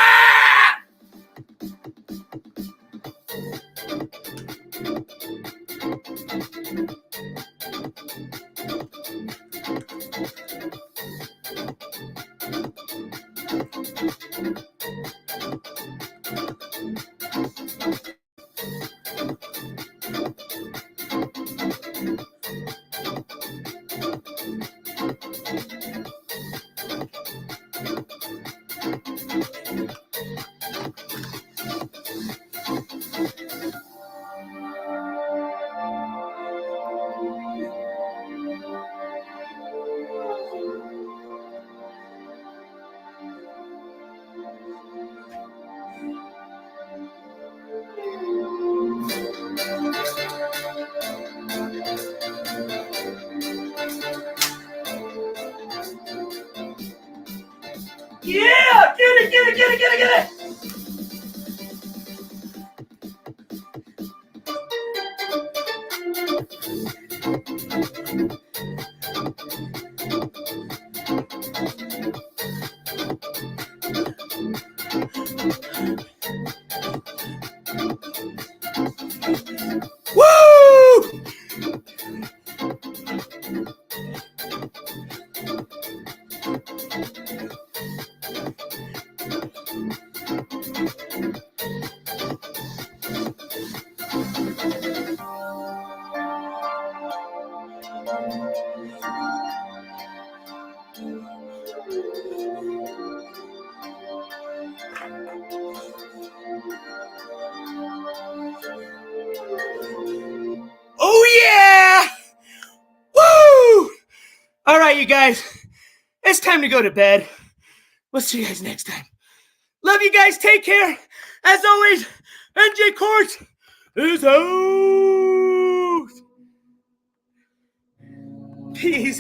Speaker 7: Yeah! Get it! Woo! Oh yeah! Woo! All right, you guys. It's time to go to bed. We'll see you guys next time. Love you guys. Take care. As always, NJ Courts is out. Peace.